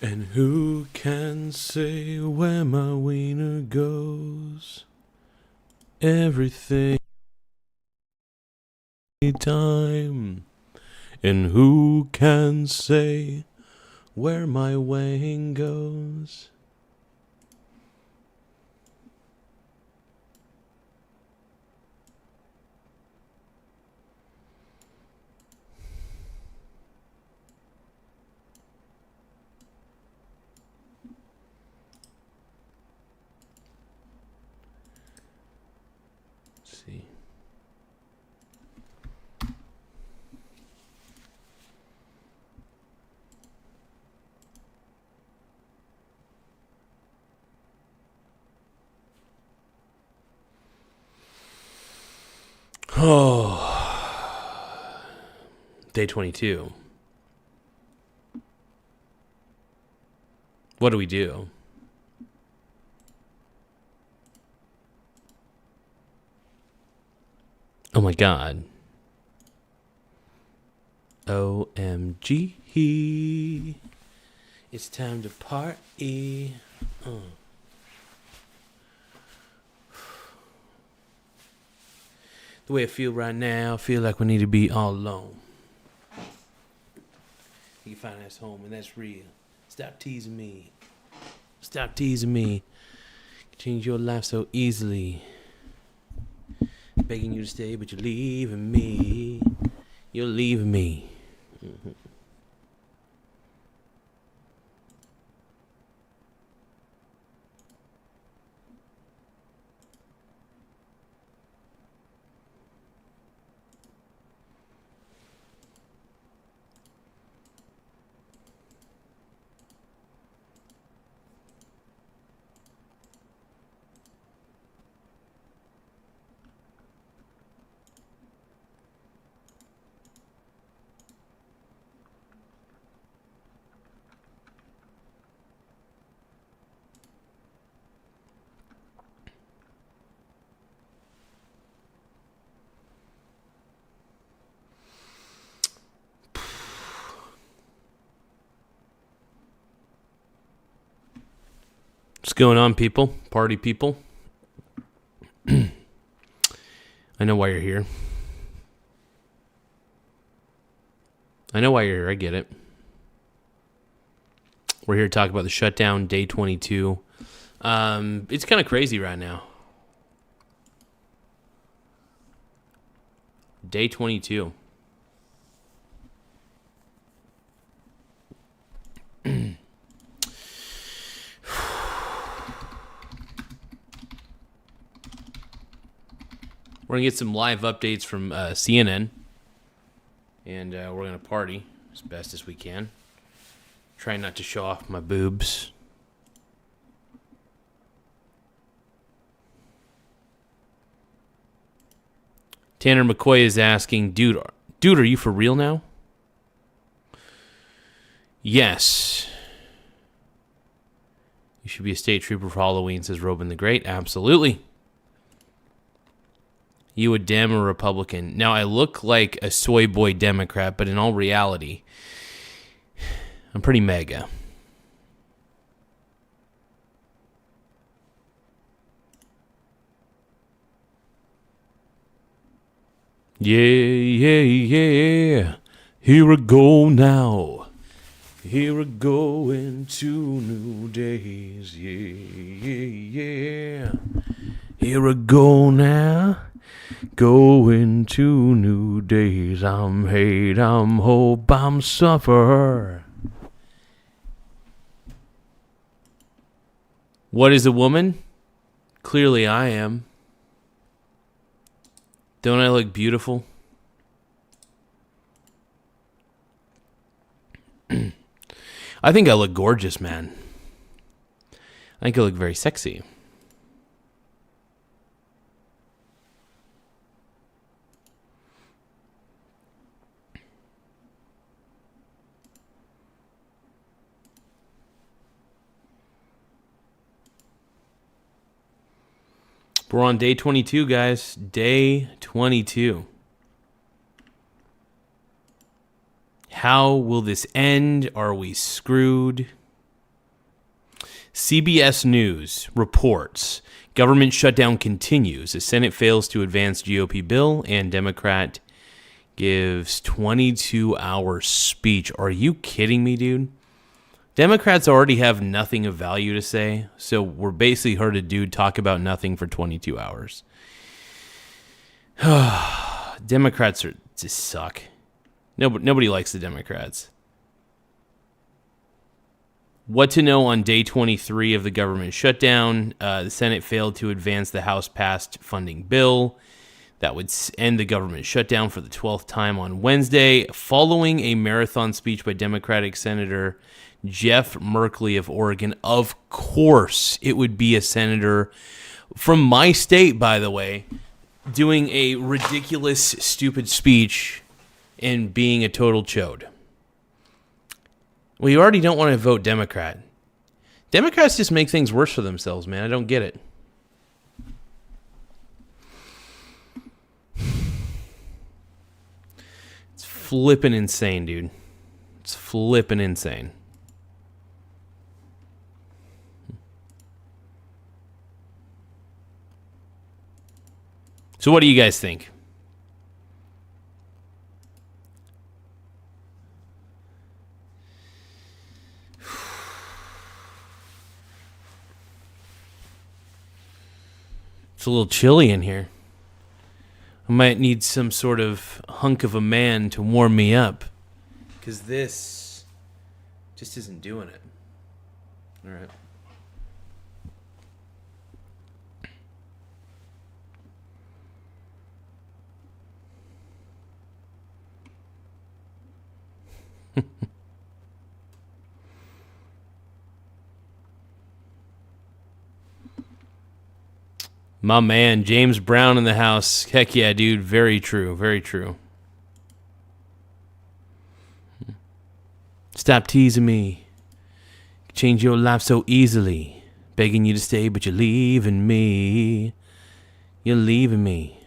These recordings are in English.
And who can say where my wiener goes? Everything time. And who can say where my wang goes? Let's see. Oh, day 22. What do we do? Oh my God. OMG. It's time to party. The way I feel right now, I feel like we need to be all alone. You can find us home, and that's real. Stop teasing me. Stop teasing me. Change your life so easily. Begging you to stay, but you're leaving me. You're leaving me. Mm-hmm. What's going on, people? Party people. I know why you're here. I know why you're here. I get it. We're here to talk about the Shutdown, day 22. It's kind of crazy right now. Day 22. We're going to get some live updates from CNN. And we're going to party as best as we can. Try not to show off my boobs. Tanner McCoy is asking, dude, are you for real now? Yes. You should be a state trooper for Halloween, says Robin the Great. Absolutely. You a Dem or Republican? Now, I look like a soy boy Democrat, but in all reality, I'm pretty mega. Yeah, yeah, yeah. Here we go now. Here we go into new days. Yeah, yeah, yeah. Here we go now. Go into new days. I'm hate, I'm hope, I'm suffer. What is a woman? Clearly I am. Don't I look beautiful? I think I look gorgeous, man. I think I look very sexy. We're on day 22, guys. Day 22. How will this end? Are we screwed? CBS News reports government shutdown continues. The Senate fails to advance GOP bill and Democrat gives 22-hour speech. Are you kidding me, dude? Democrats already have nothing of value to say, so we're basically heard a dude talk about nothing for 22 hours. Democrats just suck. Nobody likes the Democrats. What to know on day 23 of the government shutdown. The Senate failed to advance the House-passed funding bill that would end the government shutdown for the 12th time on Wednesday, following a marathon speech by Democratic Senator Jeff Merkley of Oregon. Of course, it would be a senator from my state, by the way, doing a ridiculous, stupid speech and being a total chode. Well, you already don't want to vote Democrat. Democrats just make things worse for themselves, man. I don't get it. It's flippin' insane, dude. It's flippin' insane. So what do you guys think? It's a little chilly in here. I might need some sort of hunk of a man to warm me up, because this just isn't doing it. All right. My man, James Brown in the house. Heck yeah, dude. Very true. Very true. Stop teasing me. Change your life so easily. Begging you to stay, but you're leaving me. You're leaving me.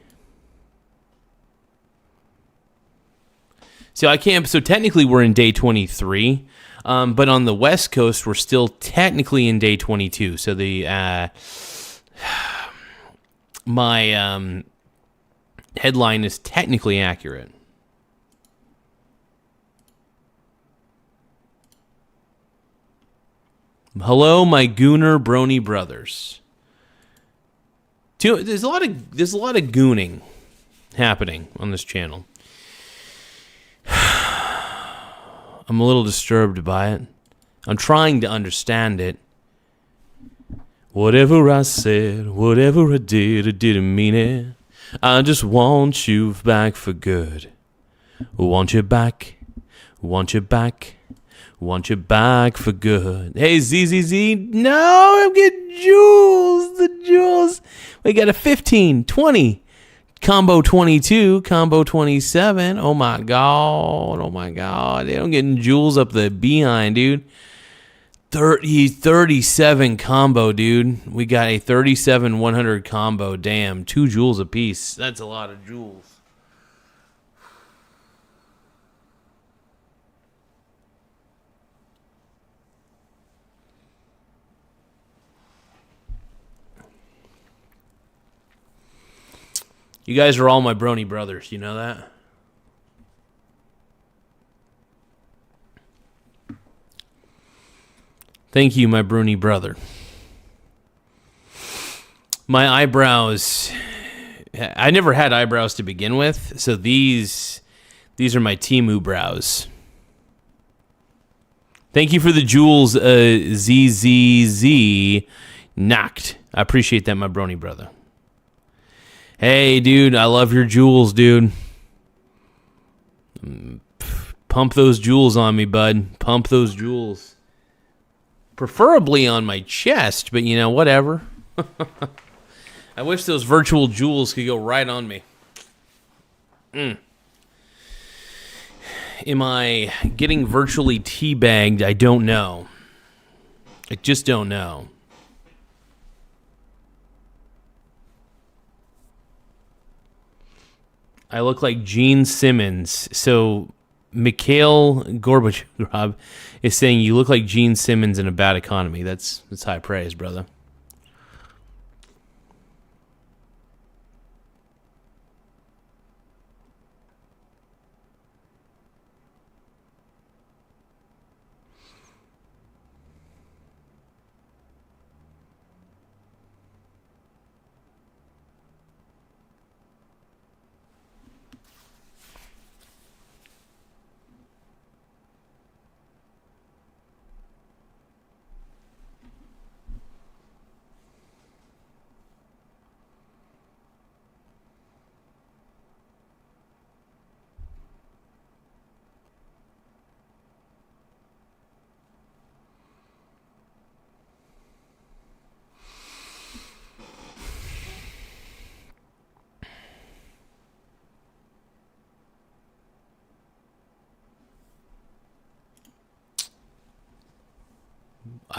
So technically we're in day 23. But on the West Coast, we're still technically in day 22. So my headline is technically accurate. Hello, my Gooner Brony brothers. There's a lot of gooning happening on this channel. I'm a little disturbed by it. I'm trying to understand it. Whatever I said, whatever I didn't mean it. I just want you back for good. Want you back, want you back, want you back for good. Hey, ZZZ, no, I'm getting jewels, the jewels. We got a 15, 20, combo 22, combo 27. Oh my God, I'm getting jewels up the behind, dude. 37 combo, dude. We got a 37 100 combo. Damn, 2 jewels a piece. That's a lot of jewels. You guys are all my brony brothers. You know that? Thank you, my Bruni brother. My eyebrows, I never had eyebrows to begin with, so these are my Temu brows. Thank you for the jewels, ZZZ knocked. I appreciate that, my Brony brother. Hey, dude, I love your jewels, dude. Pump those jewels on me, bud. Pump those jewels. Preferably on my chest, but whatever. I wish those virtual jewels could go right on me. Am I getting virtually teabagged? I don't know. I just don't know. I look like Gene Simmons, so Mikhail Gorbachev is saying you look like Gene Simmons in a bad economy. That's high praise, brother.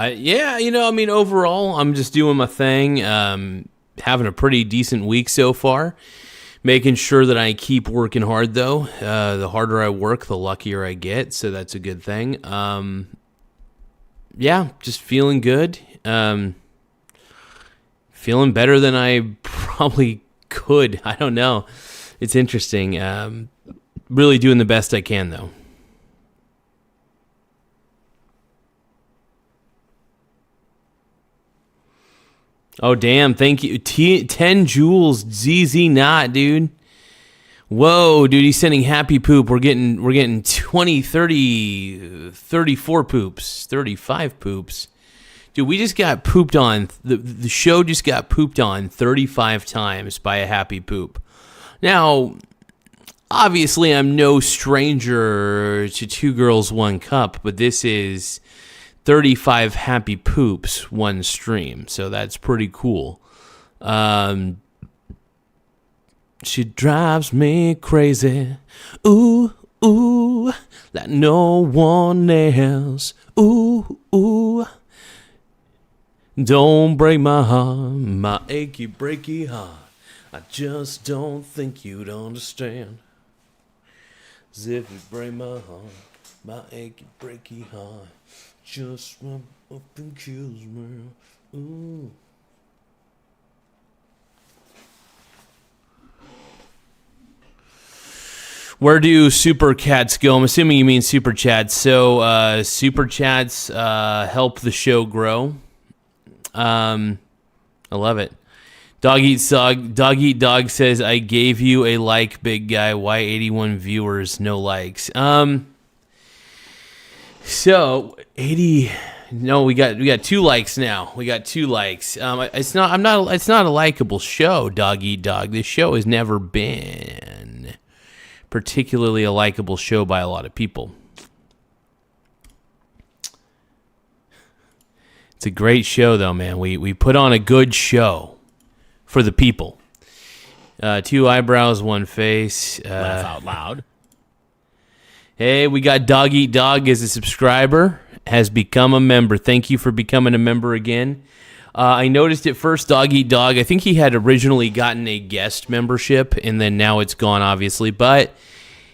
Overall, I'm just doing my thing. Having a pretty decent week so far. Making sure that I keep working hard, though. The harder I work, the luckier I get, so that's a good thing. Just feeling good. Feeling better than I probably could. I don't know. It's interesting. Really doing the best I can, though. Oh, damn. Thank you. 10 joules. ZZ not, dude. Whoa, dude. He's sending happy poop. We're getting 20, 30, 34 poops. 35 poops. Dude, we just got pooped on. The show just got pooped on 35 times by a happy poop. Now, obviously, I'm no stranger to Two Girls, One Cup, but this is 35 happy poops, one stream. So that's pretty cool. She drives me crazy. Ooh, ooh, like no one else. Ooh, ooh. Don't break my heart, my achy, breaky heart. I just don't think you'd understand. As if you break my heart, my achy, breaky heart. Just run up and kills me. Ooh. Where do super chats go? I'm assuming you mean super chats. So super chats help the show grow. I love it. Dog Eat Dog says, I gave you a like, big guy. Why 81 viewers, no likes? So 80. No, we got 2 likes now. We got 2 likes. It's not a likable show, Dog Eat Dog. This show has never been particularly a likable show by a lot of people. It's a great show, though, man. We put on a good show for the people. 2 eyebrows, 1 face. Laugh out loud. Hey, we got Dog Eat Dog as a subscriber, has become a member. Thank you for becoming a member again. I noticed at first, Dog Eat Dog, I think he had originally gotten a guest membership, and then now it's gone, obviously, but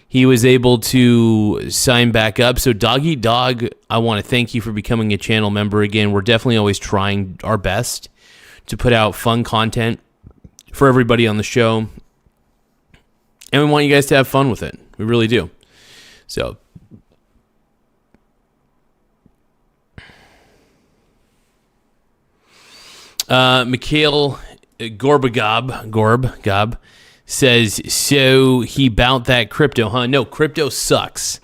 he was able to sign back up. So Dog Eat Dog, I want to thank you for becoming a channel member again. We're definitely always trying our best to put out fun content for everybody on the show, and we want you guys to have fun with it. We really do. So, Mikhail Gorb says, so he bout that crypto, huh? No, crypto sucks.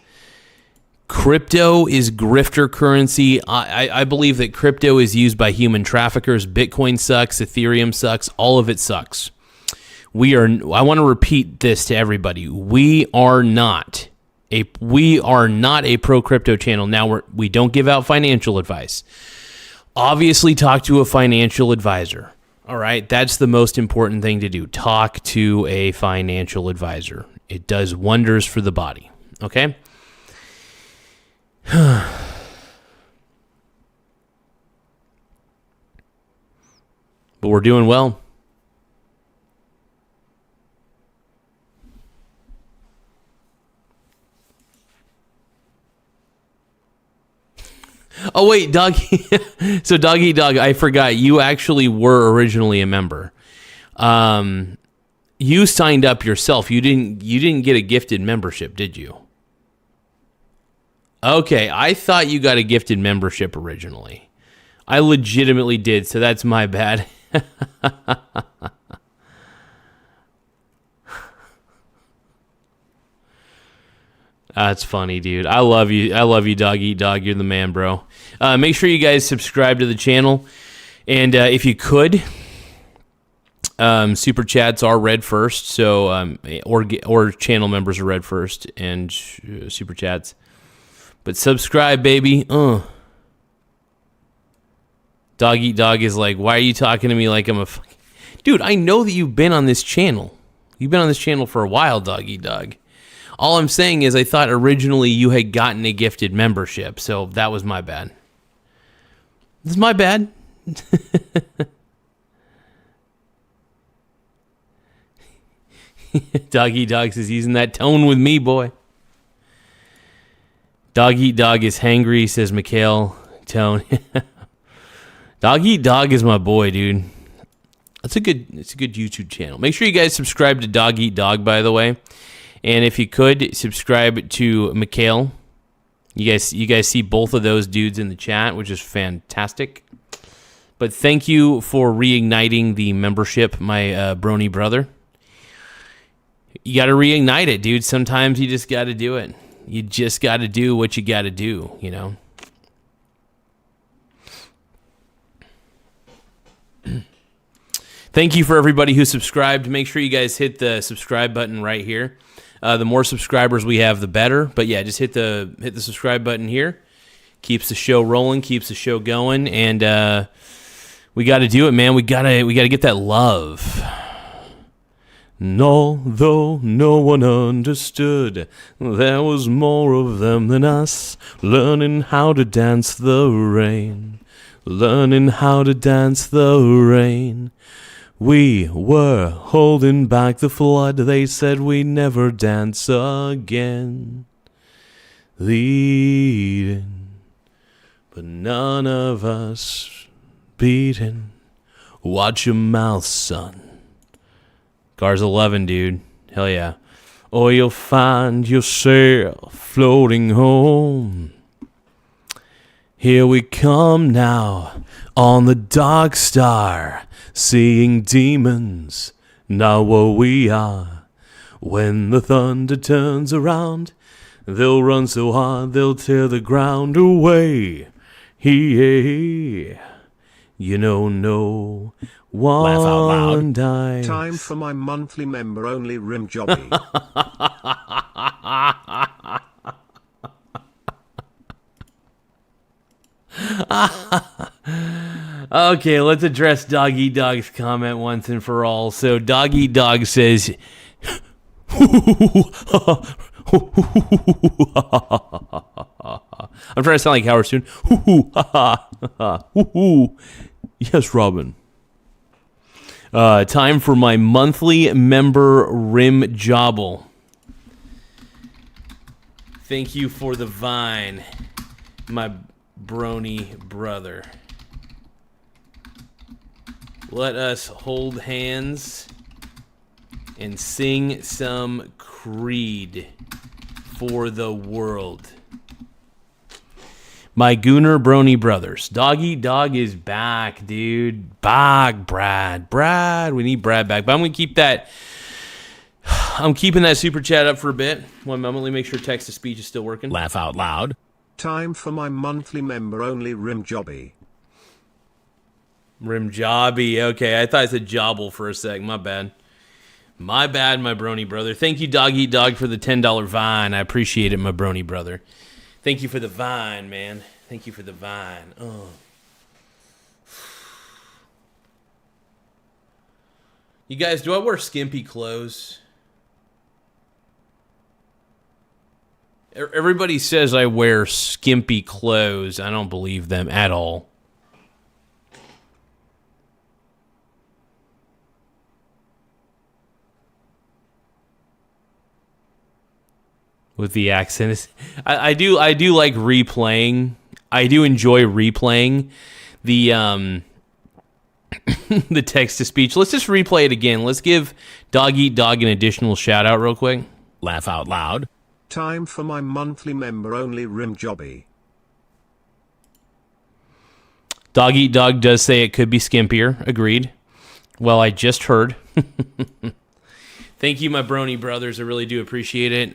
Crypto is grifter currency. I believe that crypto is used by human traffickers. Bitcoin sucks. Ethereum sucks. All of it sucks. I want to repeat this to everybody. We are not a pro crypto channel. Now we don't give out financial advice. Obviously, talk to a financial advisor. All right, that's the most important thing to do. Talk to a financial advisor. It does wonders for the body. Okay? But we're doing well. Oh wait, Doggy. So Doggy Dog, I forgot. You actually were originally a member. You signed up yourself. You didn't get a gifted membership, did you? Okay, I thought you got a gifted membership originally. I legitimately did, so that's my bad. That's funny, dude. I love you. I love you, Dog Eat Dog. You're the man, bro. Make sure you guys subscribe to the channel. And if you could, super chats are read first. So, or channel members are read first and super chats. But subscribe, baby. Dog Eat Dog is like, why are you talking to me like I'm a... Dude, I know that you've been on this channel. You've been on this channel for a while, Dog Eat Dog. All I'm saying is I thought originally you had gotten a gifted membership, so that was my bad. This is my bad. Dog Eat Dog says, using that tone with me, boy. Dog Eat Dog is hangry, says Mikhail. Tone. Dog Eat Dog is my boy, dude. It's a good YouTube channel. Make sure you guys subscribe to Dog Eat Dog, by the way. And if you could, subscribe to Mikhail. You guys see both of those dudes in the chat, which is fantastic. But thank you for reigniting the membership, my brony brother. You got to reignite it, dude. Sometimes you just got to do it. You just got to do what you got to do, you know? Thank you for everybody who subscribed. Make sure you guys hit the subscribe button right here. The more subscribers we have, the better. But yeah, just hit the subscribe button here. Keeps the show rolling, keeps the show going, and we got to do it, man. We gotta get that love. And although no one understood, there was more of them than us, learning how to dance the rain, learning how to dance the rain. We were holding back the flood, they said we'd never dance again. Leading, but none of us beating. Watch your mouth, son. Cars 11, dude. Hell yeah. Or you'll find yourself floating home. Here we come now on the Dark Star, seeing demons, now where we are. When the thunder turns around, they'll run so hard they'll tear the ground away. You know, no one. Laugh out loud. Dies. Time for my monthly member only rim jobby. Okay, let's address Dog Eat Dog's comment once and for all. So Dog Eat Dog says, I'm trying to sound like Howard Stern. Yes, Robin. Time for my monthly member rim jobble. Thank you for the vine, my brony brother. Let us hold hands and sing some Creed for the world. My Gooner Brony brothers. Dog Eat Dog is back, dude. Back, Brad. We need Brad back. But I'm going to keep that. I'm keeping that super chat up for a bit. One moment. Let me make sure text to speech is still working. Laugh out loud. Time for my monthly member only rim jobby. Rim jobby. Okay, I thought I said jobble for a sec. My bad. My brony brother. Thank you, Dog Eat Dog, for the $10 vine. I appreciate it, my brony brother. Thank you for the vine, man. Thank you for the vine. Oh. You guys, do I wear skimpy clothes? Everybody says I wear skimpy clothes. I don't believe them at all. With the accent, I do like replaying I do enjoy replaying the the text to speech. Let's just replay it again. Let's give Dog Eat Dog an additional shout out real quick. Laugh out loud. Time for my monthly member only rim jobby. Dog Eat Dog does say it could be skimpier. Agreed. Well, I just heard. Thank you, my brony brothers. I really do appreciate it.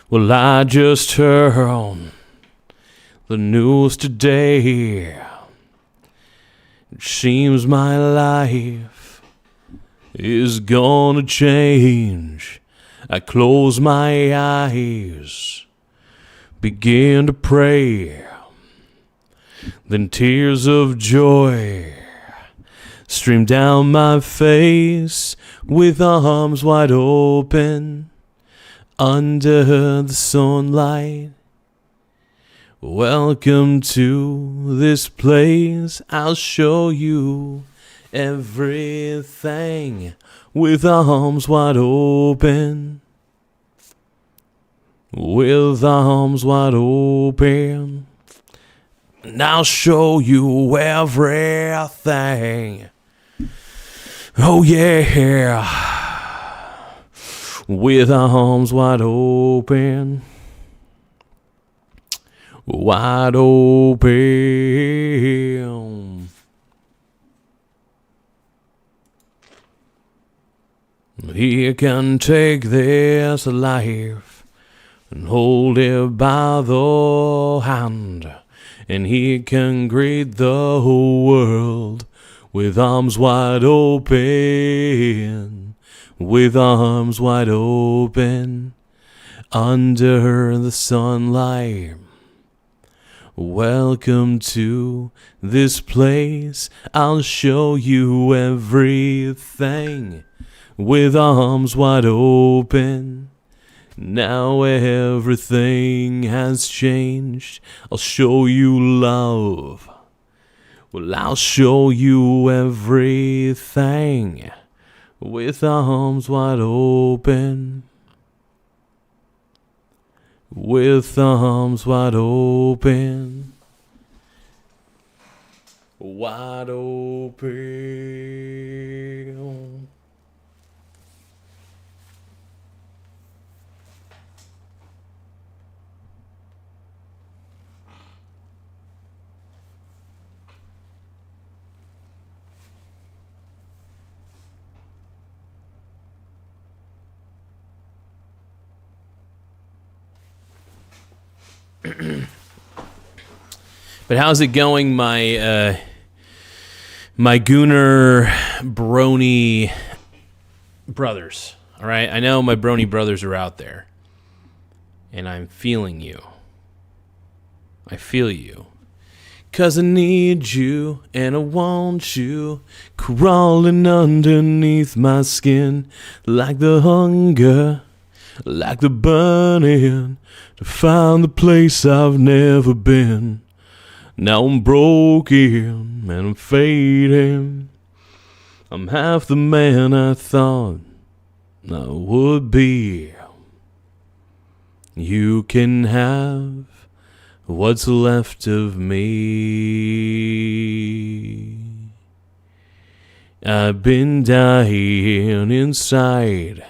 Well, I just heard the news today. It seems my life is gonna change. I close my eyes, begin to pray. Then tears of joy stream down my face with arms wide open under the sunlight. Welcome to this place. I'll show you everything with arms wide open. With arms wide open. And I'll show you everything. Oh yeah. With arms wide open. Wide open. He can take this life and hold it by the hand, and he can greet the whole world with arms wide open, with arms wide open, under the sunlight. Welcome to this place. I'll show you everything with arms wide open. Now everything has changed. I'll show you love. Well, I'll show you everything with arms wide open. With arms wide open. Wide open. But how's it going, my my Gooner brony brothers? All right, I know my brony brothers are out there, and I'm feeling you. I feel you. 'Cause I need you, and I want you, crawling underneath my skin, like the hunger, like the burning, to find the place I've never been. Now I'm broken, and I'm fading. I'm half the man I thought I would be. You can have what's left of me. I've been dying inside,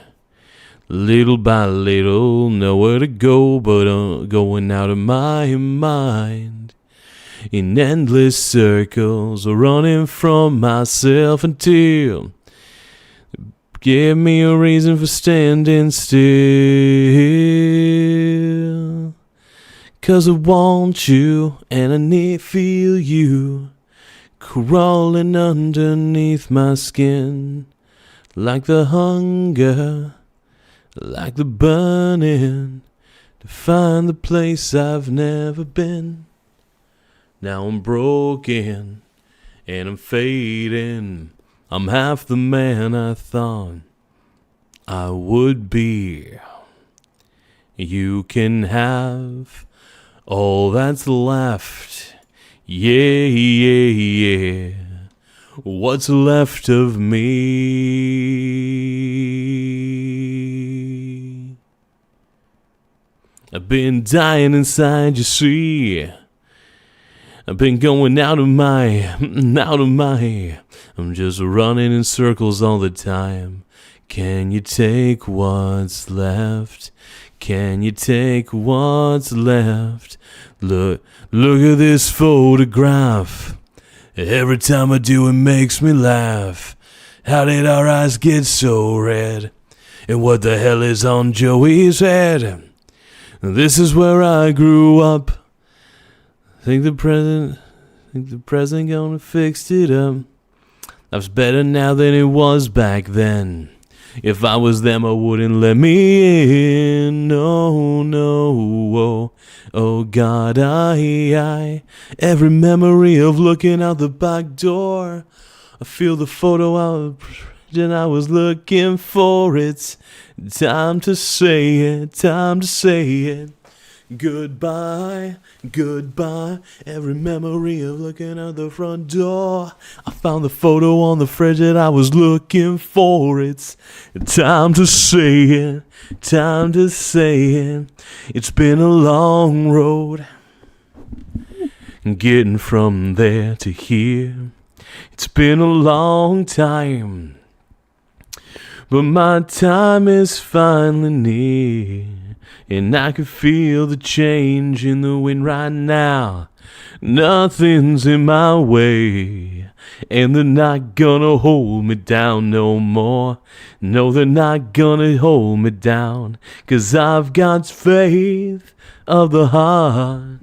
little by little, nowhere to go but going out of my mind. In endless circles, running from myself until give me a reason for standing still. 'Cause I want you and I need feel you crawling underneath my skin, like the hunger, like the burning, to find the place I've never been. Now I'm broken and I'm fading. I'm half the man I thought I would be. You can have all that's left. Yeah, yeah, yeah. What's left of me? I've been dying inside, you see. I've been going out of my, I'm just running in circles all the time. Can you take what's left? Can you take what's left? Look at this photograph. Every time I do, it makes me laugh. How did our eyes get so red? And what the hell is on Joey's head? This is where I grew up. Think the president gonna fix it up. That's better now than it was back then. If I was them, I wouldn't let me in. No, oh God, every memory of looking out the back door. I feel the photo out and I was looking for it. Time to say it. Goodbye. Every memory of looking out the front door. I found the photo on the fridge and I was looking for it. Time to say it. It's been a long road, getting from there to here. It's been a long time, but my time is finally near. And I can feel the change in the wind right now. Nothing's in my way, and they're not gonna hold me down no more. No, they're not gonna hold me down, 'cause I've got faith of the heart.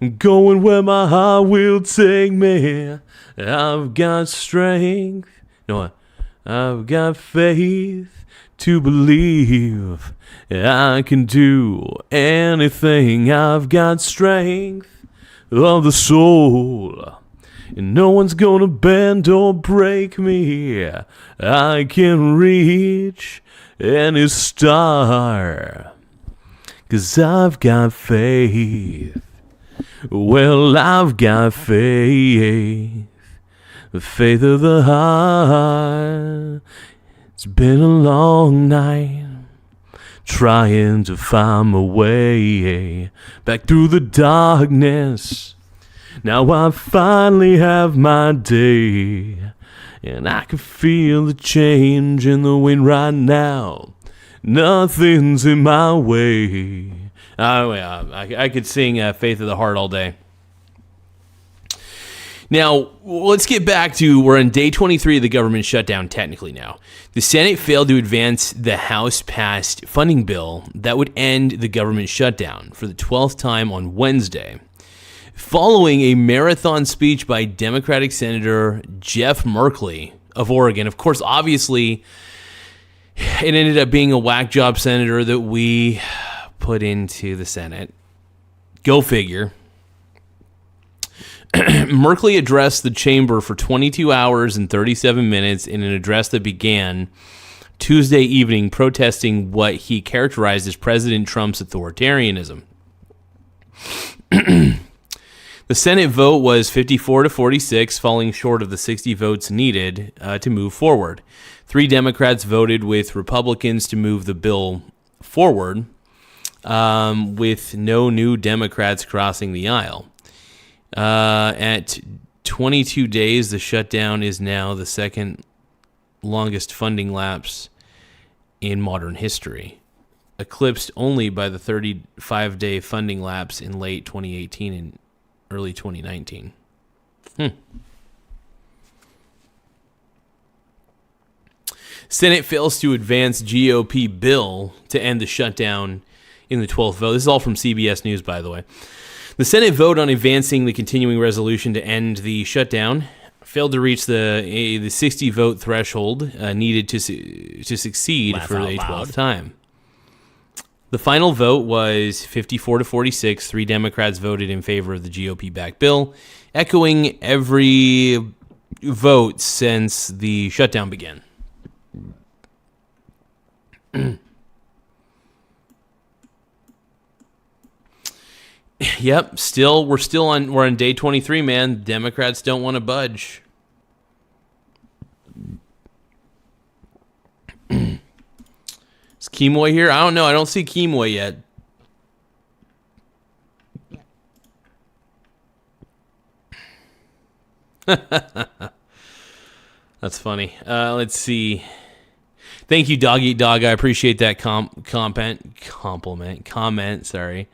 I'm going where my heart will take me. I've got strength. No, I've got faith to believe I can do anything. I've got strength of the soul, and no one's gonna bend or break me. I can reach any star, 'cause I've got faith. Well, I've got faith, the faith of the heart. It's been a long night, trying to find my way back through the darkness. Now I finally have my day, and I can feel the change in the wind right now. Nothing's in my way. Oh, yeah, I could sing Faith of the Heart all day. Now, let's get back to, we're on day 23 of the government shutdown technically now. The Senate failed to advance the House-passed funding bill that would end the government shutdown for the 12th time on Wednesday. Following a marathon speech by Democratic Senator Jeff Merkley of Oregon, of course, obviously, it ended up being a whack job senator that we put into the Senate. Go figure. Merkley addressed the chamber for 22 hours and 37 minutes in an address that began Tuesday evening protesting what he characterized as President Trump's authoritarianism. The Senate vote was 54 to 46, falling short of the 60 votes needed to move forward. 3 Democrats voted with Republicans to move the bill forward, with no new Democrats crossing the aisle. At 22 days, the shutdown is now the second longest funding lapse in modern history, eclipsed only by the 35-day funding lapse in late 2018 and early 2019. Senate fails to advance GOP bill to end the shutdown in the 12th vote. This is all from CBS News, by the way. The Senate vote on advancing the continuing resolution to end the shutdown failed to reach the 60-vote threshold needed to succeed for a 12th time. The final vote was 54 to 46. 3 Democrats voted in favor of the GOP-backed bill, echoing every vote since the shutdown began. Yep, we're on day 23, man. Democrats don't want to budge. Is Kemoy here? I don't know. I don't see Kemoy yet. That's funny. Let's see. Thank you, Dog Eat Dog. I appreciate that comment. Sorry.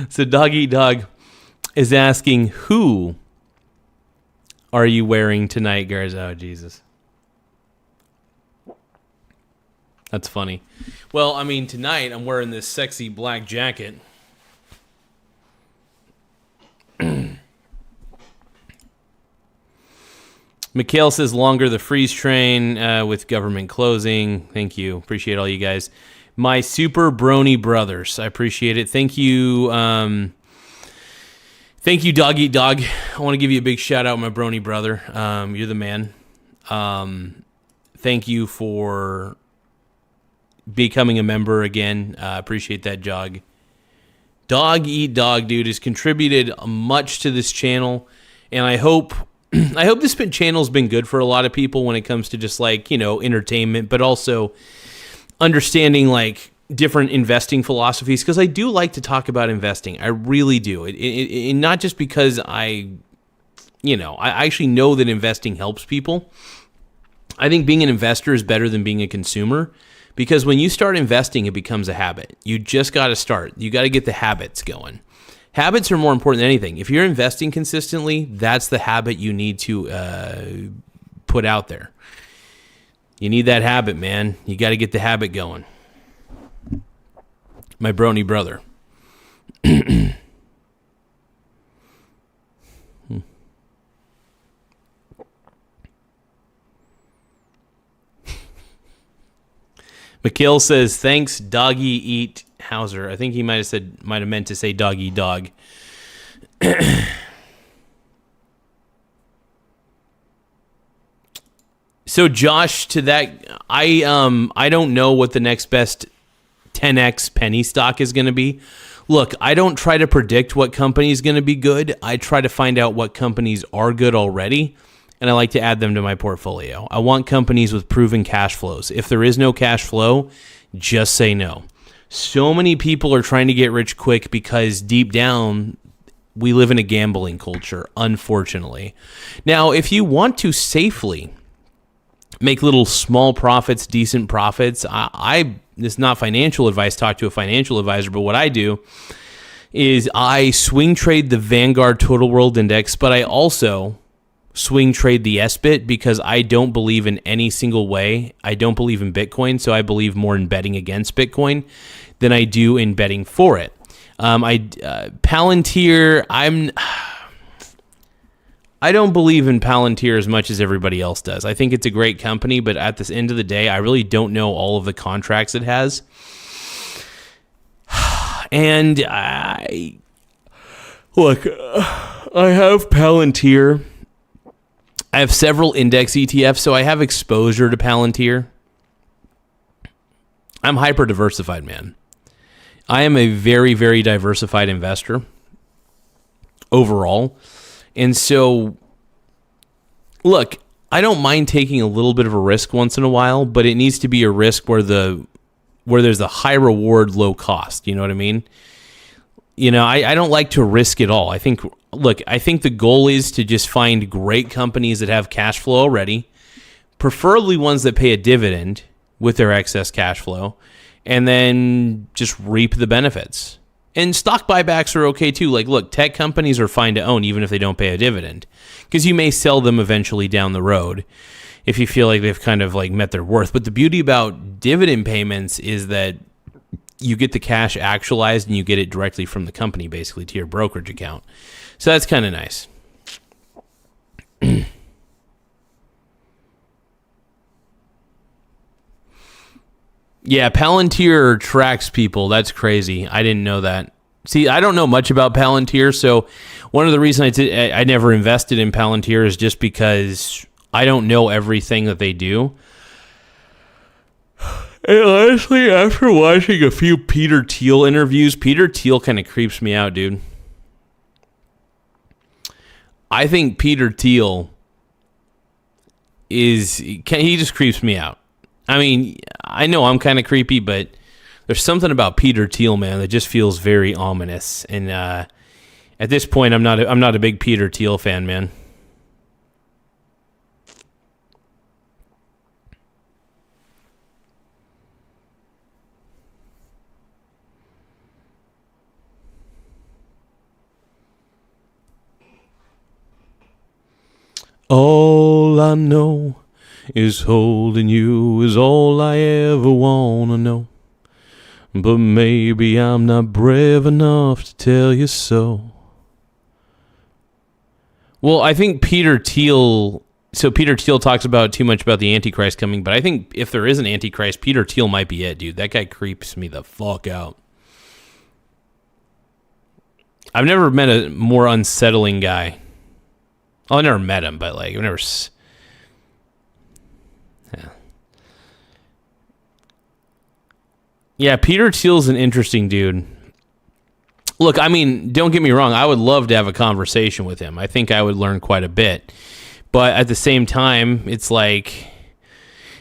So Dog Eat Dog is asking, who are you wearing tonight, guys? Oh, Jesus. That's funny. Well, I mean, tonight I'm wearing this sexy black jacket. Mikhail says longer the freeze train with government closing. Thank you. Appreciate all you guys. My super brony brothers. I appreciate it. Thank you. Thank you, Dog Eat Dog. I want to give you a big shout out, my brony brother. You're the man. Thank you for becoming a member again. Appreciate that, Jog. Dog Eat Dog, dude, has contributed much to this channel, and I hope this channel's been good for a lot of people when it comes to just like, entertainment, but also understanding like different investing philosophies, because I do like to talk about investing. I really do. It not just because I actually know that investing helps people. I think being an investor is better than being a consumer, because when you start investing, it becomes a habit. You just got to start. You got to get the habits going. Habits are more important than anything. If you're investing consistently, that's the habit you need to put out there. You need that habit, man. You got to get the habit going. My brony brother. Mikhail says, thanks, Doggy Eat Hauser. I think he might have meant to say Doggy Dog. So Josh, to that, I don't know what the next best 10x penny stock is going to be. Look, I don't try to predict what company is going to be good. I try to find out what companies are good already, and I like to add them to my portfolio. I want companies with proven cash flows. If there is no cash flow, just say no. So many people are trying to get rich quick because deep down, we live in a gambling culture, unfortunately. Now, if you want to safely make little small profits, decent profits, this is not financial advice, talk to a financial advisor, but what I do is I swing trade the Vanguard Total World Index, but I also swing trade the SBIT because I don't believe in any single way. I don't believe in Bitcoin, so I believe more in betting against Bitcoin than I do in betting for it. Palantir, I don't believe in Palantir as much as everybody else does. I think it's a great company, but at this end of the day, I really don't know all of the contracts it has. And I have Palantir. I have several index ETFs, so I have exposure to Palantir. I'm hyper diversified, man. I am a very, very diversified investor overall. And so, look, I don't mind taking a little bit of a risk once in a while, but it needs to be a risk where there's a high reward, low cost. You know what I mean? I don't like to risk it all. I think the goal is to just find great companies that have cash flow already, preferably ones that pay a dividend with their excess cash flow, and then just reap the benefits. And stock buybacks are okay too. Like, look, tech companies are fine to own even if they don't pay a dividend, because you may sell them eventually down the road if you feel like they've kind of like met their worth. But the beauty about dividend payments is that you get the cash actualized and you get it directly from the company, basically to your brokerage account. So that's kind of nice. Yeah, Palantir tracks people. That's crazy. I didn't know that. See, I don't know much about Palantir, so one of the reasons I never invested in Palantir is just because I don't know everything that they do. And honestly, after watching a few Peter Thiel interviews, Peter Thiel kind of creeps me out, dude. I think Peter Thiel he just creeps me out. I mean, I know I'm kind of creepy, but There's something about Peter Thiel, man, that just feels very ominous. And at this point, I'm not a big Peter Thiel fan, man. All I know is holding you is all I ever want to know. But maybe I'm not brave enough to tell you so. Well, I think Peter Thiel... So Peter Thiel talks about too much about the Antichrist coming, but I think if there is an Antichrist, Peter Thiel might be it, dude. That guy creeps me the fuck out. I've never met a more unsettling guy. Well, I never met him, but like I've never. Yeah, Peter Thiel's an interesting dude. Look, I mean, don't get me wrong. I would love to have a conversation with him. I think I would learn quite a bit. But at the same time, it's like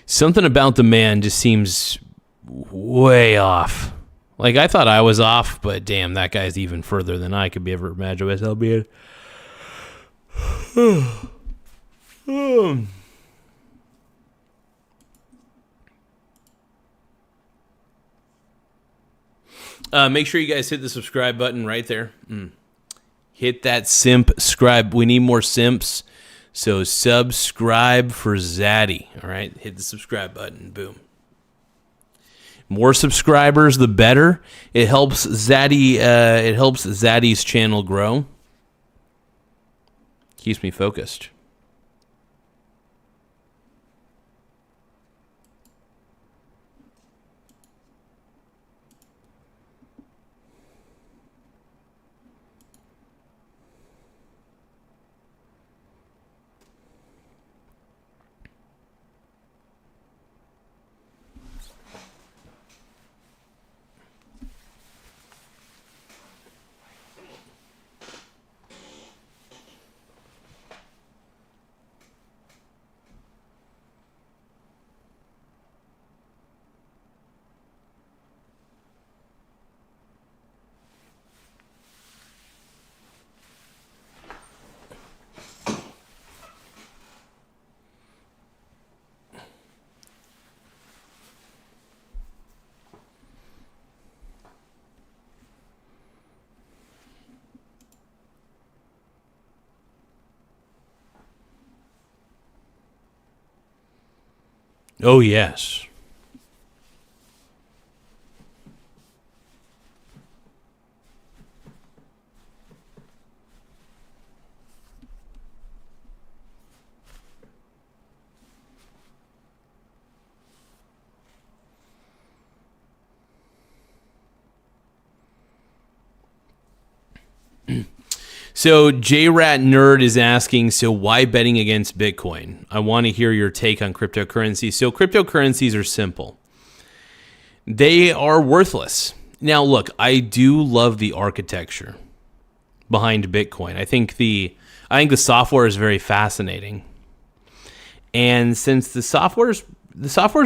something about the man just seems way off. Like I thought I was off, but damn, that guy's even further than I could ever imagine myself being. Make sure you guys hit the subscribe button right there. Hit that simp scribe. We need more simps. So subscribe for Zaddy. All right. Hit the subscribe button. Boom. More subscribers, the better. It helps Zaddy. It helps Zaddy's channel grow. Keeps me focused. Oh, yes. So J-Rat Nerd is asking, so why betting against Bitcoin? I want to hear your take on cryptocurrency. So cryptocurrencies are simple. They are worthless. Now, look, I do love the architecture behind Bitcoin. I think the software is very fascinating. And since the software's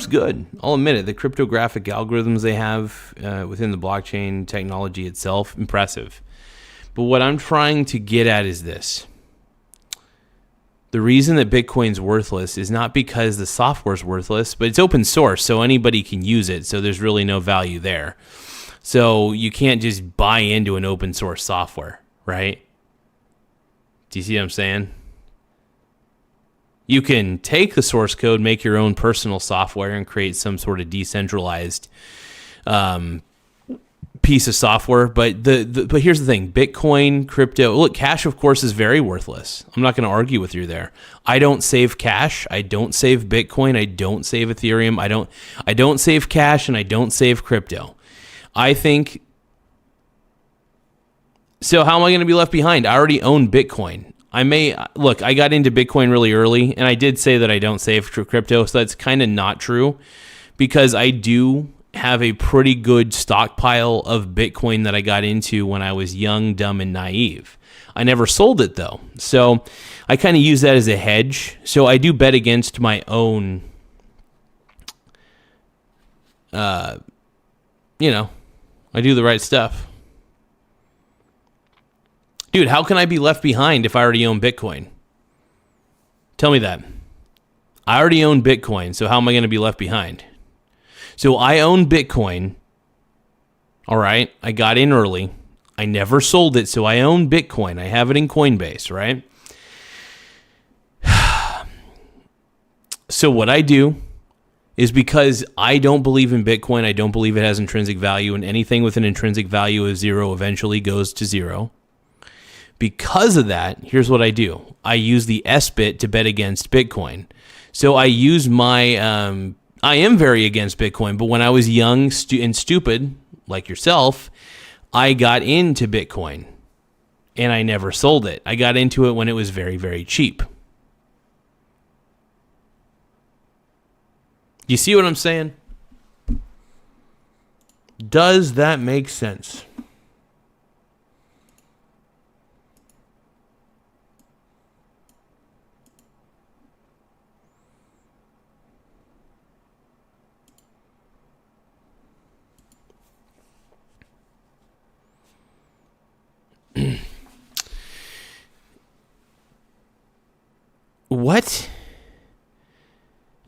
good, I'll admit it. The cryptographic algorithms they have within the blockchain technology itself, impressive. But what I'm trying to get at is this. The reason that Bitcoin's worthless is not because the software's worthless, but it's open source, so anybody can use it, so there's really no value there. So you can't just buy into an open source software, right? Do you see what I'm saying? You can take the source code, make your own personal software, and create some sort of decentralized piece of software, but but here's the thing: Bitcoin, crypto. Look, cash, of course, is very worthless. I'm not going to argue with you there. I don't save cash. I don't save Bitcoin. I don't save Ethereum. I don't save cash, and I don't save crypto. I think. So how am I going to be left behind? I already own Bitcoin. I got into Bitcoin really early, and I did say that I don't save crypto, so that's kind of not true, because I do have a pretty good stockpile of Bitcoin that I got into when I was young, dumb, and naive. I never sold it though. So I kind of use that as a hedge. So I do bet against my own I do the right stuff. Dude, how can I be left behind if I already own Bitcoin? Tell me that. I already own Bitcoin, so how am I going to be left behind? So I own Bitcoin. All right, I got in early. I never sold it, so I own Bitcoin. I have it in Coinbase, right? So what I do is, because I don't believe in Bitcoin, I don't believe it has intrinsic value, and anything with an intrinsic value of 0 eventually goes to 0. Because of that, here's what I do. I use the S-bit to bet against Bitcoin. So I use my, I am very against Bitcoin, but when I was young and stupid, like yourself, I got into Bitcoin, and I never sold it. I got into it when it was very, very cheap. You see what I'm saying? Does that make sense? What?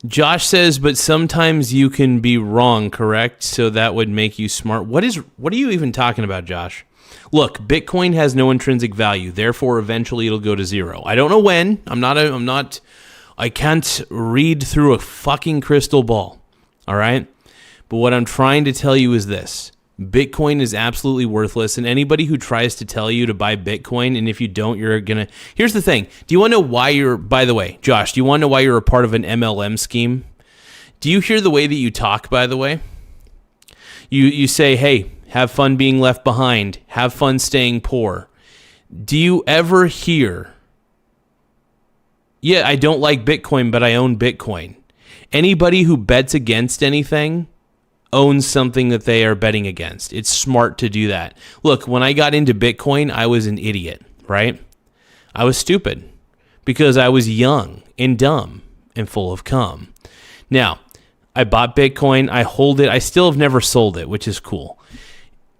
Josh says, but sometimes you can be wrong, correct? So that would make you smart. What are you even talking about, Josh? Look, Bitcoin has no intrinsic value, therefore eventually it'll go to 0. I don't know when. I can't read through a fucking crystal ball. All right? But what I'm trying to tell you is this. Bitcoin is absolutely worthless, and anybody who tries to tell you to buy Bitcoin, and if you don't, you're gonna... Here's the thing. Do you want to know why you're... By the way, Josh, do you want to know why you're a part of an MLM scheme? Do you hear the way that you talk, by the way? You say, hey, have fun being left behind. Have fun staying poor. Do you ever hear... Yeah, I don't like Bitcoin, but I own Bitcoin. Anybody who bets against anything owns something that they are betting against. It's smart to do that. Look, when I got into Bitcoin, I was an idiot, right? I was stupid because I was young and dumb and full of cum. Now, I bought Bitcoin. I hold it. I still have never sold it, which is cool.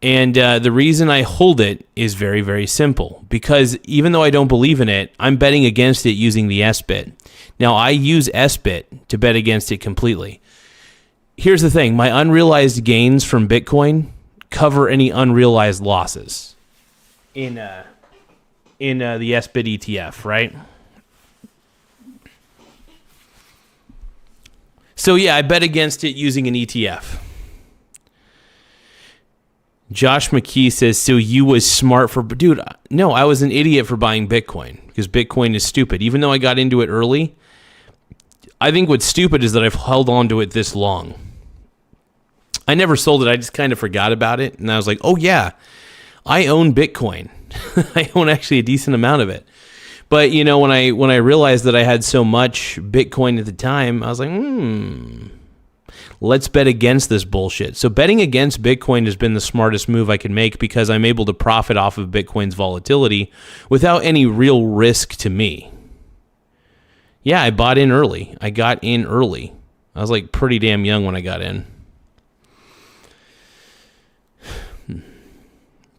And the reason I hold it is very, very simple. Because even though I don't believe in it, I'm betting against it using the S-bit. Now, I use S-bit to bet against it completely. Here's the thing. My unrealized gains from Bitcoin cover any unrealized losses in the S-bit ETF, right? So, yeah, I bet against it using an ETF. Josh McKee says, so you was smart for... Dude, no, I was an idiot for buying Bitcoin because Bitcoin is stupid. Even though I got into it early, I think what's stupid is that I've held on to it this long. I never sold it. I just kind of forgot about it. And I was like, oh, yeah, I own Bitcoin. I own actually a decent amount of it. But, you know, when I realized that I had so much Bitcoin at the time, I was like, let's bet against this bullshit. So betting against Bitcoin has been the smartest move I can make because I'm able to profit off of Bitcoin's volatility without any real risk to me. Yeah, I bought in early. I got in early. I was like pretty damn young when I got in.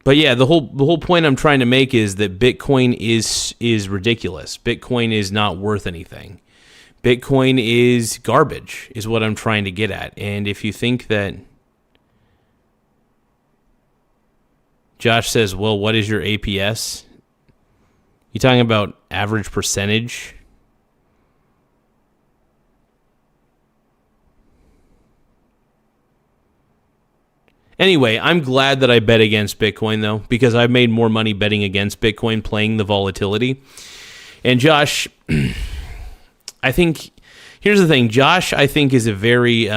But yeah, the whole point I'm trying to make is that Bitcoin is ridiculous. Bitcoin is not worth anything. Bitcoin is garbage, is what I'm trying to get at. And if you think that... Josh says, well, what is your APS? You talking about average percentage? Anyway, I'm glad that I bet against Bitcoin, though, because I've made more money betting against Bitcoin playing the volatility. And Josh, I think, here's the thing. Josh, I think, is a very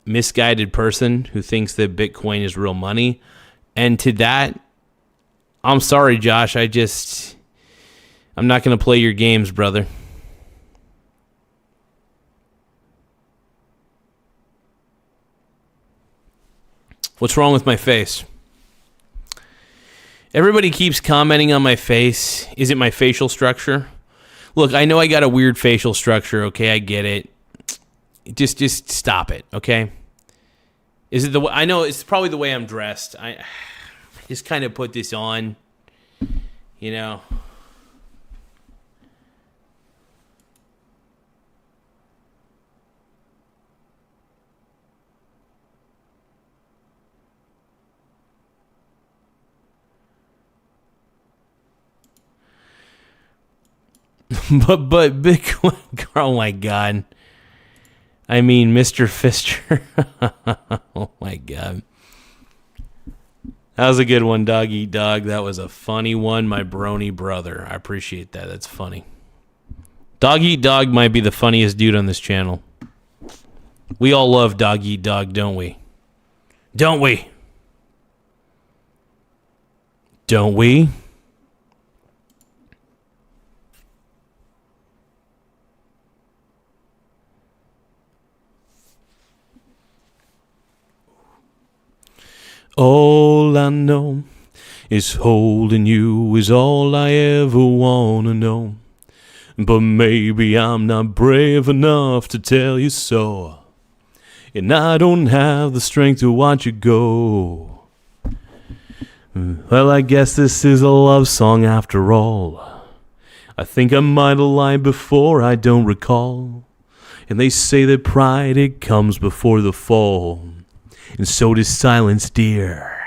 misguided person who thinks that Bitcoin is real money. And to that, I'm sorry, Josh. I'm not going to play your games, brother. What's wrong with my face? Everybody keeps commenting on my face. Is it my facial structure? Look, I know I got a weird facial structure, okay? I get it. Just stop it, okay? Is it the way? I know it's probably the way I'm dressed. I just kind of put this on, you know. but Bitcoin. Oh my God. I mean, Mr. Fister. Oh my God. That was a good one, Dog Eat Dog. That was a funny one, my brony brother. I appreciate that. That's funny. Dog Eat Dog might be the funniest dude on this channel. We all love Dog Eat Dog, don't we? Don't we? Don't we? All I know is holding you is all I ever wanna know. But maybe I'm not brave enough to tell you so. And I don't have the strength to watch you go. Well, I guess this is a love song after all. I think I might have lied before, I don't recall. And they say that pride, it comes before the fall. And so does silence, dear.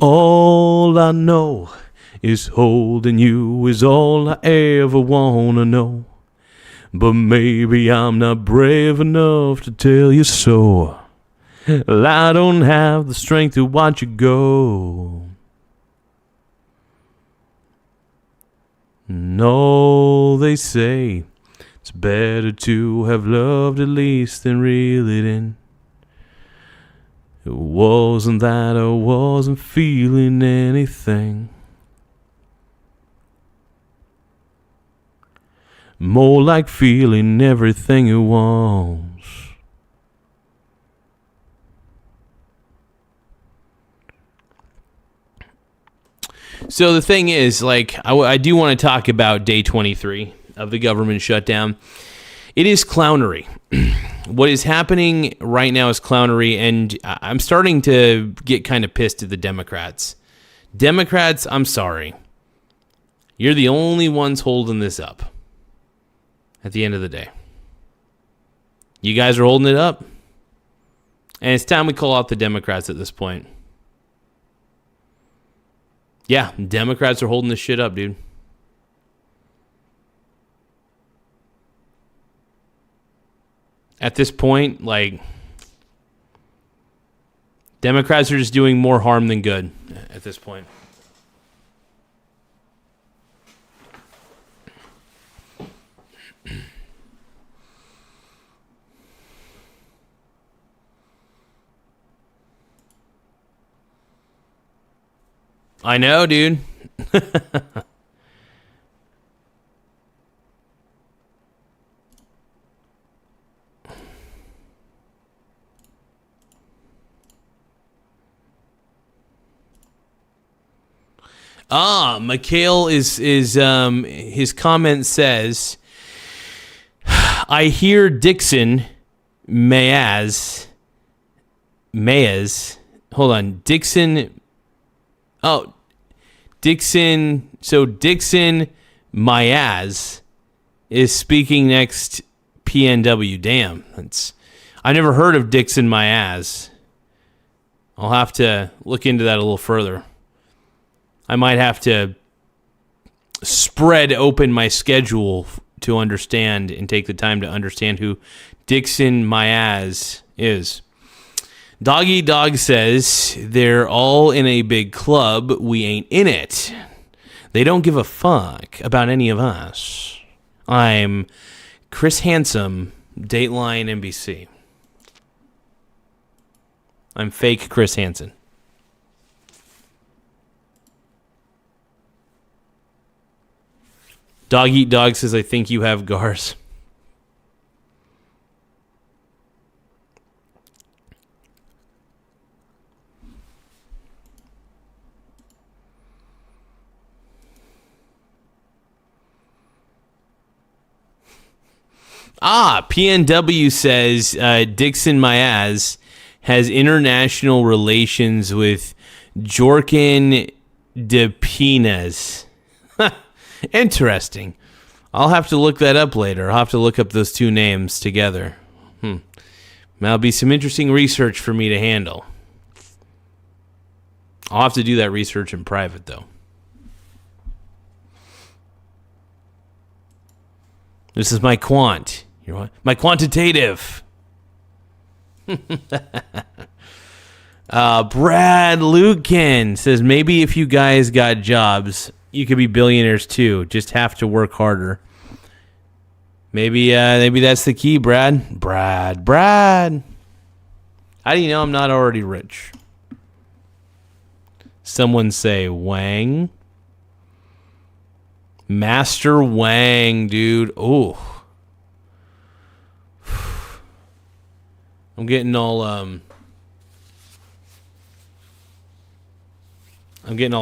All I know is holding you is all I ever wanna know. But maybe I'm not brave enough to tell you so. Well, I don't have the strength to watch you go. No, they say it's better to have loved at least than really didn't. It wasn't that I wasn't feeling anything. More like feeling everything at once. So the thing is, like, I do want to talk about day 23 of the government shutdown. It is clownery. What is happening right now is clownery, and I'm starting to get kind of pissed at the Democrats. Democrats, I'm sorry. You're the only ones holding this up at the end of the day. You guys are holding it up, and it's time we call out the Democrats at this point. Yeah, Democrats are holding this shit up, dude. At this point, like, Democrats are just doing more harm than good at this point. I know, dude. Mikhail is his comment says, I hear Dixon Mayaz. Hold on. Dixon. So Dixon Mayaz is speaking next PNW. Damn. I never heard of Dixon Mayaz. I'll have to look into that a little further. I might have to spread open my schedule to understand and take the time to understand who Dixon Mayaz is. Doggy Dog says, they're all in a big club. We ain't in it. They don't give a fuck about any of us. I'm Chris Handsome, Dateline NBC. I'm fake Chris Hansen. Dog Eat Dog says, I think you have GARS. PNW says, Dixon Mayaz has international relations with Jorkin de Pinas. Interesting. I'll have to look that up later. I'll have to look up those two names together. That'll be some interesting research for me to handle. I'll have to do that research in private, though. This is my quant. My quantitative. Brad Lucan says, maybe if you guys got jobs, you could be billionaires too. Just have to work harder. Maybe that's the key, Brad. Brad. How do you know I'm not already rich? Someone say Wang. Master Wang, dude. Oh. I'm getting all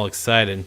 excited.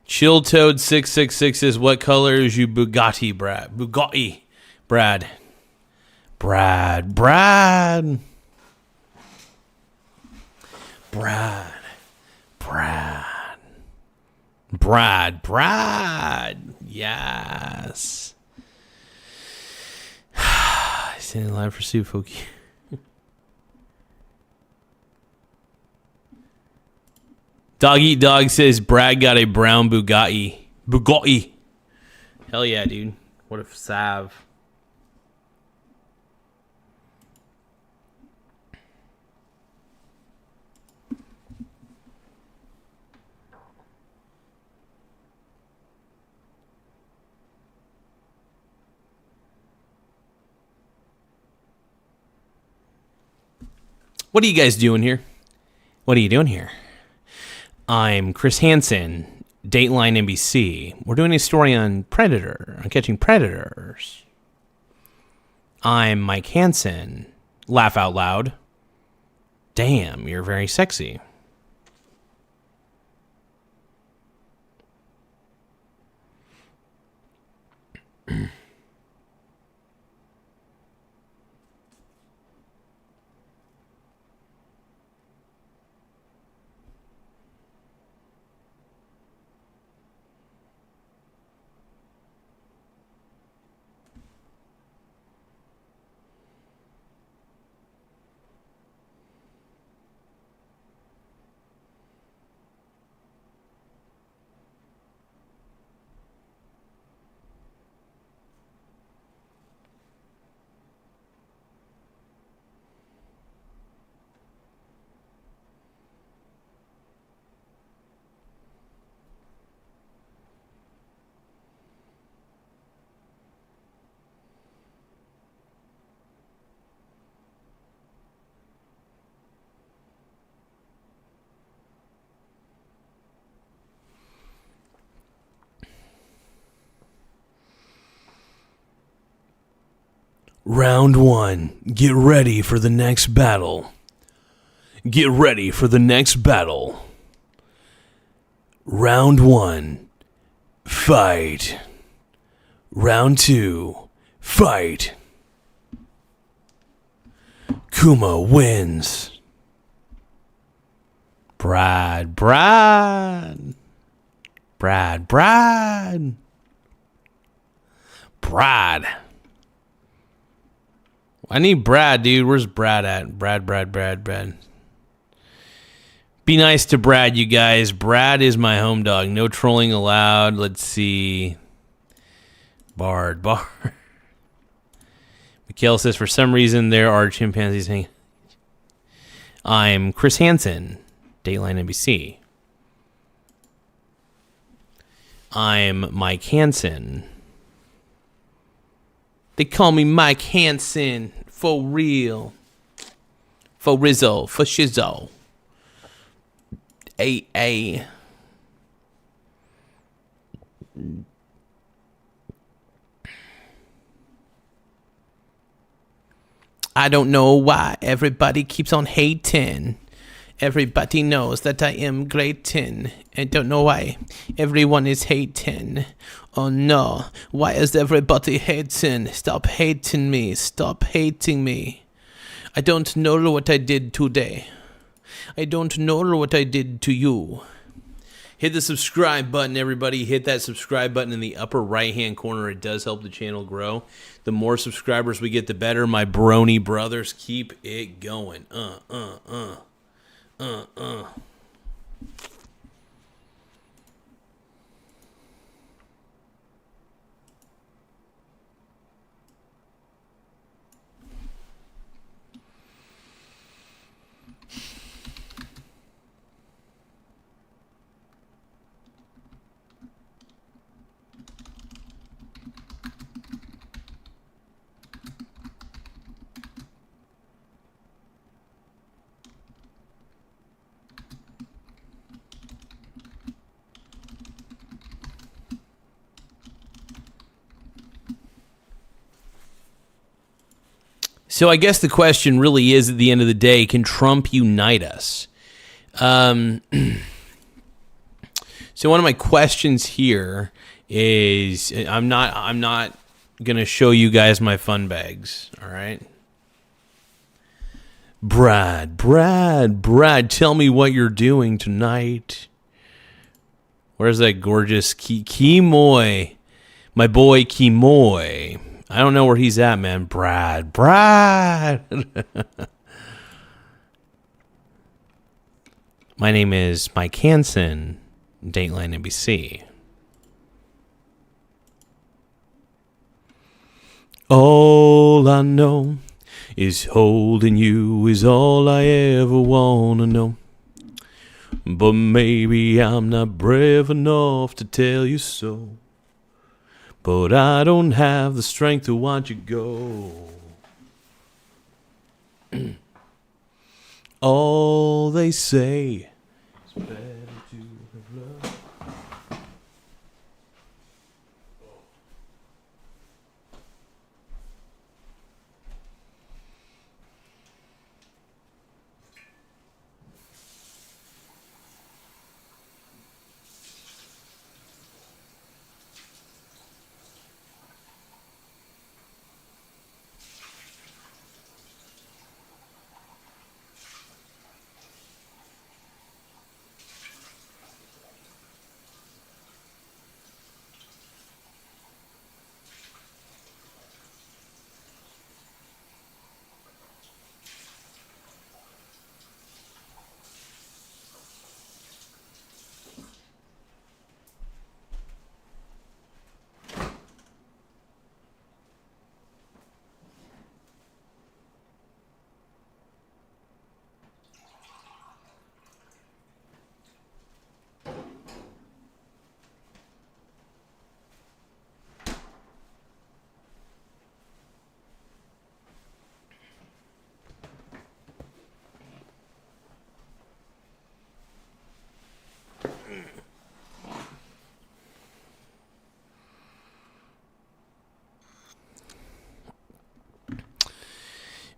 Chill Toad 666 says, what color is you Bugatti, Brad? Bugatti, Brad. Brad. Yes. Standing live for Sue Foki. Dog Eat Dog says Brad got a brown Bugatti. Bugatti. Hell yeah, dude. What a salve. What are you guys doing here? What are you doing here? I'm Chris Hansen, Dateline NBC. We're doing a story on Predator, on catching predators. I'm Mike Hansen. Laugh out loud. Damn, you're very sexy. Round 1. Get ready for the next battle. Get ready for the next battle. Round 1. Fight. Round 2. Fight. Kuma wins. Brad. I need Brad, dude. Where's Brad at? Brad. Be nice to Brad, you guys. Brad is my home dog. No trolling allowed. Let's see. Bard. Mikhail says, for some reason, there are chimpanzees hanging. I'm Chris Hansen, Dateline NBC. I'm Mike Hansen. They call me Mike Hansen. For real. For Rizzo. For Shizzo. A. I don't know why everybody keeps on hating. Everybody knows that I am greatin'. I don't know why everyone is hating. Oh no, why is everybody hating? Stop hating me. Stop hating me. I don't know what I did today. I don't know what I did to you. Hit the subscribe button, everybody. Hit that subscribe button in the upper right-hand corner. It does help the channel grow. The more subscribers we get, the better. My brony brothers, keep it going. So I guess the question really is, at the end of the day, can Trump unite us? So one of my questions here is, I'm not gonna show you guys my fun bags, all right? Brad, tell me what you're doing tonight. Where's that gorgeous Kimoy? My boy Kimoy. I don't know where he's at, man. Brad. My name is Mike Hansen, Dateline NBC. All I know is holding you is all I ever want to know. But maybe I'm not brave enough to tell you so. But I don't have the strength to watch you go. All they say is better to have love.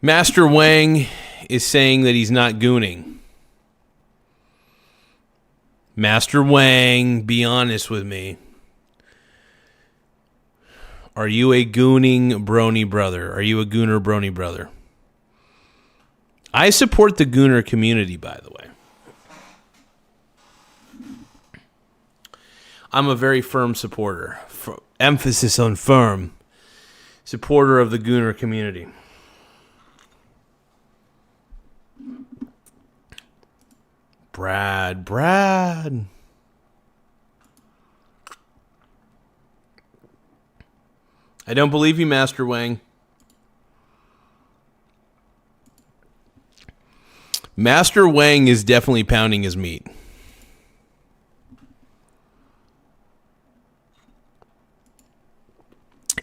Master Wang is saying that he's not gooning. Master Wang, be honest with me. Are you a gooning brony brother? Are you a gooner brony brother? I support the gooner community, by the way. I'm a very firm supporter. Emphasis on firm. Supporter of the gooner community. Brad. I don't believe you, Master Wang. Master Wang is definitely pounding his meat.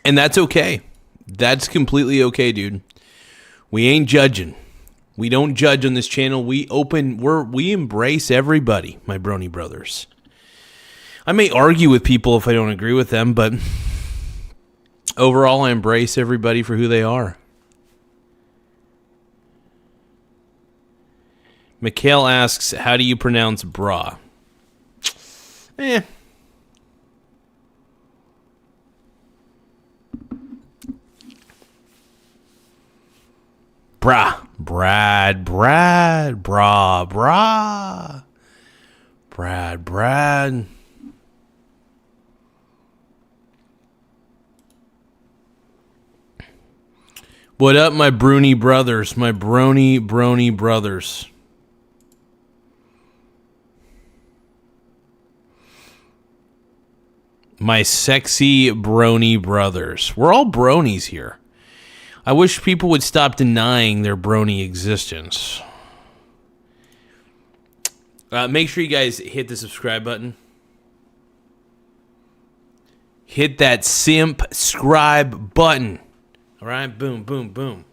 And that's okay. That's completely okay, dude. We ain't judging. We don't judge on this channel. We embrace everybody, my brony brothers. I may argue with people if I don't agree with them, but overall, I embrace everybody for who they are. Mikhail asks, how do you pronounce bra? Brah. Brad. What up, my brony brothers? My brony brothers. My sexy brony brothers. We're all bronies here. I wish people would stop denying their brony existence. Make sure you guys hit the subscribe button. Hit that simp scribe button. All right, boom, boom, boom.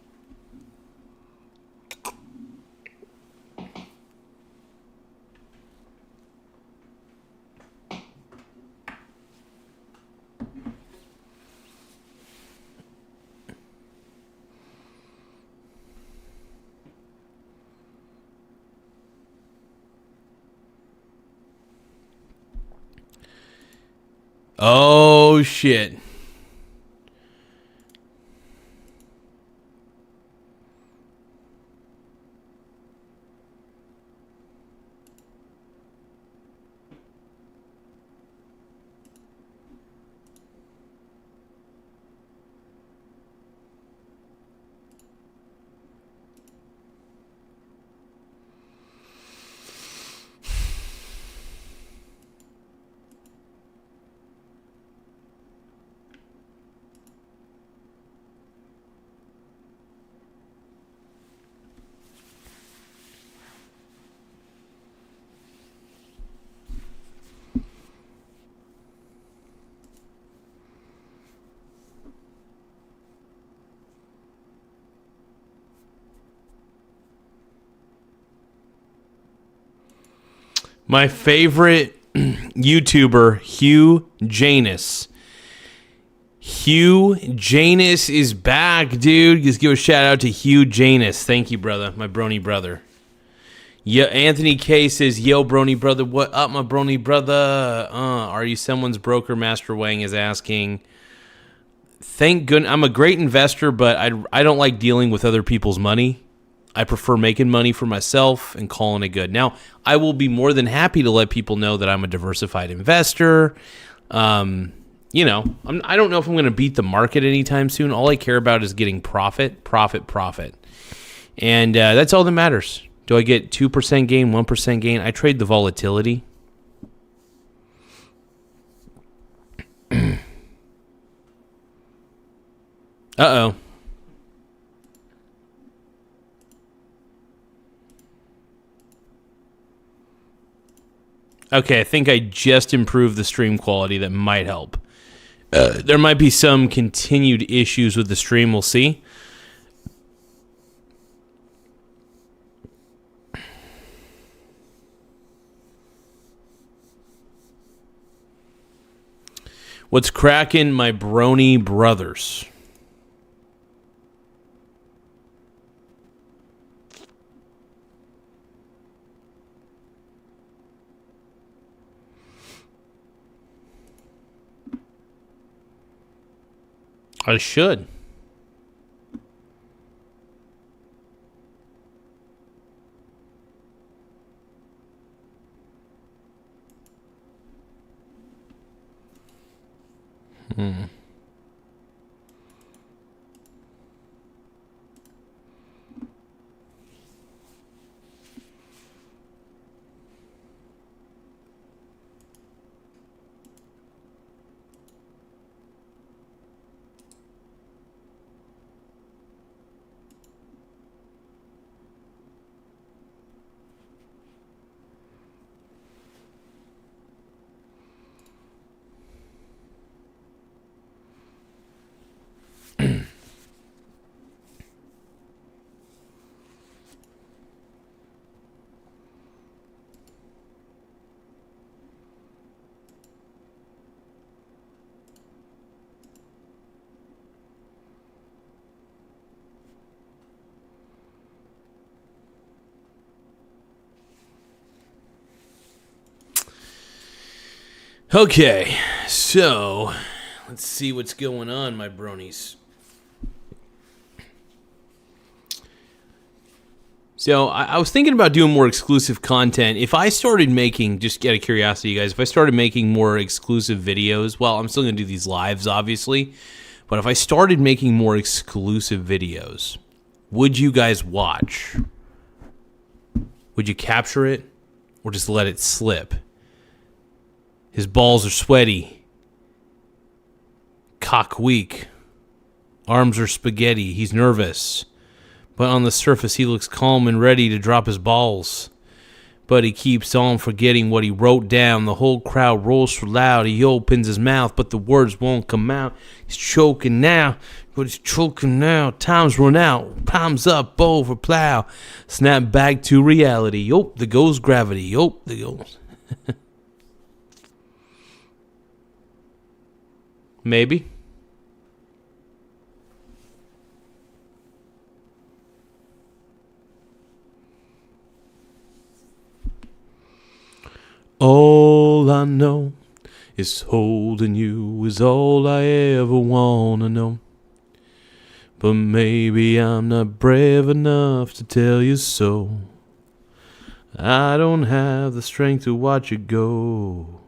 Oh, shit. My favorite YouTuber, Hugh Janus. Hugh Janus is back, dude. Just give a shout out to Hugh Janus. Thank you, brother. My brony brother. Yeah, Anthony K says, yo, brony brother. What up, my brony brother? Are you someone's broker? Master Wang is asking. Thank goodness. I'm a great investor, but I don't like dealing with other people's money. I prefer making money for myself and calling it good. Now, I will be more than happy to let people know that I'm a diversified investor. I don't know if I'm going to beat the market anytime soon. All I care about is getting profit. And that's all that matters. Do I get 2% gain, 1% gain? I trade the volatility. Uh-oh. Okay, I think I just improved the stream quality. That might help. There might be some continued issues with the stream. We'll see. What's cracking, my brony brothers? I should. Okay, so let's see what's going on, my bronies. So I was thinking about doing more exclusive content. If I started making, just out of curiosity, you guys, if I started making more exclusive videos, well, I'm still going to do these lives, obviously, but if I started making more exclusive videos, would you guys watch? Would you capture it or just let it slip? His balls are sweaty. Cock weak. Arms are spaghetti. He's nervous. But on the surface, he looks calm and ready to drop his balls. But he keeps on forgetting what he wrote down. The whole crowd rolls for loud. He opens his mouth, but the words won't come out. He's choking now, but he's choking now. Time's run out. Time's up over plow. Snap back to reality. Yup, there goes gravity. Yup, there goes. Maybe. All I know is holding you is all I ever wanna know. But maybe I'm not brave enough to tell you so. I don't have the strength to watch it go.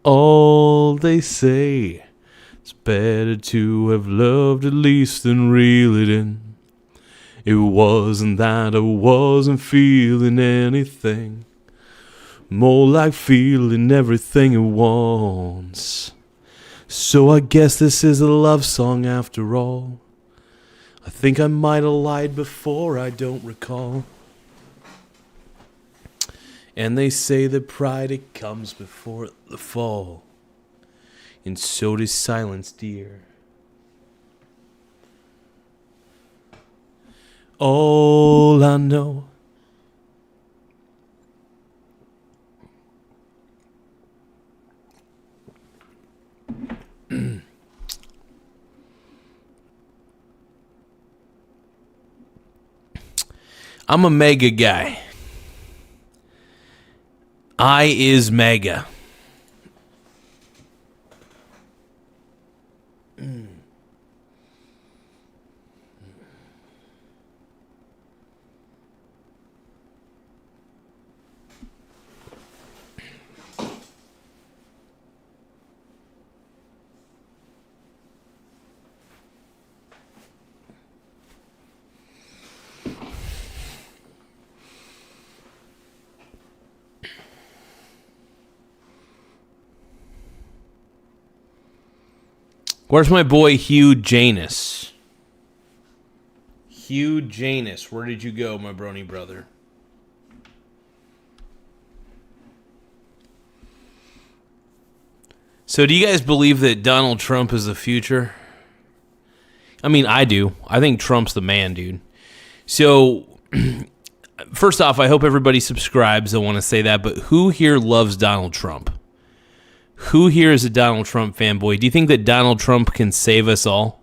All they say, it's better to have loved at least than reel it in. It wasn't that I wasn't feeling anything. More like feeling everything at once. So I guess this is a love song after all. I think I might have lied before, I don't recall. And they say that pride, it comes before the fall. And so does silence, dear. All I know. I'm a mega guy. I is mega. Where's my boy Hugh Janus? Hugh Janus, where did you go, my brony brother? So do you guys believe that Donald Trump is the future? I mean, I do. I think Trump's the man, dude. So, first off, I hope everybody subscribes. I want to say that. But who here loves Donald Trump? Who here is a Donald Trump fanboy? Do you think that Donald Trump can save us all?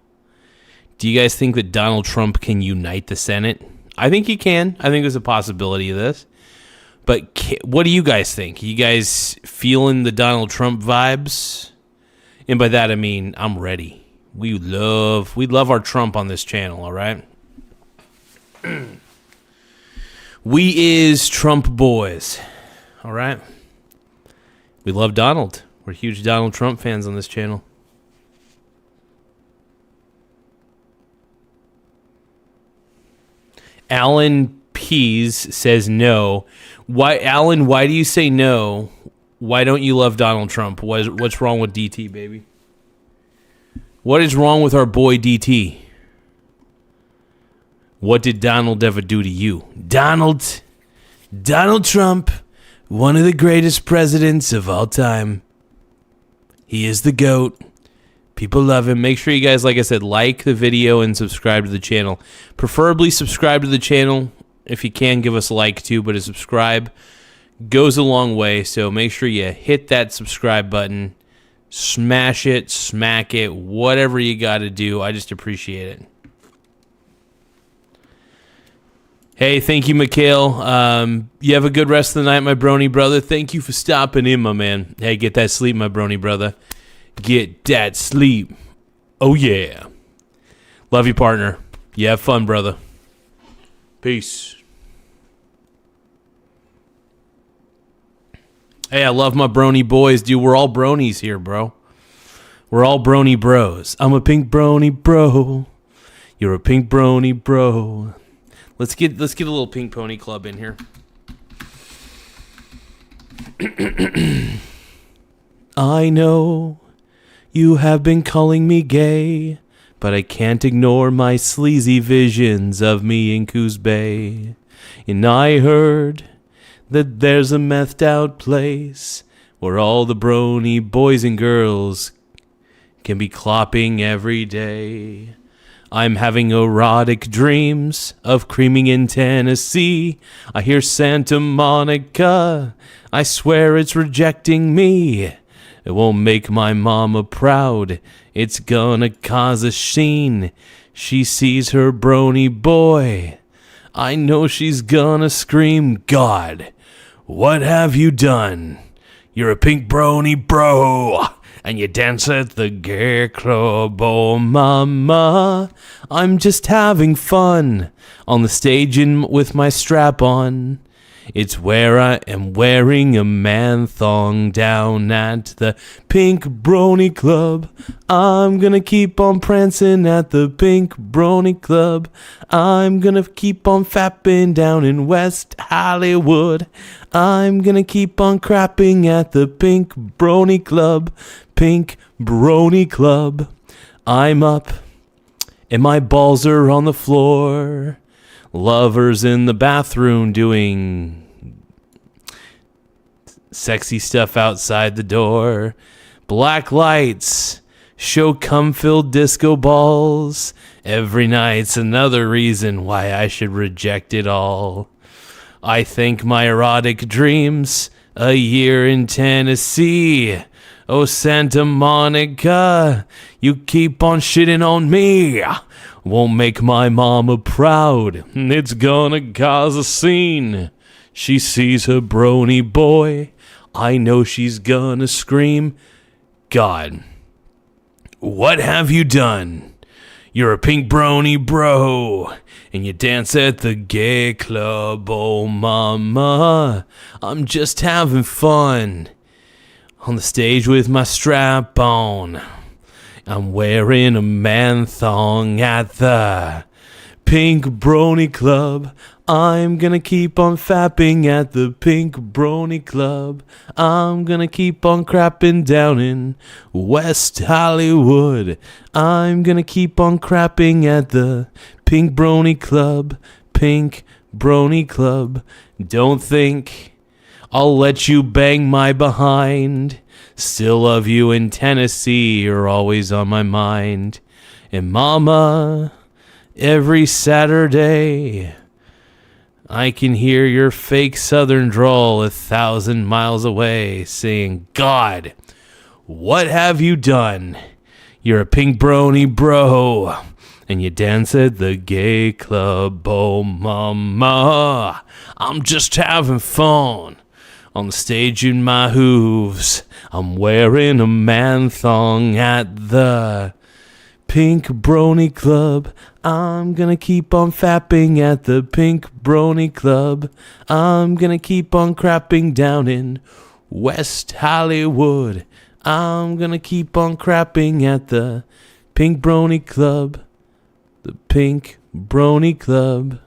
Do you guys think that Donald Trump can unite the Senate? I think he can. I think there's a possibility of this. But what do you guys think? You guys feeling the Donald Trump vibes? And by that I mean I'm ready. We love our Trump on this channel, all right? We is Trump boys, all right? We love Donald. We're huge Donald Trump fans on this channel. Alan Pease says no. Why, Alan, why do you say no? Why don't you love Donald Trump? What's wrong with DT, baby? What is wrong with our boy DT? What did Donald ever do to you? Donald Trump, one of the greatest presidents of all time. He is the GOAT. People love him. Make sure you guys, like I said, like the video and subscribe to the channel. Preferably subscribe to the channel. If you can, give us a like too, but a subscribe goes a long way. So make sure you hit that subscribe button. Smash it, smack it, whatever you got to do. I just appreciate it. Hey, thank you, Mikhail. You have a good rest of the night, my brony brother. Thank you for stopping in, my man. Hey, get that sleep, my brony brother. Get that sleep. Oh, yeah. Love you, partner. You have fun, brother. Peace. Hey, I love my brony boys, dude. We're all bronies here, bro. We're all brony bros. I'm a pink brony bro. You're a pink brony bro. Let's get a little pink pony club in here. I know you have been calling me gay, but I can't ignore my sleazy visions of me in Coos Bay. And I heard that there's a methed out place where all the brony boys and girls can be clopping every day. I'm having erotic dreams of creaming in Tennessee. I hear Santa Monica. I swear it's rejecting me. It won't make my mama proud. It's gonna cause a sheen. She sees her brony boy. I know she's gonna scream, God, what have you done? You're a pink brony bro. And you dance at the gay club, oh mama. I'm just having fun on the stage with my strap on. It's where I am wearing a man thong down at the Pink Brony Club. I'm gonna keep on prancing at the Pink Brony Club. I'm gonna keep on fapping down in West Hollywood. I'm gonna keep on crapping at the Pink Brony Club. Pink Brony Club. I'm up and my balls are on the floor. Lovers in the bathroom doing sexy stuff outside the door. Black lights show cum-filled disco balls. Every night's another reason why I should reject it all. I think my erotic dreams a year in Tennessee. Oh, Santa Monica, you keep on shitting on me. Won't make my mama proud. It's gonna cause a scene. She sees her brony boy. I know she's gonna scream, God, what have you done? You're a pink brony bro. And you dance at the gay club, oh mama. I'm just having fun on the stage with my strap on. I'm wearing a man thong at the Pink Brony Club. I'm gonna keep on fapping at the Pink Brony Club. I'm gonna keep on crapping down in West Hollywood. I'm gonna keep on crapping at the Pink Brony Club. Pink Brony Club. Don't think I'll let you bang my behind. Still love you in Tennessee, you're always on my mind. And mama, every Saturday, I can hear your fake southern drawl 1,000 miles away saying, God, what have you done? You're a pink brony bro. And you dance at the gay club, oh mama. I'm just having fun on the stage in my hooves. I'm wearing a man thong at the Pink Brony Club. I'm gonna keep on fapping at the Pink Brony Club. I'm gonna keep on crapping down in West Hollywood. I'm gonna keep on crapping at the Pink Brony Club. The Pink Brony Club.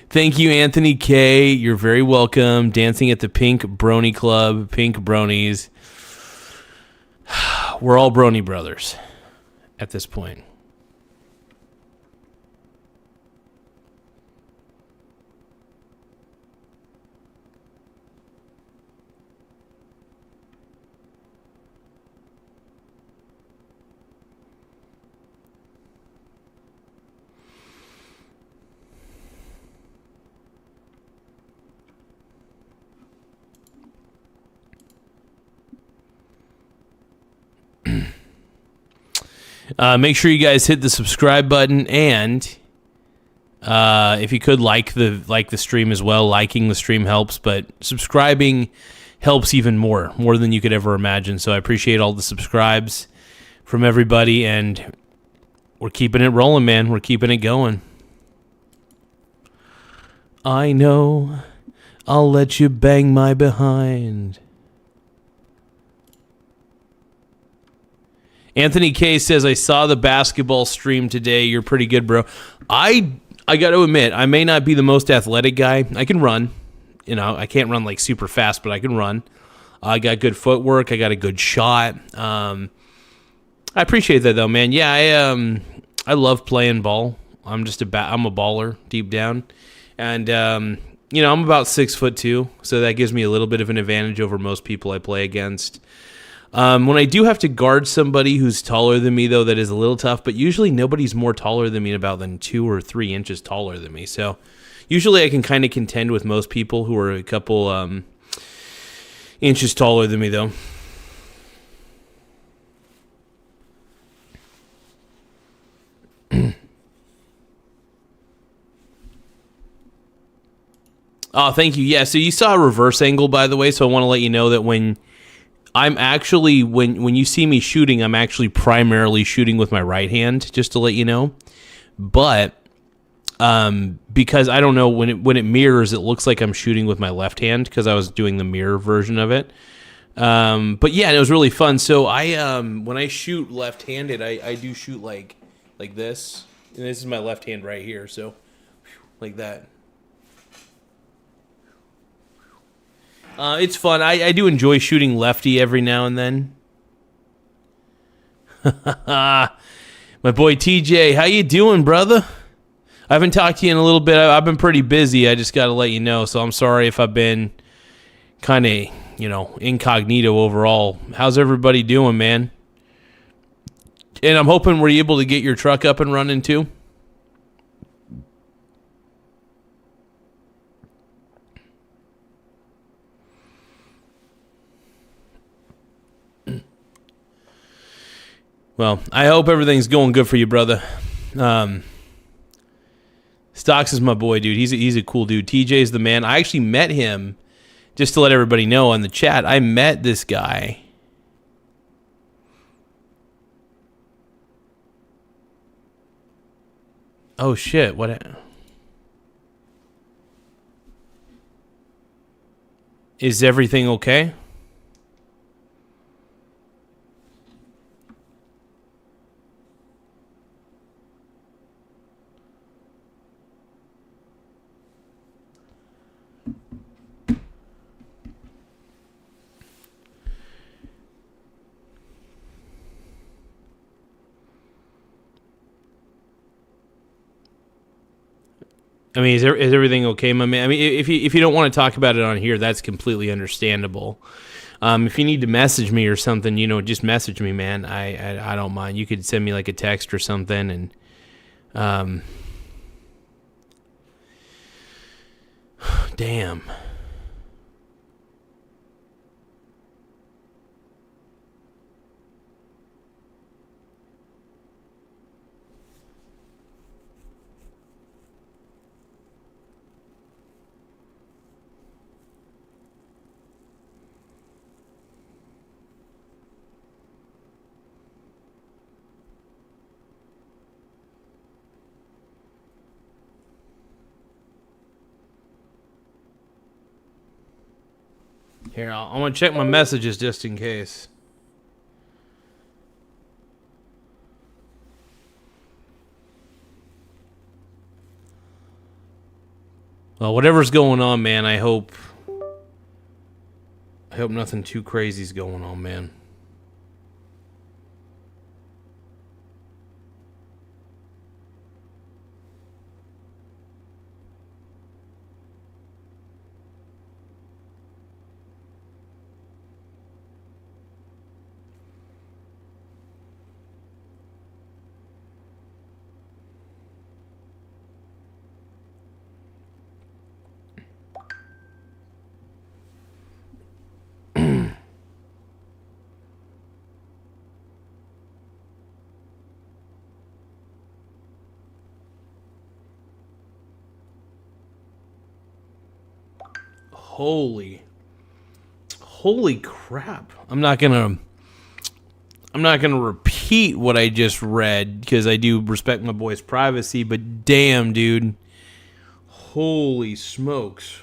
Thank you, Anthony K. You're very welcome. Dancing at the Pink Brony Club. Pink Bronies. We're all brony brothers at this point. Make sure you guys hit the subscribe button, and if you could like the stream as well. Liking the stream helps, but subscribing helps even more than you could ever imagine. So I appreciate all the subscribes from everybody, and we're keeping it rolling, man. We're keeping it going. I know I'll let you bang my behind. Anthony K says, I saw the basketball stream today. You're pretty good, bro. I got to admit, I may not be the most athletic guy. I can run. You know, I can't run like super fast, but I can run. I got good footwork. I got a good shot. I appreciate that though, man. Yeah, I love playing ball. I'm a baller deep down. And you know, I'm about 6'2", so that gives me a little bit of an advantage over most people I play against. When I do have to guard somebody who's taller than me, though, that is a little tough. But usually nobody's more taller than me than 2 or 3 inches taller than me. So usually I can kind of contend with most people who are a couple inches taller than me, though. Oh, thank you. Yeah, so you saw a reverse angle, by the way. So I want to let you know that when you see me shooting, I'm actually primarily shooting with my right hand, just to let you know. But because I don't know, when it mirrors, it looks like I'm shooting with my left hand because I was doing the mirror version of it. But yeah, it was really fun. So when I shoot left-handed, I do shoot like this. And this is my left hand right here, so like that. It's fun. I do enjoy shooting lefty every now and then. My boy TJ, how you doing, brother? I haven't talked to you in a little bit. I've been pretty busy. I just got to let you know, so I'm sorry if I've been kind of, incognito overall. How's everybody doing, man? And I'm hoping we're able to get your truck up and running too. Well, I hope everything's going good for you, brother. Stocks is my boy, dude. He's a cool dude. TJ's the man. I actually met him, just to let everybody know on the chat. I met this guy. Oh shit! What? Is everything okay? I mean, is everything okay, my man? I mean, if you don't want to talk about it on here, that's completely understandable. If you need to message me or something, just message me, man. I don't mind. You could send me like a text or something, and damn. Here, I'm going to check my messages just in case. Well, whatever's going on, man, I hope nothing too crazy's going on, man. Holy crap. I'm not gonna repeat what I just read because I do respect my boy's privacy, but damn, dude. Holy smokes.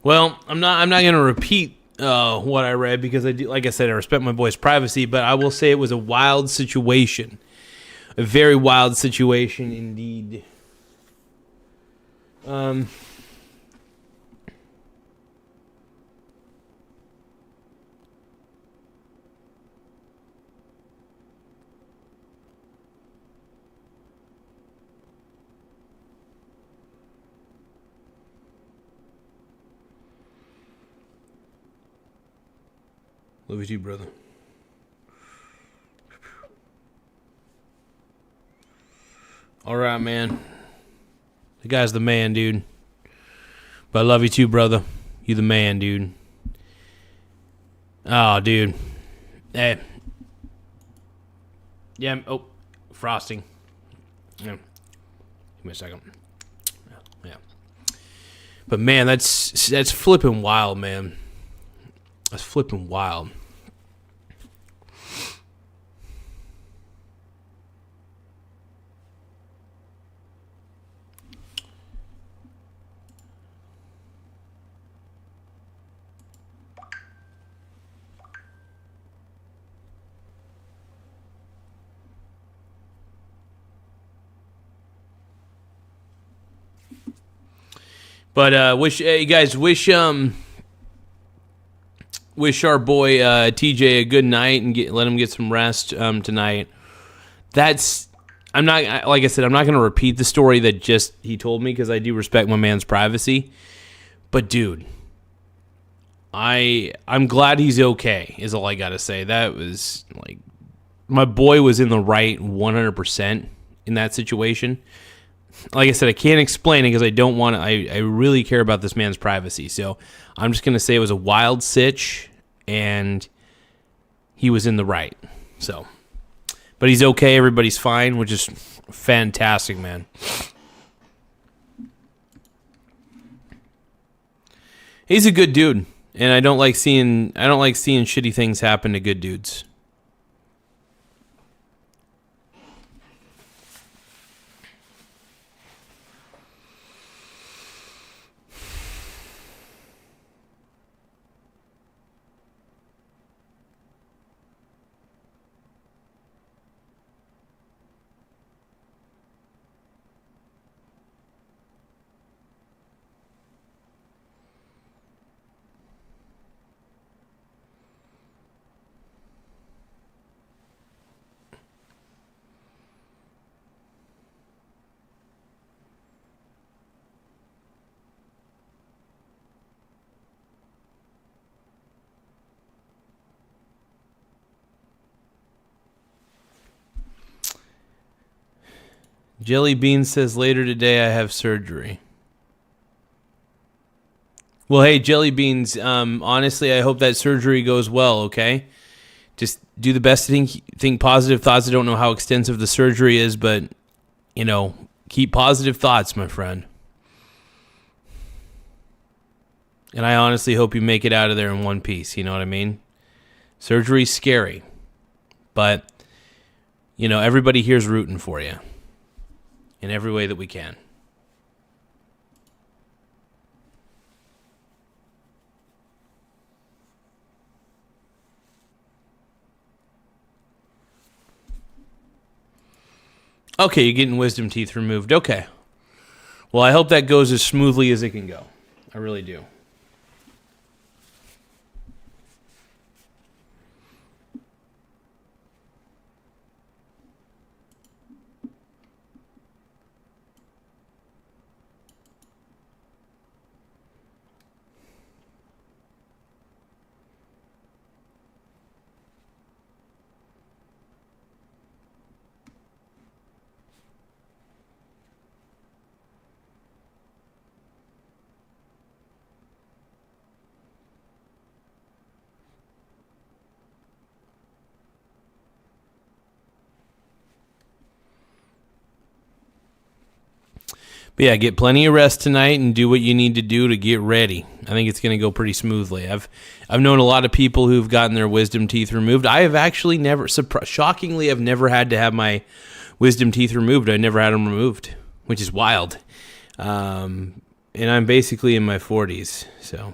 Well, I'm not going to repeat what I read because I do, like I said, I respect my boy's privacy, but I will say it was a wild situation. A very wild situation indeed. Love you too, brother. All right, man. The guy's the man, dude. But I love you too, brother. You the man, dude. Oh, dude. Hey. Yeah. Oh, frosting. Yeah. Give me a second. Yeah. But man, that's flipping wild, man. That's flipping wild. But you guys wish our boy TJ a good night and let him get some rest tonight. I'm not, like I said, I'm not going to repeat the story that just he told me because I do respect my man's privacy. But dude, I'm glad he's okay. Is all I got to say. That was like my boy was in the right 100% in that situation. Like I said, I can't explain it because I don't want to. I really care about this man's privacy. So I'm just going to say it was a wild sitch, and he was in the right. So, but he's okay. Everybody's fine, which is fantastic, man. He's a good dude, and I don't like seeing shitty things happen to good dudes. Jelly Bean says later today I have surgery. Well, hey, Jelly Beans, honestly, I hope that surgery goes well, okay? Just do the best to think positive thoughts. I don't know how extensive the surgery is, but, keep positive thoughts, my friend. And I honestly hope you make it out of there in one piece. You know what I mean? Surgery's scary. But, you know, everybody here's rooting for you in every way that we can. Okay, you're getting wisdom teeth removed. Okay. Well, I hope that goes as smoothly as it can go. I really do. But yeah, get plenty of rest tonight and do what you need to do to get ready. I think it's going to go pretty smoothly. I've known a lot of people who've gotten their wisdom teeth removed. I have actually never, shockingly, I've never had to have my wisdom teeth removed. I never had them removed, which is wild. And I'm basically in my 40s, so.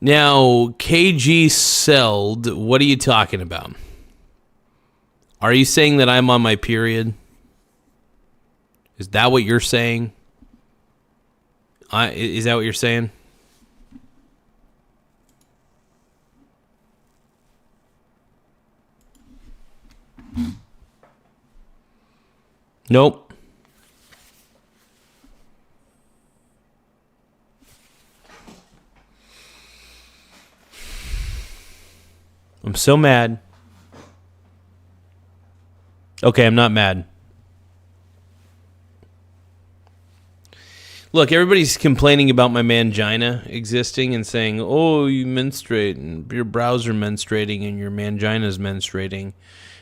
Now, KG Seld, what are you talking about? Are you saying that I'm on my period? Is that what you're saying? Is that what you're saying? Nope. I'm so mad. Okay, I'm not mad. Look, everybody's complaining about my mangina existing and saying, oh, you menstruate, and your brows are menstruating, and your mangina's menstruating.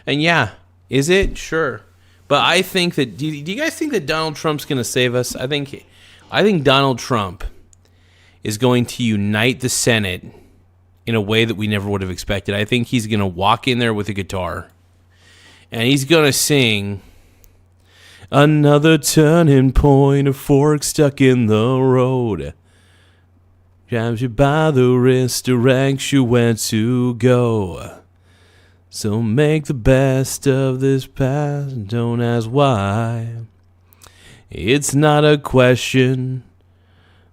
And yeah, is it? Sure. But I think that, do you guys think that Donald Trump's going to save us? I think Donald Trump is going to unite the Senate in a way that we never would have expected. I think he's going to walk in there with a guitar. And he's going to sing, another turning point, a fork stuck in the road. Grabs you by the wrist, directs you where to go. So make the best of this past, don't ask why. It's not a question,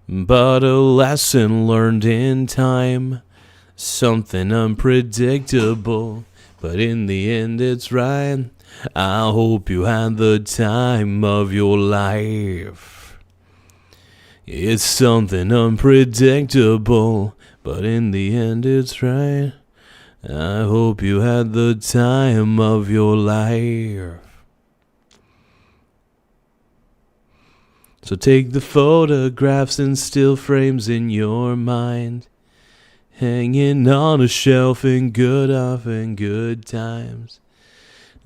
but a lesson learned in time. Something unpredictable, but in the end it's right. I hope you had the time of your life. It's something unpredictable, but in the end it's right. I hope you had the time of your life. So take the photographs and still frames in your mind, hanging on a shelf in good times.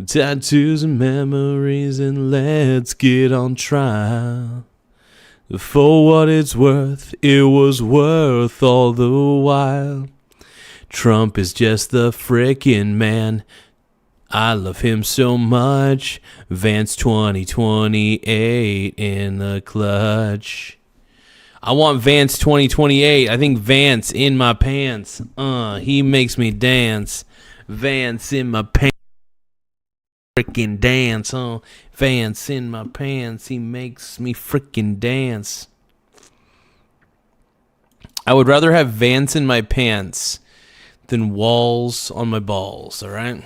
Tattoos and memories, and let's get on trial. For what it's worth, it was worth all the while. Trump is just the frickin' man. I love him so much. Vance 2028 in the clutch. I want Vance 2028. I think Vance in my pants. He makes me dance. Vance in my pants. Frickin' dance, Vance in my pants. He makes me frickin' dance. I would rather have Vance in my pants than walls on my balls, alright?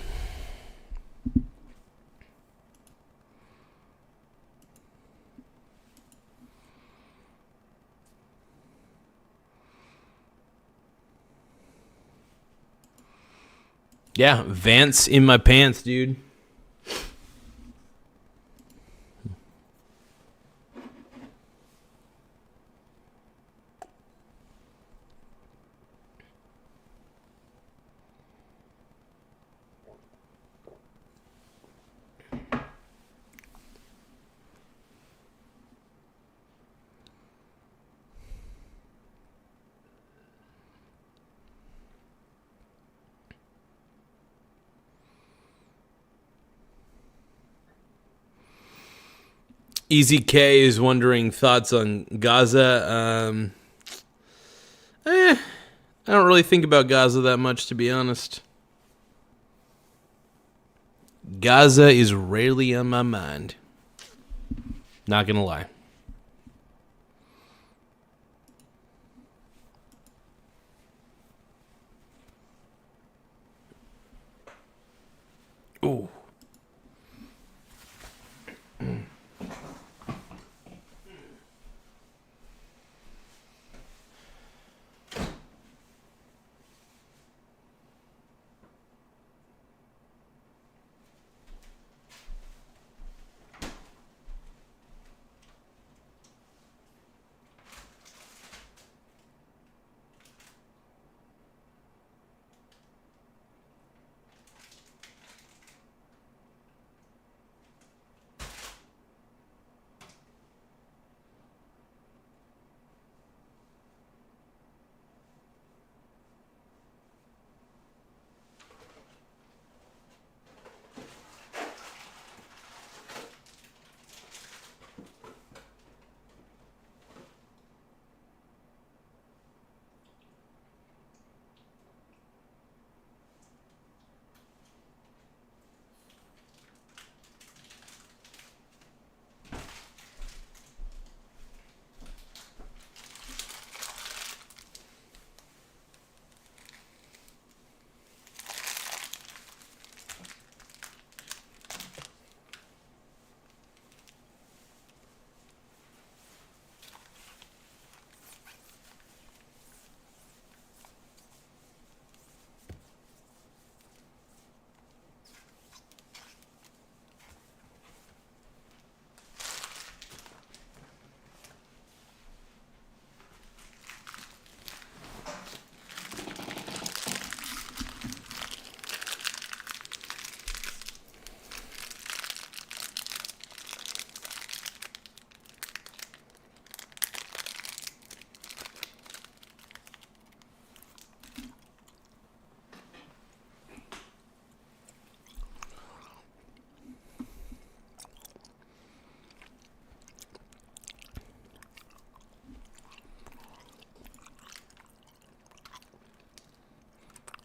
Yeah, Vance in my pants, dude. Easy K is wondering thoughts on Gaza. I don't really think about Gaza that much, to be honest. Gaza is rarely on my mind. Not gonna lie. Ooh.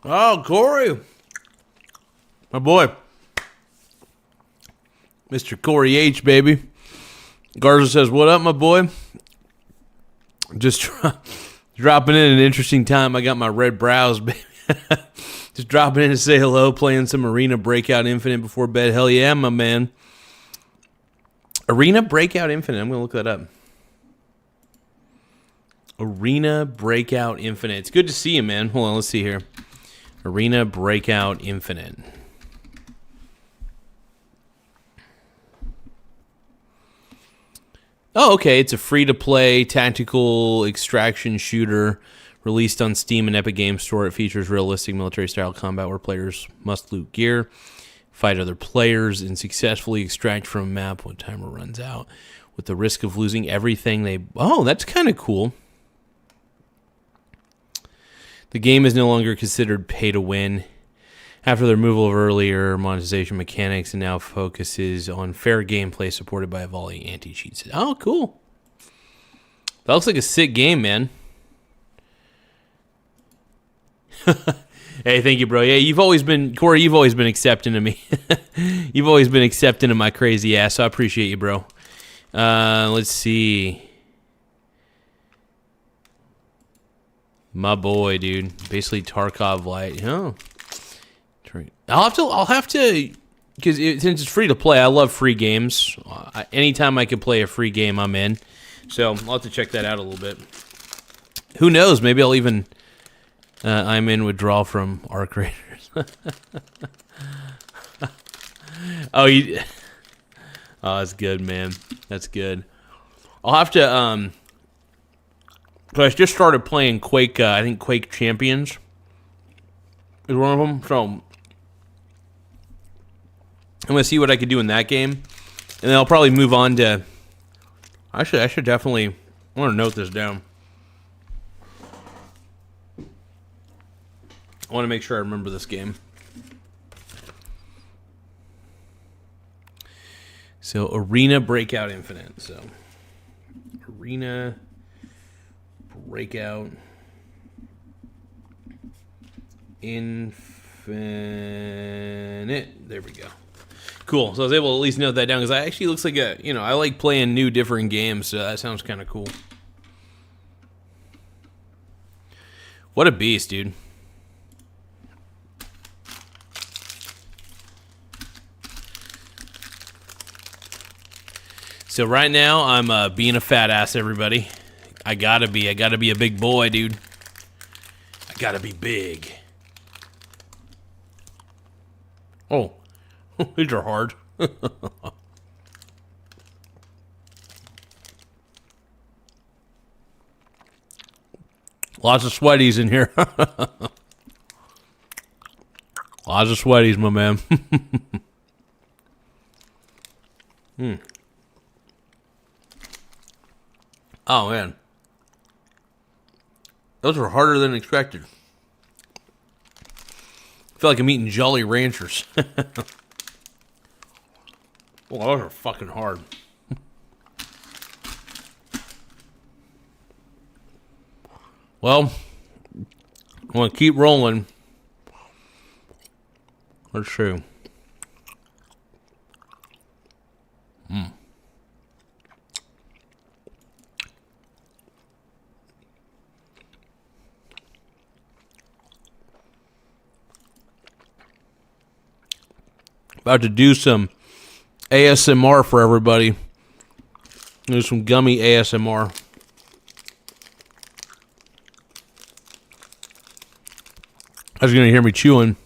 Oh, Corey. My boy. Mr. Corey H, baby. Garza says, what up, my boy? Just dropping in an interesting time. I got my red brows, baby. Just dropping in to say hello, playing some Arena Breakout Infinite before bed. Hell yeah, my man. Arena Breakout Infinite. I'm going to look that up. Arena Breakout Infinite. It's good to see you, man. Hold on, let's see here. Arena Breakout Infinite. Oh, okay. It's a free-to-play tactical extraction shooter released on Steam and Epic Games Store. It features realistic military-style combat where players must loot gear, fight other players, and successfully extract from a map when timer runs out, with the risk of losing everything they... Oh, that's kind of cool. The game is no longer considered pay-to-win after the removal of earlier monetization mechanics and now focuses on fair gameplay supported by a volley anti-cheat. Oh, cool. That looks like a sick game, man. Hey, thank you, bro. Yeah, you've always been, Corey, you've always been accepting of me. You've always been accepting of my crazy ass, so I appreciate you, bro. Let's see. My boy, dude. Basically Tarkov Light. Oh. I'll have to, because since it's free to play, I love free games. Anytime I can play a free game, I'm in. So I'll have to check that out a little bit. Who knows? Maybe I'll even, I'm in withdrawal from Arc Raiders. Oh, that's good, man. That's good. I'll have to, so I just started playing Quake, I think Quake Champions is one of them. So I'm going to see what I could do in that game. And then I'll probably move on to... I should definitely... I want to note this down. I want to make sure I remember this game. So Arena Breakout Infinite. So Arena Breakout Infinite. There we go. Cool. So I was able to at least note that down because it actually looks like I like playing new different games, so that sounds kind of cool. What a beast, dude. So right now I'm being a fat ass, everybody. I gotta be a big boy, dude. I gotta be big. Oh, these are hard. Lots of sweaties in here. Lots of sweaties, my man. Oh, man. Those are harder than expected. I feel like I'm eating Jolly Ranchers. Well, those are fucking hard. Well, I'm going to keep rolling. Let's see. About to do some ASMR for everybody. Do some gummy ASMR. I was going to hear me chewing.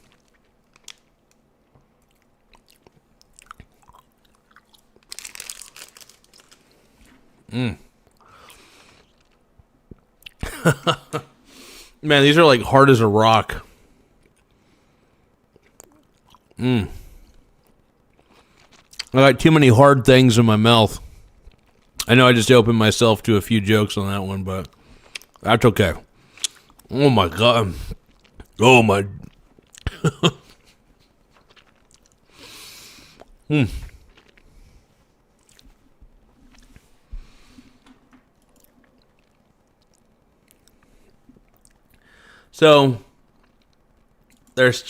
Man, these are like hard as a rock. I got too many hard things in my mouth. I know I just opened myself to a few jokes on that one, but that's okay. Oh my god. Oh my. So, there's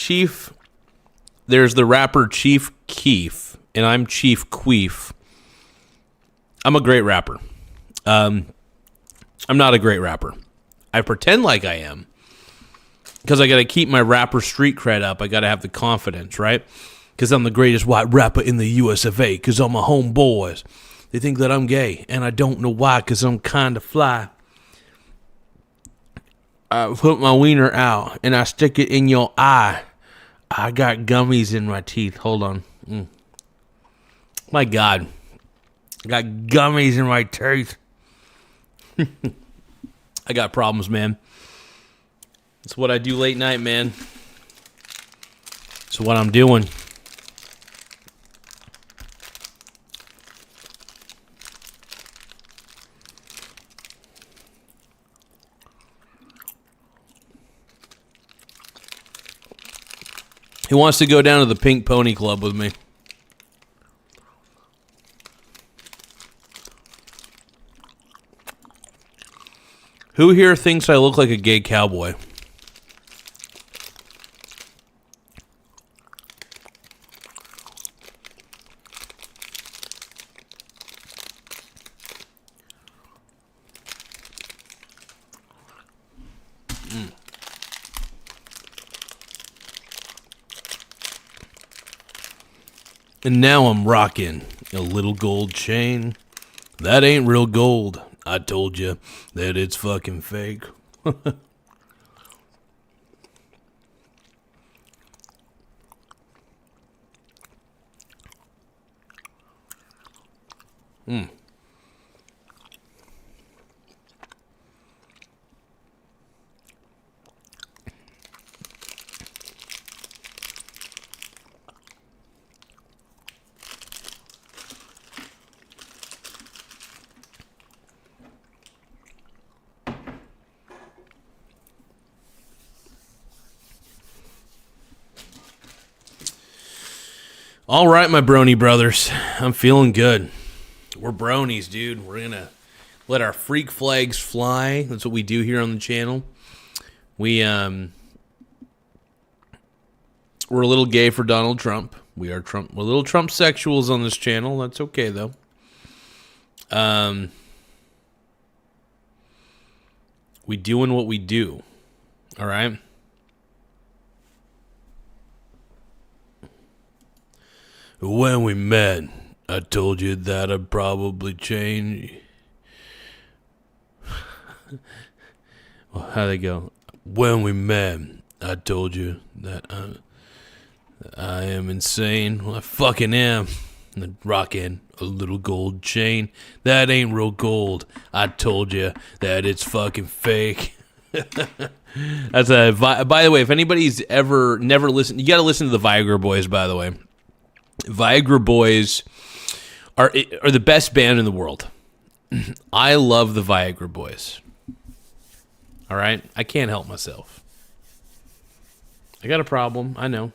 the rapper Chief Keef, and I'm Chief Queef. I'm a great rapper. I'm not a great rapper. I pretend like I am. Because I got to keep my rapper street cred up. I got to have the confidence, right? Because I'm the greatest white rapper in the US of A. Because all my homeboys, they think that I'm gay. And I don't know why, because I'm kind of fly. I put my wiener out, and I stick it in your eye. I got gummies in my teeth. Hold on. My God. I got gummies in my teeth. I got problems, man. It's what I do late night, man. It's what I'm doing. Who wants to go down to the Pink Pony Club with me? Who here thinks I look like a gay cowboy? And now I'm rocking a little gold chain. That ain't real gold. I told you that it's fucking fake. All right, my brony brothers. I'm feeling good. We're bronies, dude. We're going to let our freak flags fly. That's what we do here on the channel. We're a little gay for Donald Trump. We're little Trump sexuals on this channel. That's okay, though. We doing what we do. All right? When we met, I told you that I'd probably change. Well, how'd they go? When we met, I told you that I am insane. Well, I fucking am. And rocking a little gold chain. That ain't real gold. I told you that it's fucking fake. That's by the way, if anybody's never listened, you got to listen to the Viagra Boys, by the way. Viagra Boys are the best band in the world. I love the Viagra Boys. All right? I can't help myself. I got a problem. I know.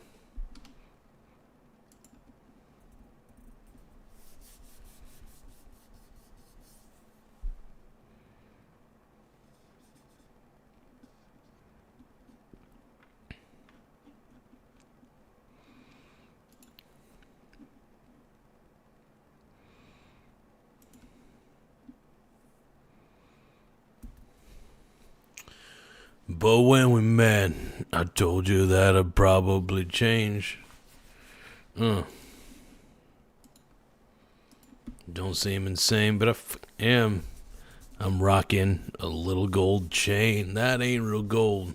But when we met, I told you that I'd probably change. Don't seem insane, but I am. I'm rocking a little gold chain. That ain't real gold.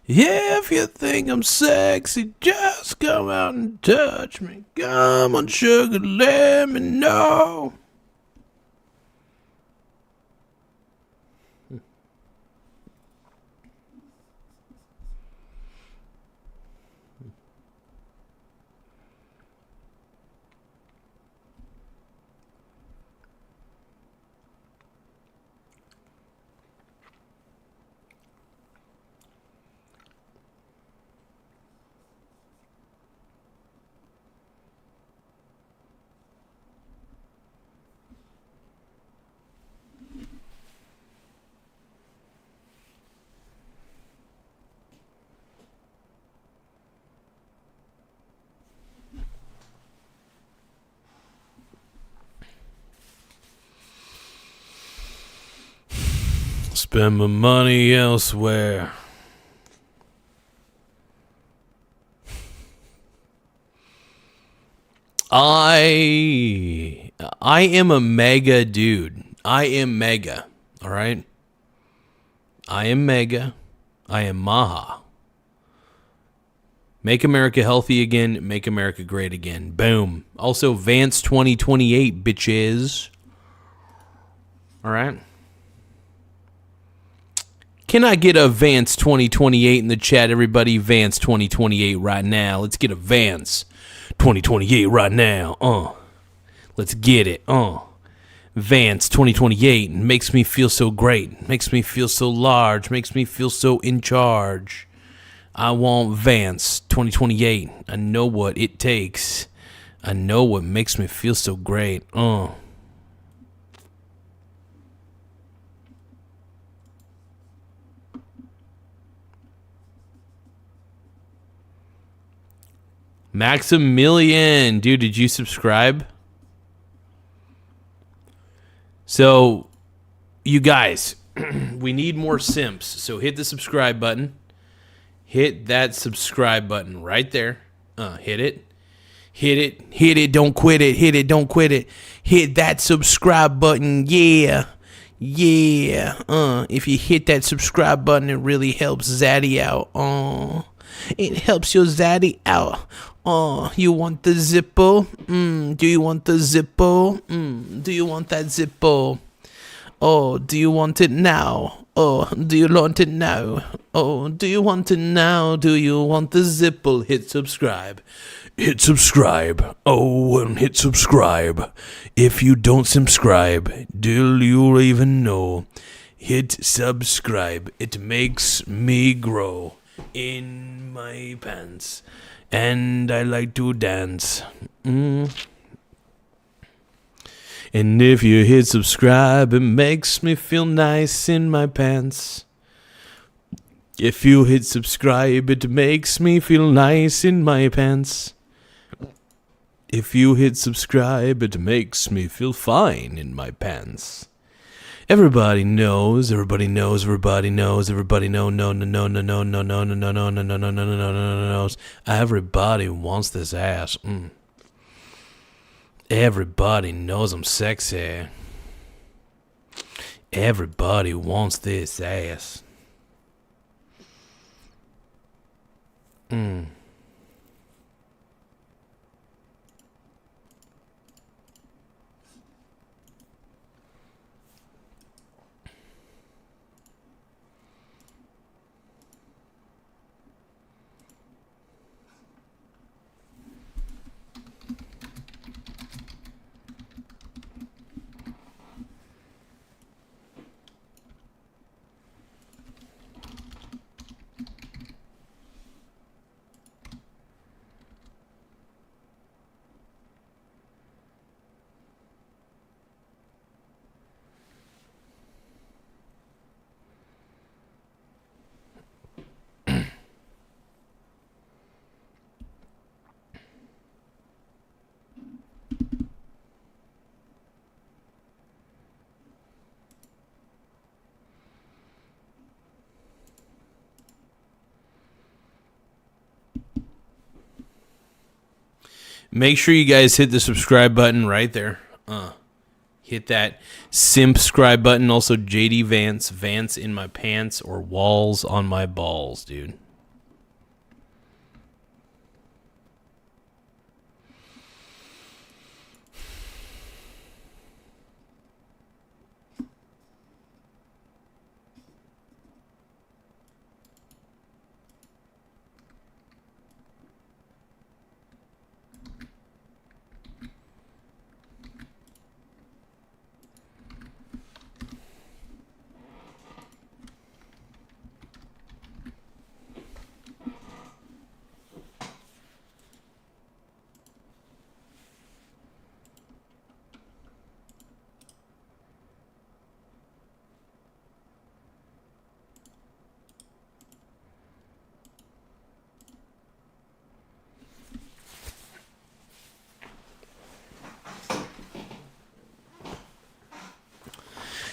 Yeah, if you think I'm sexy, just come out and touch me. Come on, sugar, let me know. Spend my money elsewhere. I am a mega dude. I am mega. All right? I am mega. I am Maha. Make America healthy again. Make America great again. Boom. Also, Vance 2028, bitches. All right? Can I get a Vance 2028 in the chat, everybody? Vance 2028 right now. Let's get a Vance 2028 right now. Let's get it. Vance 2028 makes me feel so great. Makes me feel so large. Makes me feel so in charge. I want Vance 2028. I know what it takes. I know what makes me feel so great. Maximilian, dude, did you subscribe? So, you guys, we need more simps. So hit the subscribe button. Hit that subscribe button right there. Hit it. Hit it. Hit it. Don't quit it. Hit it. Don't quit it. Hit that subscribe button. Yeah. Yeah. If you hit that subscribe button, it really helps Zaddy out. It helps your zaddy out. Oh, you want the Zippo? Do you want the Zippo? Do you want that Zippo? Oh, do you want it now? Oh, do you want it now? Oh, do you want it now? Do you want the Zippo? Hit subscribe. Hit subscribe. Oh, and hit subscribe. If you don't subscribe, do you even know? Hit subscribe. It makes me grow in my pants. And I like to dance. And if you hit subscribe, it makes me feel nice in my pants. If you hit subscribe, it makes me feel nice in my pants. If you hit subscribe, it makes me feel fine in my pants. Everybody knows, everybody knows, everybody knows, everybody knows, knows. Everybody wants this ass. Everybody knows I'm sexy. Everybody wants this ass. Make sure you guys hit the subscribe button right there. Hit that subscribe button. Also, JD Vance, Vance in my pants or walls on my balls, dude.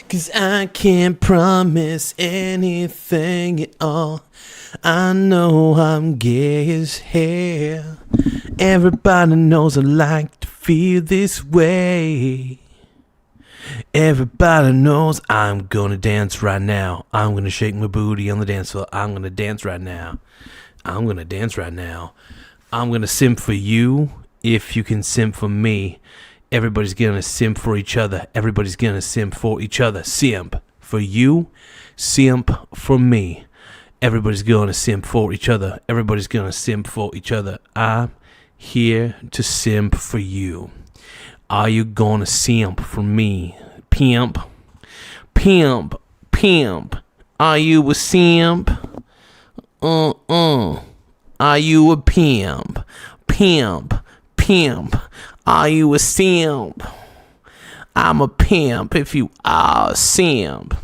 Cause I can't promise anything at all. I know I'm gay as hell. Everybody knows I like to feel this way. Everybody knows I'm gonna dance right now. I'm gonna shake my booty on the dance floor. I'm gonna dance right now. I'm gonna dance right now. I'm gonna simp for you if you can simp for me. Everybody's gonna simp for each other. Everybody's gonna simp for each other. Simp for you, simp for me. Everybody's gonna simp for each other. Everybody's gonna simp for each other. I'm here to simp for you. Are you gonna simp for me? Pimp, pimp, pimp. Are you a simp? Are you a pimp? Pimp, pimp. Are you a simp? I'm a pimp if you are a simp.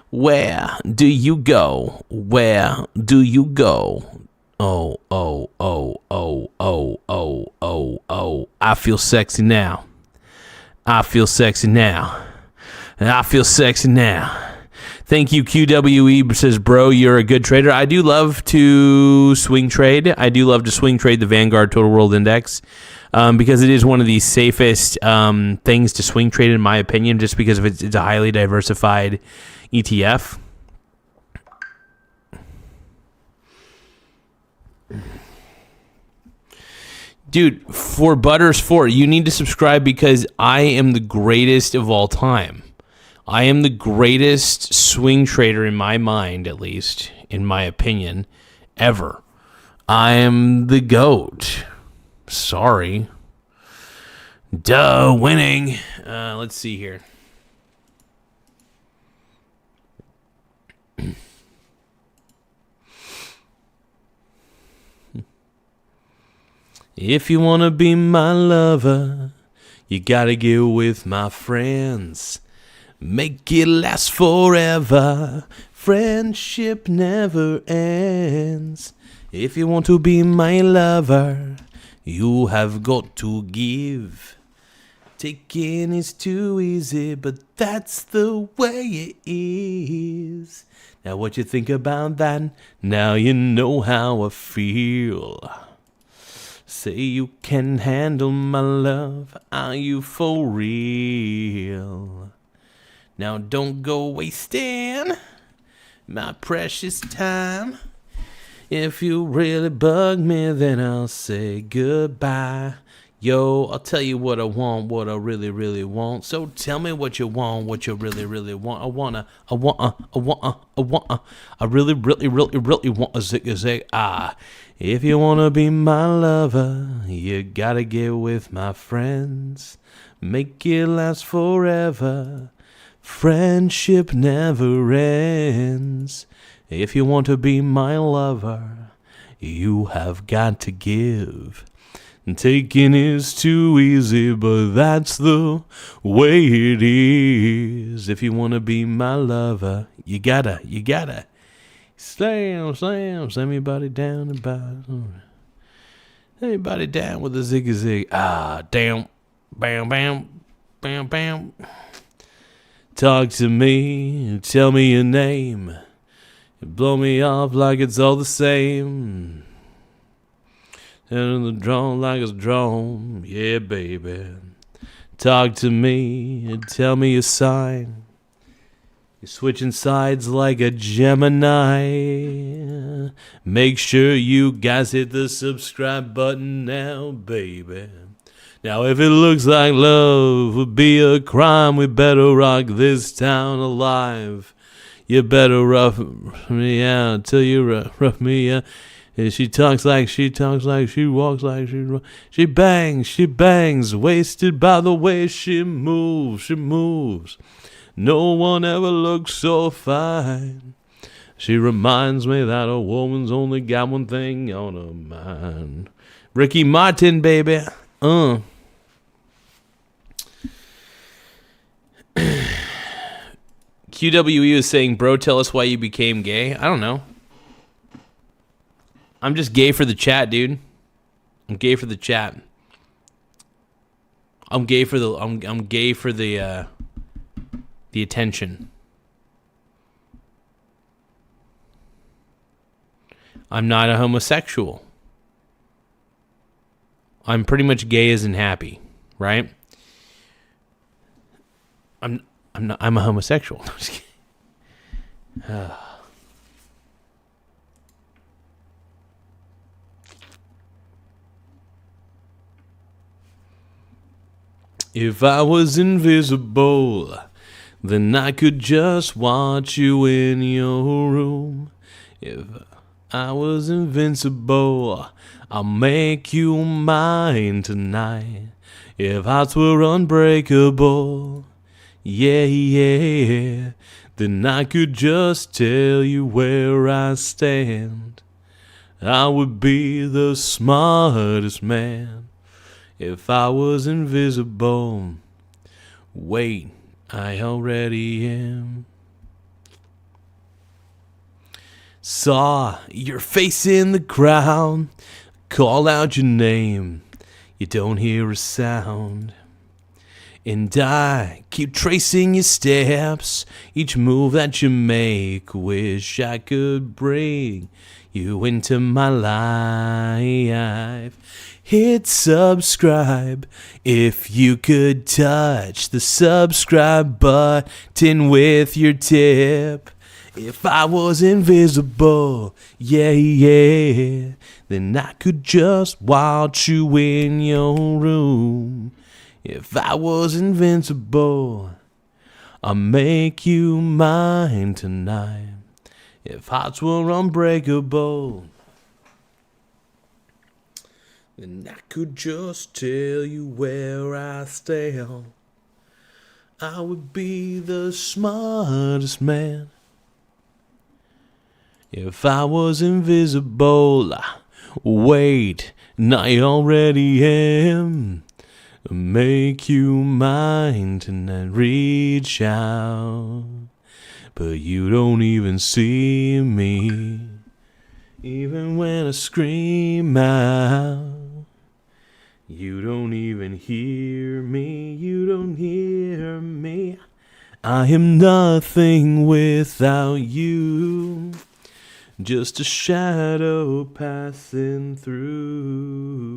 Where do you go? Where do you go? Oh, oh, oh, oh, oh, oh, oh, oh. I feel sexy now. I feel sexy now. I feel sexy now. Thank you, QWE says, bro, you're a good trader. I do love to swing trade. I do love to swing trade the Vanguard Total World Index because it is one of the safest things to swing trade, in my opinion, just because of it's a highly diversified ETF. Dude, for Butters 4, you need to subscribe because I am the greatest of all time. I am the greatest swing trader in my mind, at least, in my opinion, ever. I am the GOAT. Sorry. Duh, winning. Let's see here. If you want to be my lover, you gotta get with my friends. Make it last forever. Friendship never ends. If you want to be my lover, you have got to give. Taking is too easy, but that's the way it is. Now what you think about that? Now you know how I feel. Say you can handle my love. Are you for real? Now don't go wasting my precious time. If you really bug me, then I'll say goodbye. Yo, I'll tell you what I want, what I really, really want. So tell me what you want, what you really, really want. I really, really, really, really want a zig. If you want to be my lover, you gotta get with my friends. Make it last forever. Friendship never ends. If you want to be my lover, you have got to give. Taking is too easy, but that's the way it is. If you want to be my lover, you gotta slam everybody down about. Everybody down with a zig. Damn, bam. Talk to me, tell me your name. You blow me off like it's all the same. And the drone like it's drawn, yeah, baby. Talk to me and tell me your sign. You're switching sides like a Gemini. Make sure you guys hit the subscribe button now, baby. Now, if it looks like love would be a crime, we better rock this town alive. You better rough me out till you rough me out. And she talks like she walks like she bangs, wasted by the way she moves. No one ever looks so fine. She reminds me that a woman's only got one thing on her mind. Ricky Martin, baby. QWE is saying, bro, tell us why you became gay. I don't know. I'm just gay for the chat, dude. I'm gay for the chat. I'm gay for the attention. I'm not a homosexual. I'm pretty much gay as in happy, right? I'm a homosexual. I'm just kidding. If I was invisible, then I could just watch you in your room. If I was invincible, I'll make you mine tonight. If hearts were unbreakable, yeah, then I could just tell you where I stand. I would be the smartest man. If I was invisible, wait, I already am. Saw your face in the crowd, call out your name, you don't hear a sound. And I keep tracing your steps, each move that you make, wish I could bring you into my life. Hit subscribe if you could touch the subscribe button with your tip. If I was invisible, yeah, yeah, then I could just watch you in your room. If I was invincible, I'll make you mine tonight. If hearts were unbreakable, then I could just tell you where I stand. I would be the smartest man. If I was invisible, wait, I already am. Make you mine tonight, reach out, but you don't even see me, even when I scream out. You don't even hear me, you don't hear me. I am nothing without you, just a shadow passing through.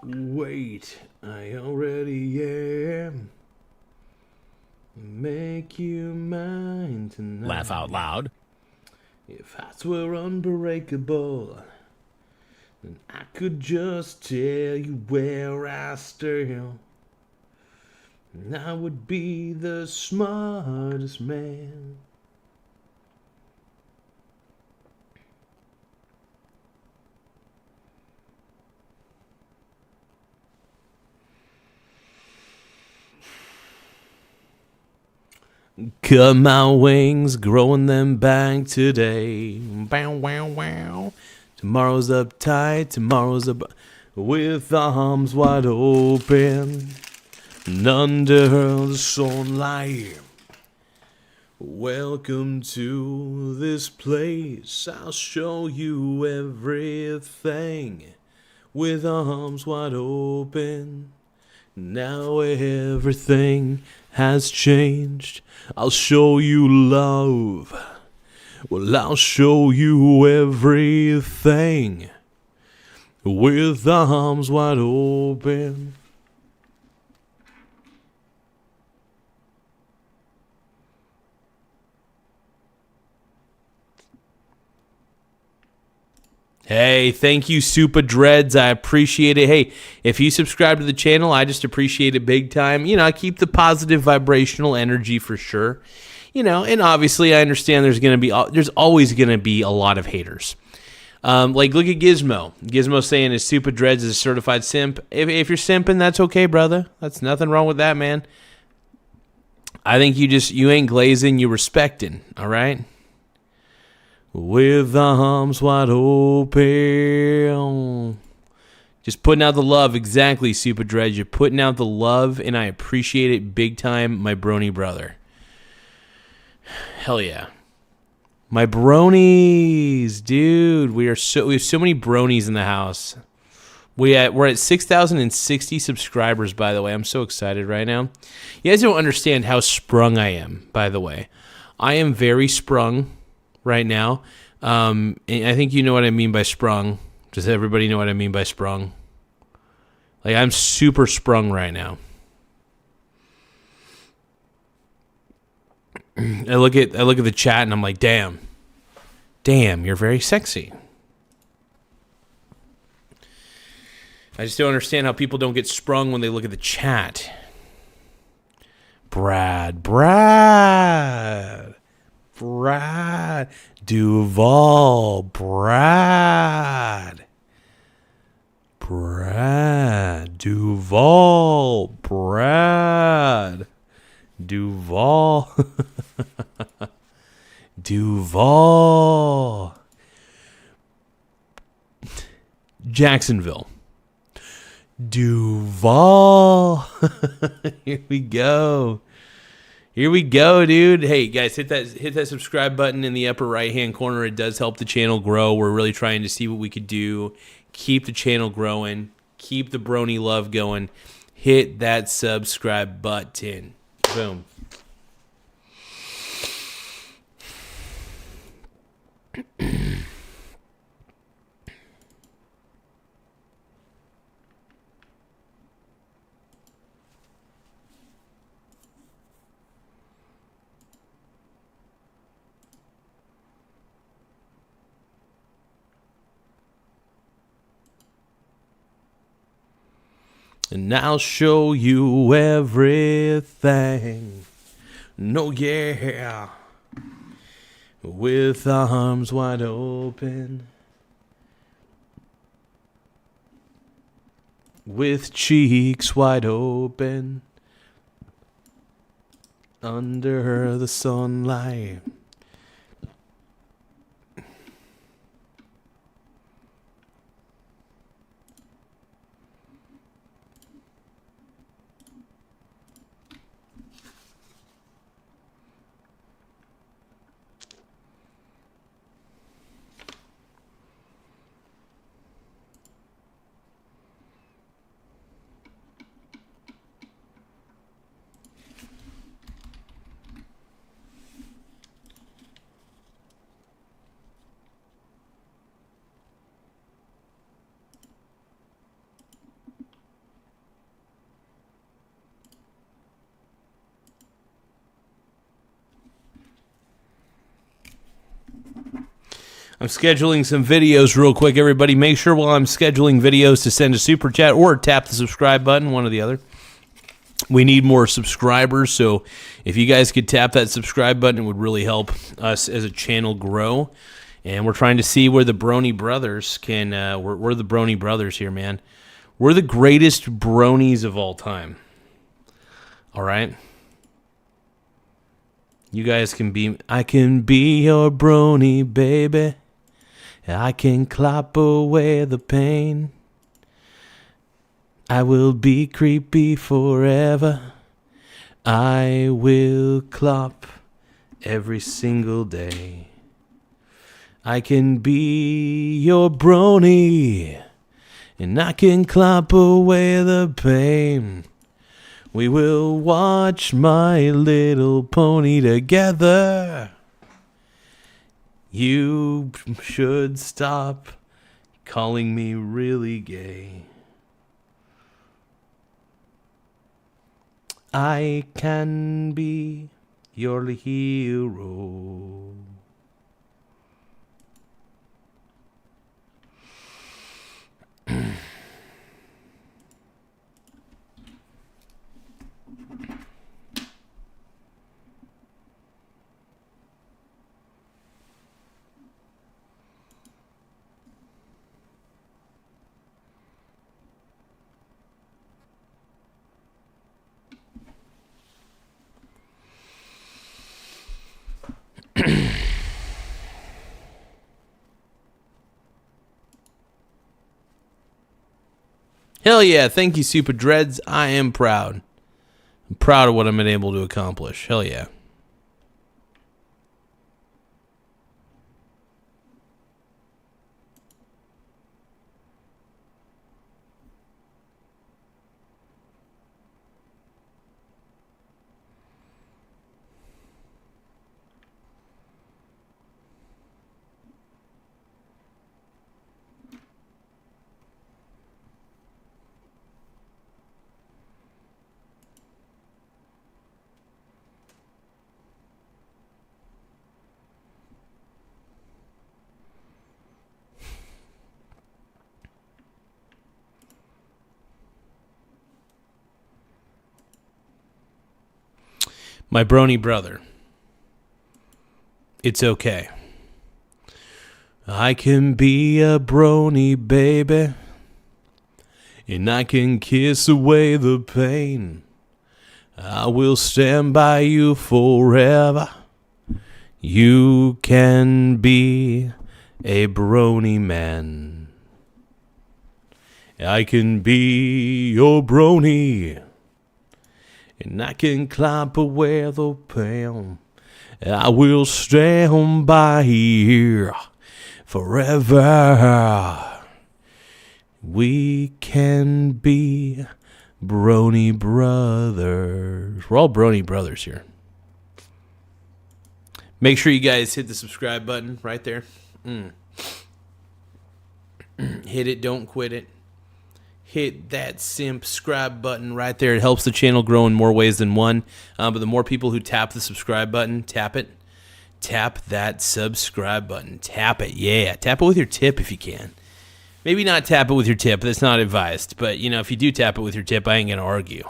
Wait, I already am. Make you mine tonight. Laugh out loud. If hearts were unbreakable, then I could just tell you where I stand. And I would be the smartest man. Cut my wings, growing them back today. Bow, wow, wow. Tomorrow's uptight, tomorrow's up with arms wide open. And under the sunlight. Welcome to this place. I'll show you everything with arms wide open. Now everything has changed. I'll show you love. Well, I'll show you everything with arms wide open. Hey, thank you, Super Dreads. I appreciate it. Hey, if you subscribe to the channel, I just appreciate it big time. You know, I keep the positive vibrational energy for sure. You know, and obviously I understand there's always going to be a lot of haters. Like, look at Gizmo. Gizmo saying his Super Dreads is a certified simp. If you're simping, that's okay, brother. That's nothing wrong with that, man. I think you ain't glazing, you respecting, all right? With arms wide open. Just putting out the love. Exactly, Super Dredge. You're putting out the love, and I appreciate it big time, my brony brother. Hell yeah. My bronies, dude. We have so many bronies in the house. We're at 6,060 subscribers, by the way. I'm so excited right now. You guys don't understand how sprung I am, by the way. I am very sprung right now. And I think you know what I mean by sprung. Does everybody know what I mean by sprung? Like, I'm super sprung right now. I look at the chat and I'm like, damn, you're very sexy. I just don't understand how people don't get sprung when they look at the chat. Brad Duval, Brad Duval, Duval, Jacksonville, Duval. Here we go. Here we go, dude. Hey, guys, hit that subscribe button in the upper right-hand corner. It does help the channel grow. We're really trying to see what we could do. Keep the channel growing. Keep the brony love going. Hit that subscribe button. Boom. And I'll show you everything. No, yeah. With arms wide open. With cheeks wide open. Under the sunlight. I'm scheduling some videos real quick, everybody. Make sure while I'm scheduling videos to send a super chat or tap the subscribe button, one or the other. We need more subscribers, so if you guys could tap that subscribe button, it would really help us as a channel grow. And we're trying to see where the Brony Brothers can, we're the Brony Brothers here, man. We're the greatest bronies of all time. All right? You guys can be, I can be your brony, baby. I can clap away the pain. I will be creepy forever. I will clap every single day. I can be your brony, and I can clap away the pain. We will watch My Little Pony together. You should stop calling me really gay. I can be your hero. Hell yeah, thank you, Super Dreads. I am proud. I'm proud of what I've been able to accomplish. Hell yeah. My brony brother. It's okay. I can be a brony, baby, and I can kiss away the pain. I will stand by you forever. You can be a brony man. I can be your brony, and I can climb away the pain. I will stand by here forever. We can be Brony Brothers. We're all Brony Brothers here. Make sure you guys hit the subscribe button right there. Hit it, don't quit it. Hit that subscribe button right there. It helps the channel grow in more ways than one. But the more people who tap the subscribe button, tap it. Tap that subscribe button. Tap it, yeah. Tap it with your tip if you can. Maybe not tap it with your tip. That's not advised. But, you know, if you do tap it with your tip, I ain't going to argue.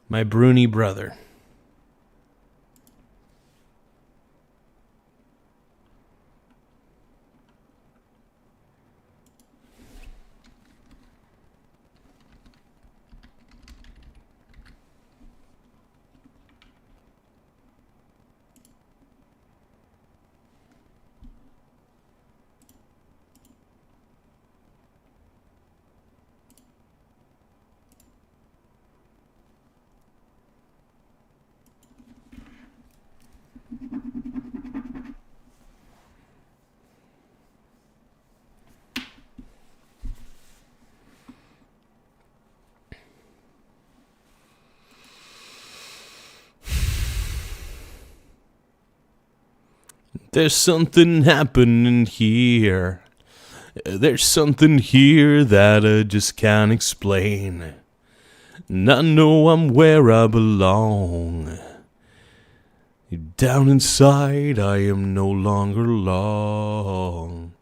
My Bruni brother. There's something happening here. There's something here that I just can't explain. And I know I'm where I belong. Down inside, I am no longer lost.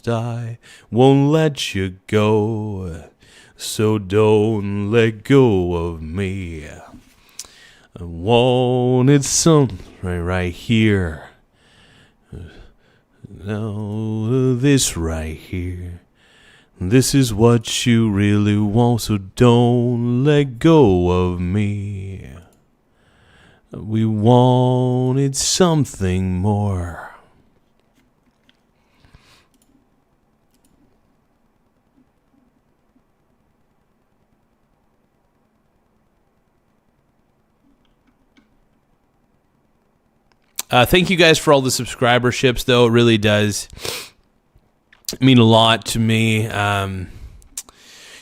I won't let you go, so don't let go of me. I wanted something right here. Now, this right here. This is what you really want, so don't let go of me. We wanted something more. Thank you guys for all the subscriberships, though. It really does mean a lot to me. You know,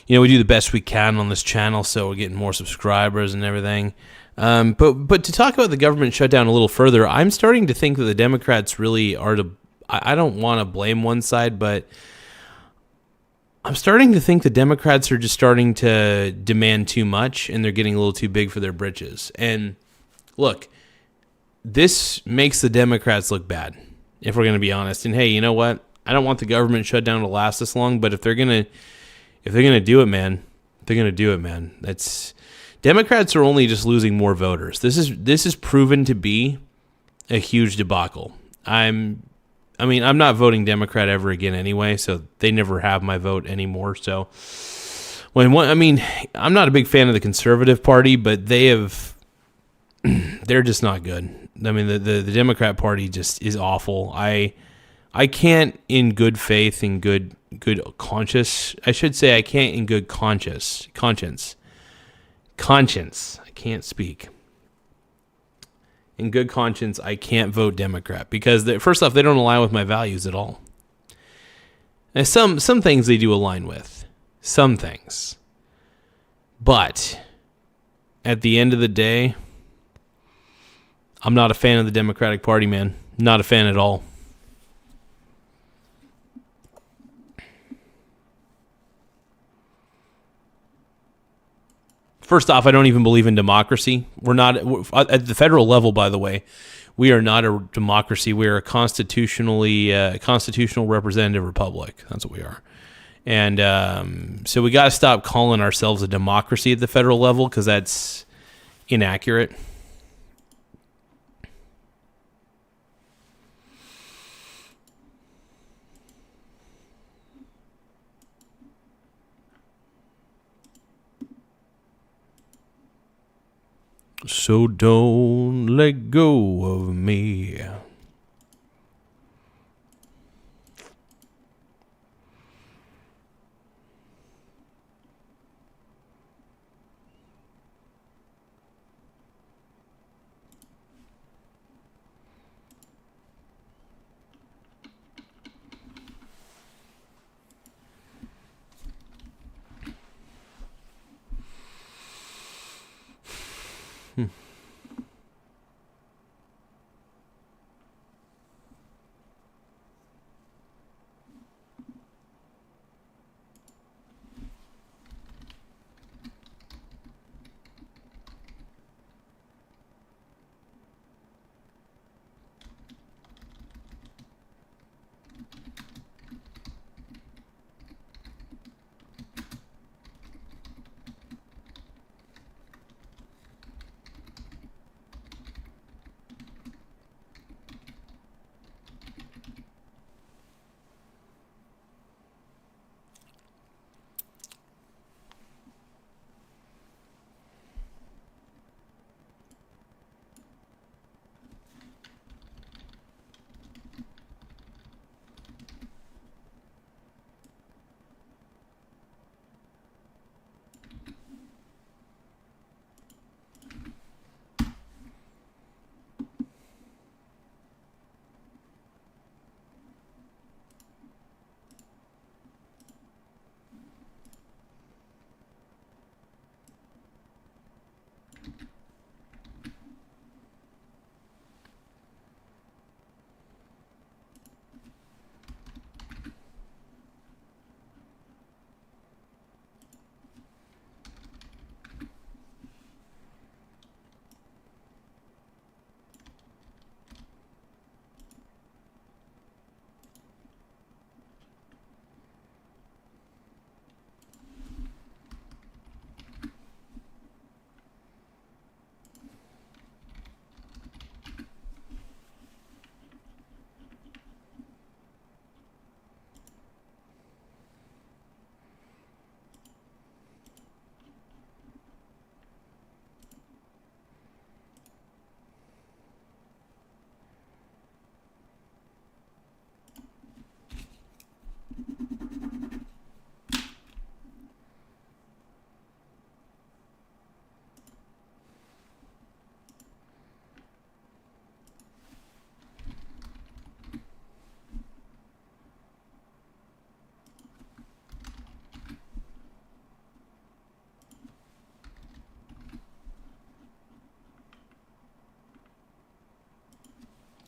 we do the best we can on this channel, so we're getting more subscribers and everything. But to talk about the government shutdown a little further, I'm starting to think that the Democrats really are to... I don't want to blame one side, but I'm starting to think the Democrats are just starting to demand too much, and they're getting a little too big for their britches. And look... this makes the Democrats look bad, if we're going to be honest. And hey, you know what? I don't want the government shutdown to last this long, but if they're gonna do it, man, they're gonna do it, man. Democrats are only just losing more voters. This is proven to be a huge debacle. I'm not voting Democrat ever again anyway, so they never have my vote anymore. So I'm not a big fan of the Conservative Party, but they're just not good. I mean, the Democrat Party just is awful. I can't in good faith and good conscience. I should say I can't in good conscience. I can't speak. In good conscience, I can't vote Democrat because first off, they don't align with my values at all. And some things they do align with, some things, but at the end of the day, I'm not a fan of the Democratic Party, man. Not a fan at all. First off, I don't even believe in democracy. We're not at the federal level, by the way. We are not a democracy. We are a constitutional representative republic. That's what we are. And so we got to stop calling ourselves a democracy at the federal level because that's inaccurate. So don't let go of me.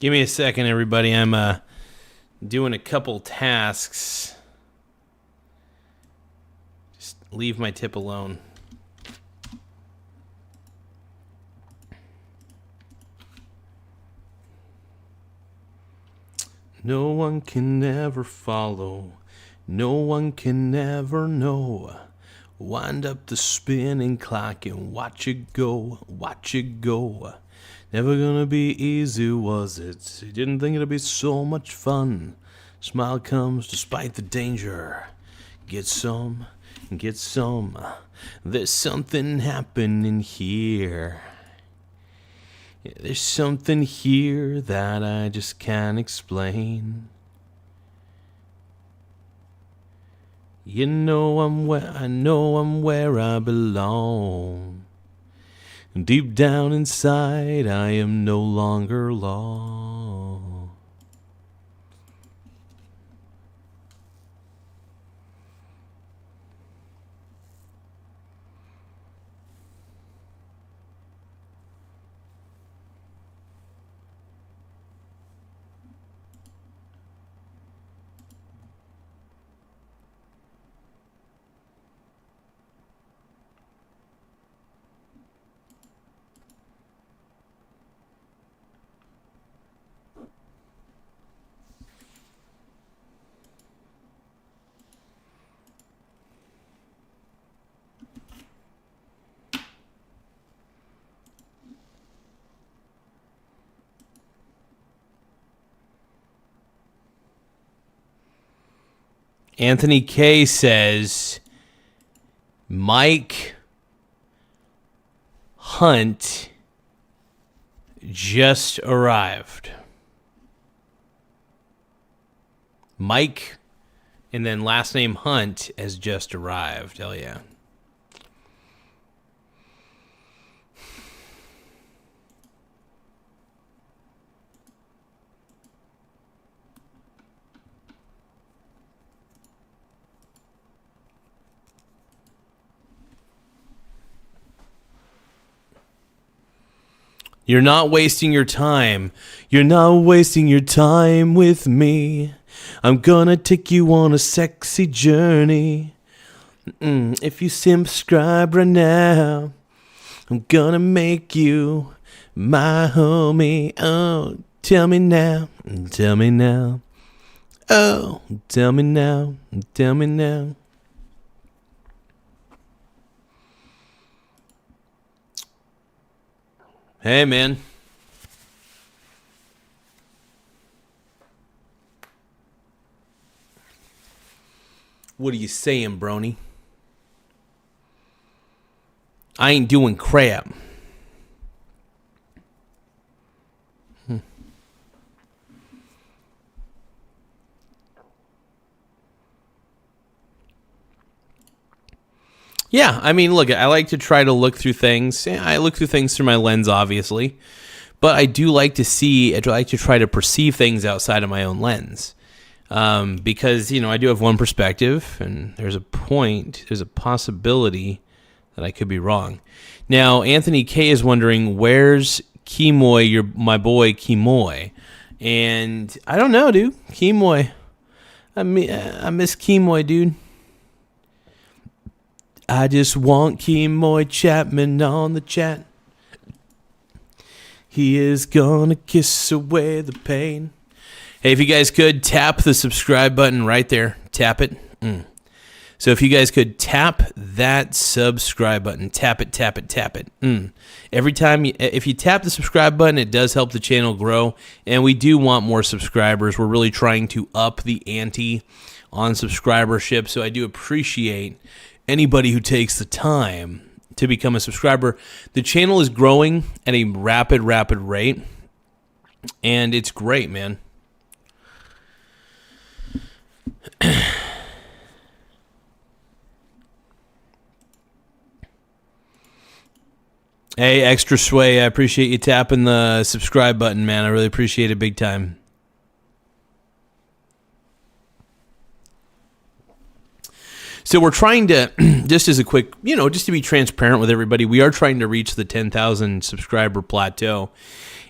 Give me a second, everybody. I'm doing a couple tasks. Just leave my tip alone. No one can ever follow. No one can ever know. Wind up the spinning clock and watch it go. Watch it go. Never gonna be easy, was it? You didn't think it'd be so much fun. Smile comes despite the danger. Get some, get some. There's something happening here. There's something here that I just can't explain. I know I'm where I belong. Deep down inside, I am no longer lost. Anthony K says Mike Hunt just arrived. Mike and then last name Hunt has just arrived. Hell yeah. You're not wasting your time. You're not wasting your time with me. I'm gonna take you on a sexy journey. If you subscribe right now, I'm gonna make you my homie. Oh, tell me now. Tell me now. Oh, tell me now. Tell me now. Hey, man. What are you saying, brony? I ain't doing crap. Yeah, I mean, look, I like to try to look through things. I look through things through my lens, obviously. But I do like to try to perceive things outside of my own lens. Because, I do have one perspective, and there's a possibility that I could be wrong. Now, Anthony K is wondering, where's Kimoy, my boy Kimoy? And I don't know, dude. Kimoy. I miss Kimoy, dude. I just want Kimoy Chapman on the chat. He is gonna kiss away the pain. Hey, if you guys could tap the subscribe button right there. Tap it. So if you guys could tap that subscribe button. Tap it, tap it, tap it. Every time, if you tap the subscribe button, it does help the channel grow. And we do want more subscribers. We're really trying to up the ante on subscribership. So I do appreciate anybody who takes the time to become a subscriber. The channel is growing at a rapid rate. And it's great, man. Hey, Extra Sway, I appreciate you tapping the subscribe button, man. I really appreciate it big time. So we're trying to, just as a quick, just to be transparent with everybody, we are trying to reach the 10,000 subscriber plateau.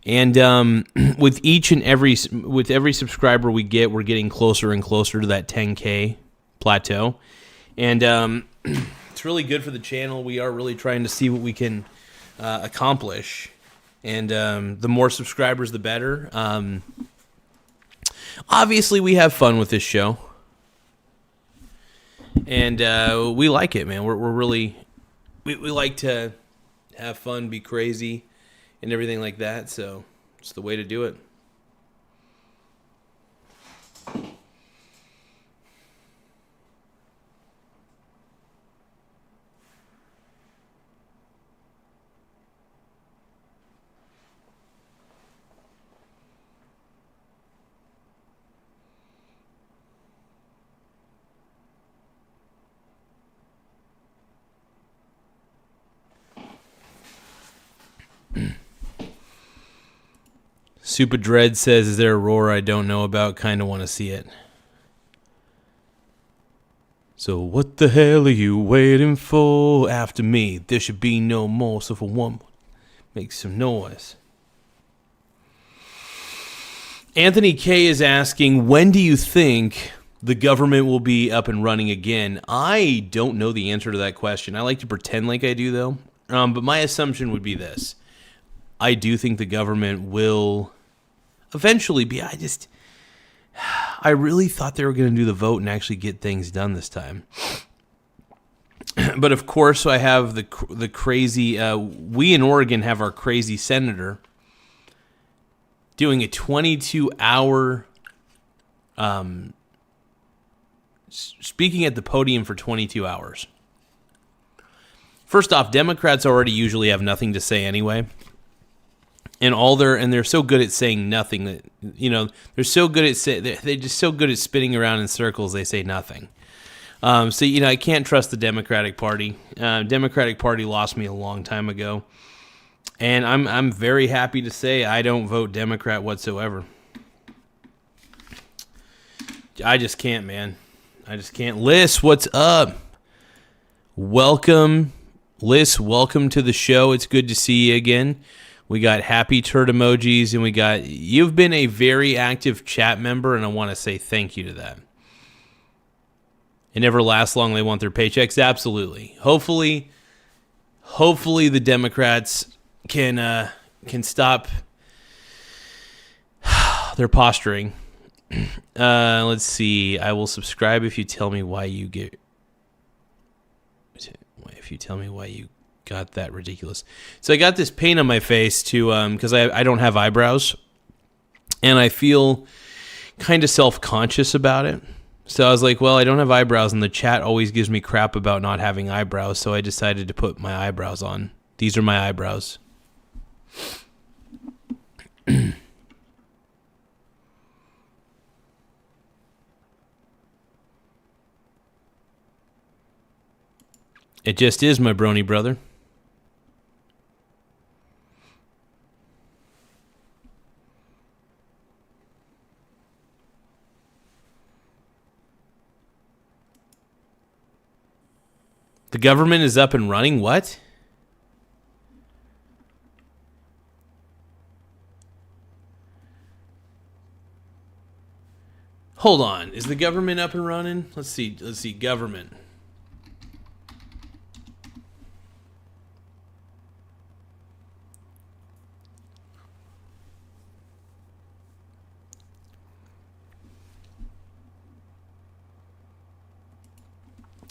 And with every subscriber we get, we're getting closer and closer to that 10K plateau. And it's really good for the channel. We are really trying to see what we can accomplish. And the more subscribers, the better. Obviously, we have fun with this show. And we like it, man. We're really, we like to have fun, be crazy, and everything like that. So it's the way to do it. Super Dread says, is there a roar I don't know about? Kind of want to see it. So what the hell are you waiting for? After me, there should be no more. So for one, make some noise. Anthony K is asking, when do you think the government will be up and running again? I don't know the answer to that question. I like to pretend like I do, though. But my assumption would be this. I do think the government will eventually be. I really thought they were going to do the vote and actually get things done this time. But of course, I have the crazy. We in Oregon have our crazy senator doing a 22-hour speaking at the podium for 22 hours. First off, Democrats already usually have nothing to say anyway. And they're so good at saying nothing that, they're so good at they're just so good at spinning around in circles, they say nothing. So I can't trust the Democratic Party. Democratic Party lost me a long time ago, and I'm very happy to say I don't vote Democrat whatsoever. I just can't, man. I just can't. Liz, what's up? Welcome, Liz. Welcome to the show. It's good to see you again. We got happy turd emojis, and you've been a very active chat member, and I want to say thank you to that. It never lasts long. They want their paychecks. Absolutely. Hopefully the Democrats can stop their posturing. Let's see. I will subscribe if you tell me why you got that ridiculous. So I got this paint on my face because I don't have eyebrows, and I feel kind of self-conscious about it. So I was like, well, I don't have eyebrows, and the chat always gives me crap about not having eyebrows, so I decided to put my eyebrows on. These are my eyebrows. It just is, my brony brother. The government is up and running? What? Hold on. Is the government up and running? Let's see. Government.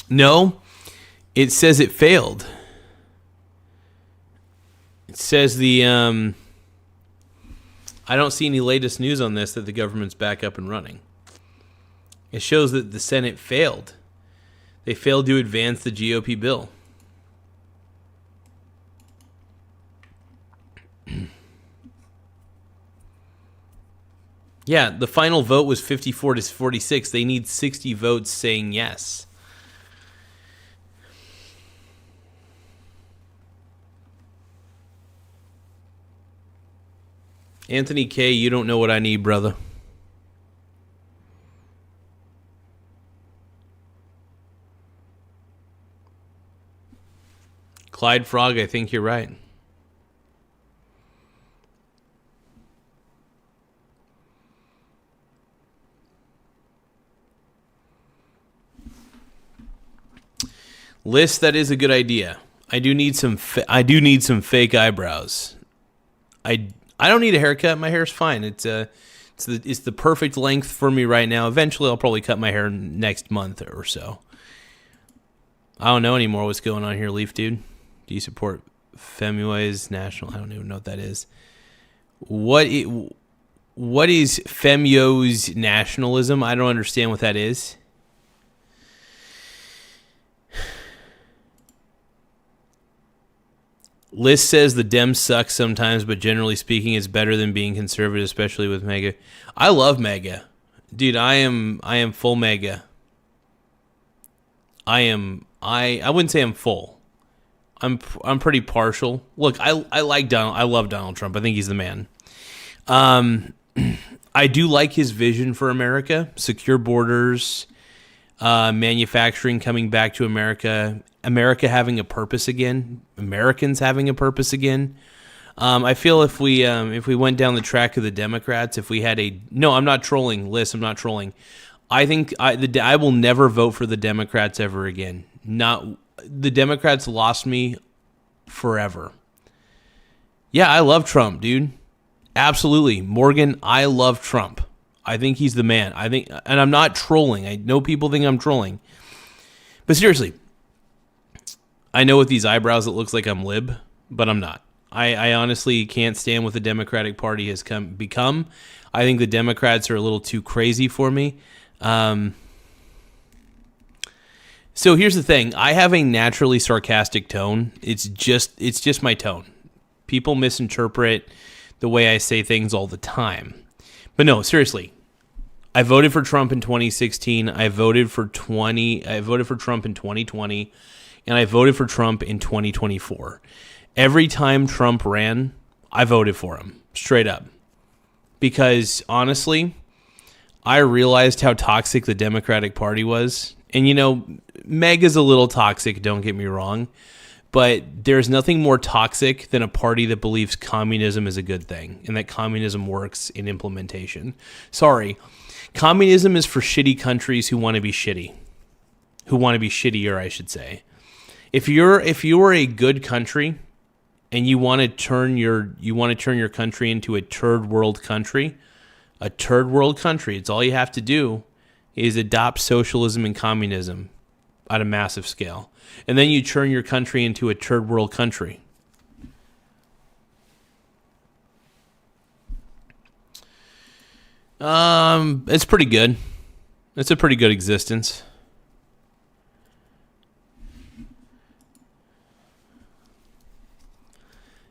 No. It says it failed. It says I don't see any latest news on this that the government's back up and running. It shows that the Senate failed. They failed to advance the GOP bill. Yeah, the final vote was 54 to 46. They need 60 votes saying yes. Anthony K., you don't know what I need, brother. Clyde Frog, I think you're right. List, that is a good idea. I do need some fake eyebrows. I don't need a haircut. My hair's fine. It's the perfect length for me right now. Eventually, I'll probably cut my hair next month or so. I don't know anymore what's going on here, Leaf Dude. Do you support Femio's National? I don't even know what that is. What is Femio's nationalism? I don't understand what that is. Liz says the Dems suck sometimes, but generally speaking, it's better than being conservative, especially with MAGA. I love MAGA, dude. I am full MAGA. I wouldn't say I'm full. I'm pretty partial. Look, I love Donald Trump. I think he's the man. I do like his vision for America: secure borders, manufacturing coming back to America. America having a purpose again, Americans having a purpose again. I feel if we went down the track of the Democrats, if we had no, I'm not trolling, Liz, I'm not trolling. I think I will never vote for the Democrats ever again. The Democrats lost me forever. Yeah, I love Trump, dude. Absolutely, Morgan. I love Trump. I think he's the man. And I'm not trolling. I know people think I'm trolling, but seriously. I know with these eyebrows it looks like I'm lib, but I'm not. I honestly can't stand what the Democratic Party has become. I think the Democrats are a little too crazy for me. So here's the thing. I have a naturally sarcastic tone. It's just my tone. People misinterpret the way I say things all the time. But no, seriously. I voted for Trump in 2016. I voted for Trump in 2020, and I voted for Trump in 2024. Every time Trump ran, I voted for him, straight up. Because honestly, I realized how toxic the Democratic Party was. And Meg is a little toxic, don't get me wrong, but there's nothing more toxic than a party that believes communism is a good thing and that communism works in implementation. Sorry. Communism is for shitty countries who want to be shitty. Who want to be shittier, I should say. If you're a good country and you want to turn your country into a third world country, it's all you have to do is adopt socialism and communism at a massive scale. And then you turn your country into a third world country. It's pretty good. It's a pretty good existence.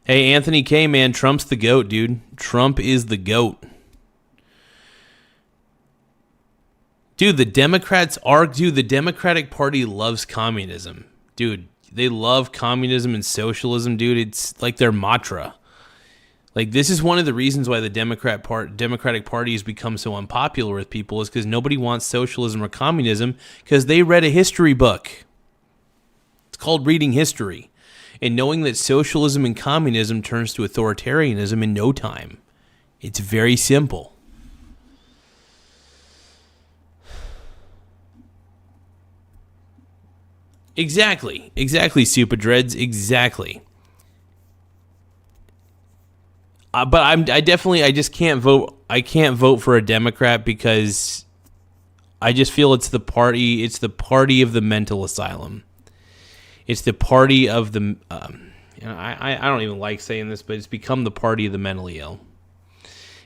Hey, Anthony K, man, Trump's the GOAT, dude. Trump is the GOAT. Dude, the Democratic Party loves communism. Dude, they love communism and socialism, dude. It's like their mantra. Like, this is one of the reasons why the Democratic Party has become so unpopular with people, is because nobody wants socialism or communism because they read a history book. It's called reading history. And knowing that socialism and communism turns to authoritarianism in no time. It's very simple. Exactly, Super Dreads, exactly. But I just can't vote. I can't vote for a Democrat because I just feel it's the party of the mental asylum. It's the party of the. I don't even like saying this, but it's become the party of the mentally ill.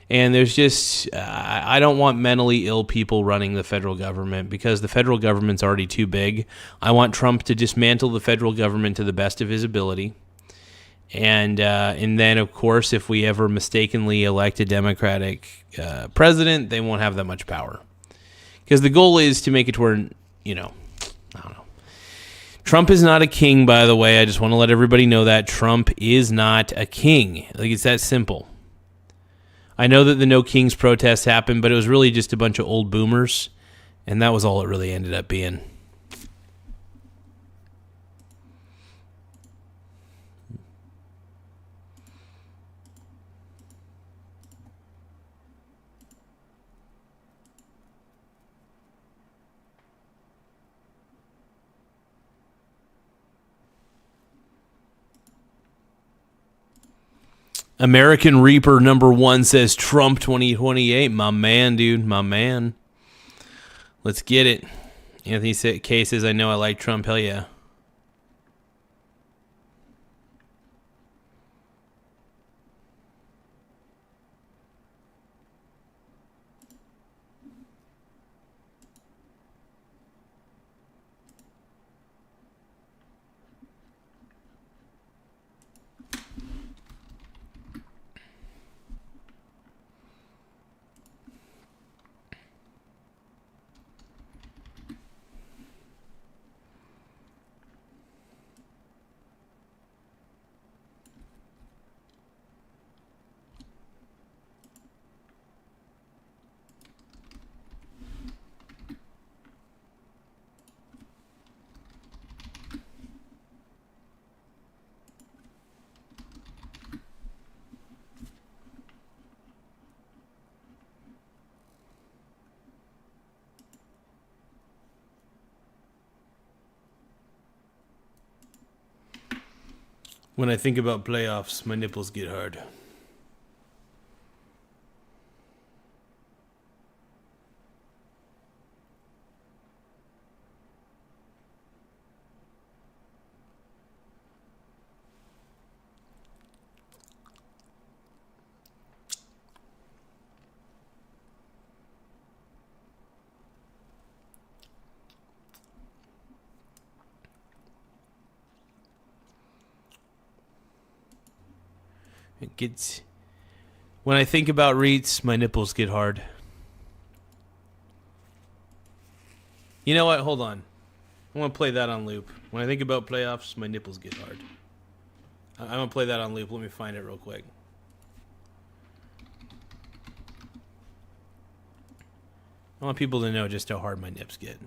And there's just, I don't want mentally ill people running the federal government because the federal government's already too big. I want Trump to dismantle the federal government to the best of his ability. And then, of course, if we ever mistakenly elect a Democratic president, they won't have that much power. Because the goal is to make it to where, I don't know. Trump is not a king, by the way. I just want to let everybody know that. Trump is not a king. Like, it's that simple. I know that the No Kings protests happened, but it was really just a bunch of old boomers, and that was all it really ended up being. American Reaper #1 says Trump 2028. My man, dude. My man. Let's get it. Anthony K says, I know I like Trump. Hell yeah. When I think about playoffs, my nipples get hard. It gets... When I think about REITs, my nipples get hard. You know what? Hold on. I want to play that on loop. When I think about playoffs, my nipples get hard. I'm going to play that on loop. Let me find it real quick. I want people to know just how hard my nips get.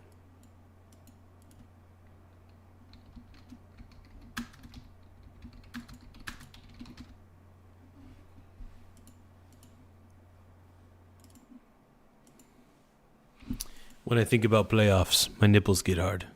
When I think about playoffs, my nipples get hard.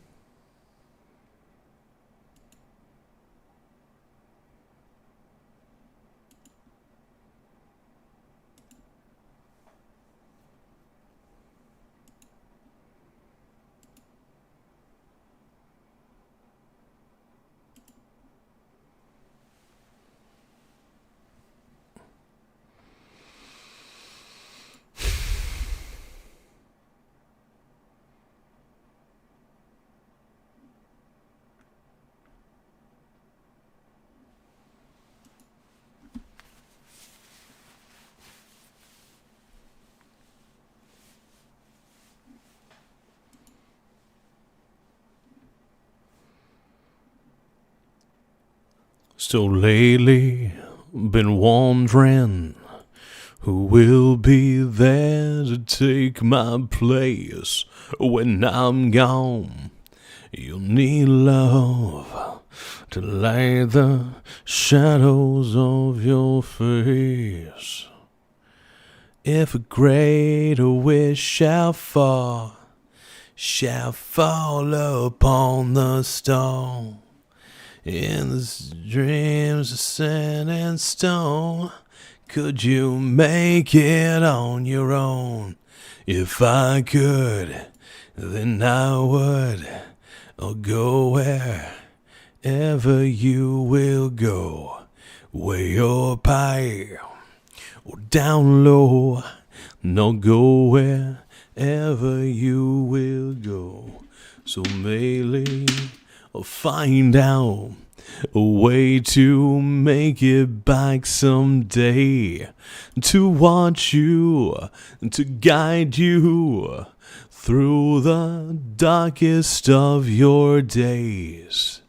So lately, been wondering who will be there to take my place when I'm gone. You'll need love to light the shadows of your face. If a greater wish shall fall upon the stone. In the dreams of sand and stone, could you make it on your own? If I could, then I would. I'll go wherever you will go. Way up high or down low, no, go wherever you will go. So maybe I'll find out a way to make it back someday, to watch you, to guide you through the darkest of your days.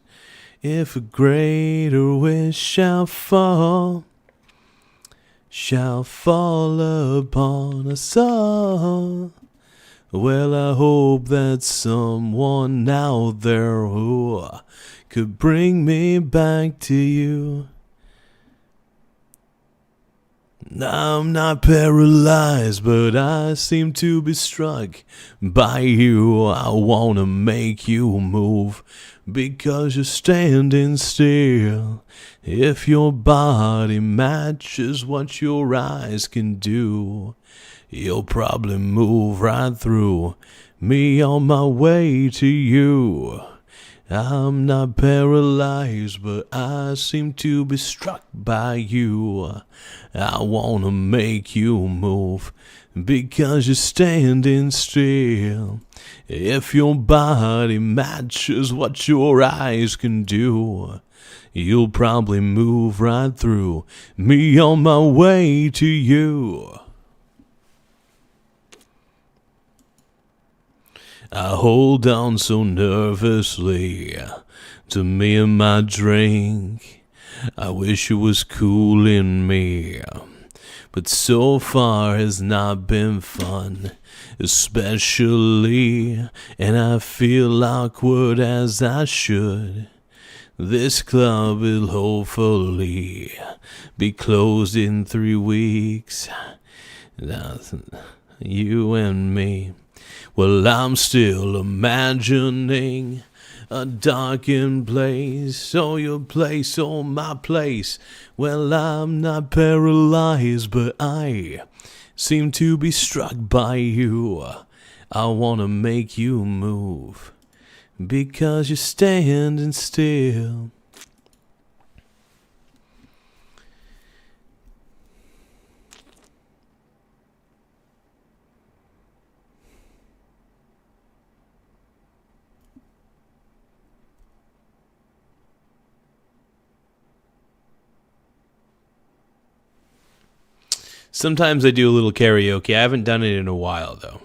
If a greater wish shall fall upon us all, well, I hope that someone out there who could bring me back to you. I'm not paralyzed, but I seem to be struck by you. I wanna make you move because you're standing still. If your body matches what your eyes can do, you'll probably move right through me on my way to you. I'm not paralyzed, but I seem to be struck by you. I wanna make you move because you're standing still. If your body matches what your eyes can do, you'll probably move right through me on my way to you. I hold on so nervously to me and my drink. I wish it was cooling me, but so far has not been fun, especially, and I feel awkward as I should. This club will hopefully be closed in 3 weeks. You and me. Well, I'm still imagining a darkened place, oh, your place, oh, my place. Well, I'm not paralyzed, but I seem to be struck by you. I wanna make you move because you're standing still. Sometimes I do a little karaoke. I haven't done it in a while, though.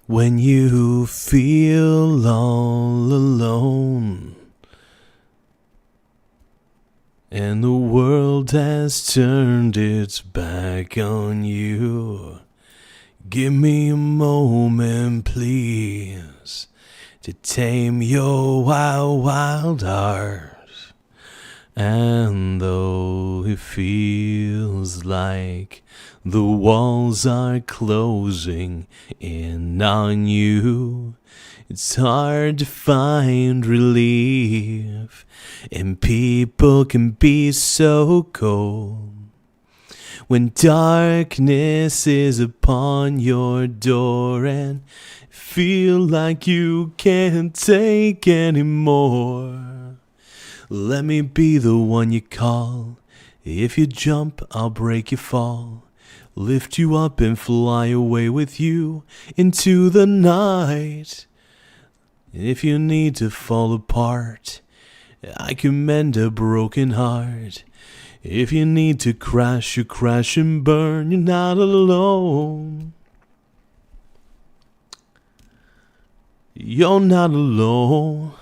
When you feel all alone and the world has turned its back on you, give me a moment, please, to tame your wild, wild heart. And though it feels like the walls are closing in on you, it's hard to find relief, and people can be so cold. When darkness is upon your door and feel like you can't take anymore, let me be the one you call. If you jump, I'll break your fall, lift you up and fly away with you into the night. If you need to fall apart, I can mend a broken heart. If you need to crash, you crash and burn. You're not alone. You're not alone.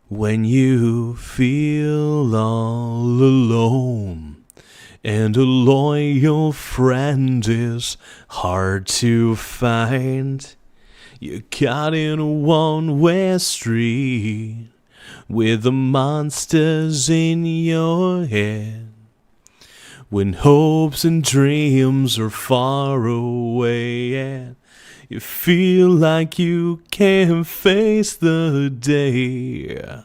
When you feel all alone and a loyal friend is hard to find, you're caught in a one-way street with the monsters in your head. When hopes and dreams are far away and you feel like you can't face the day,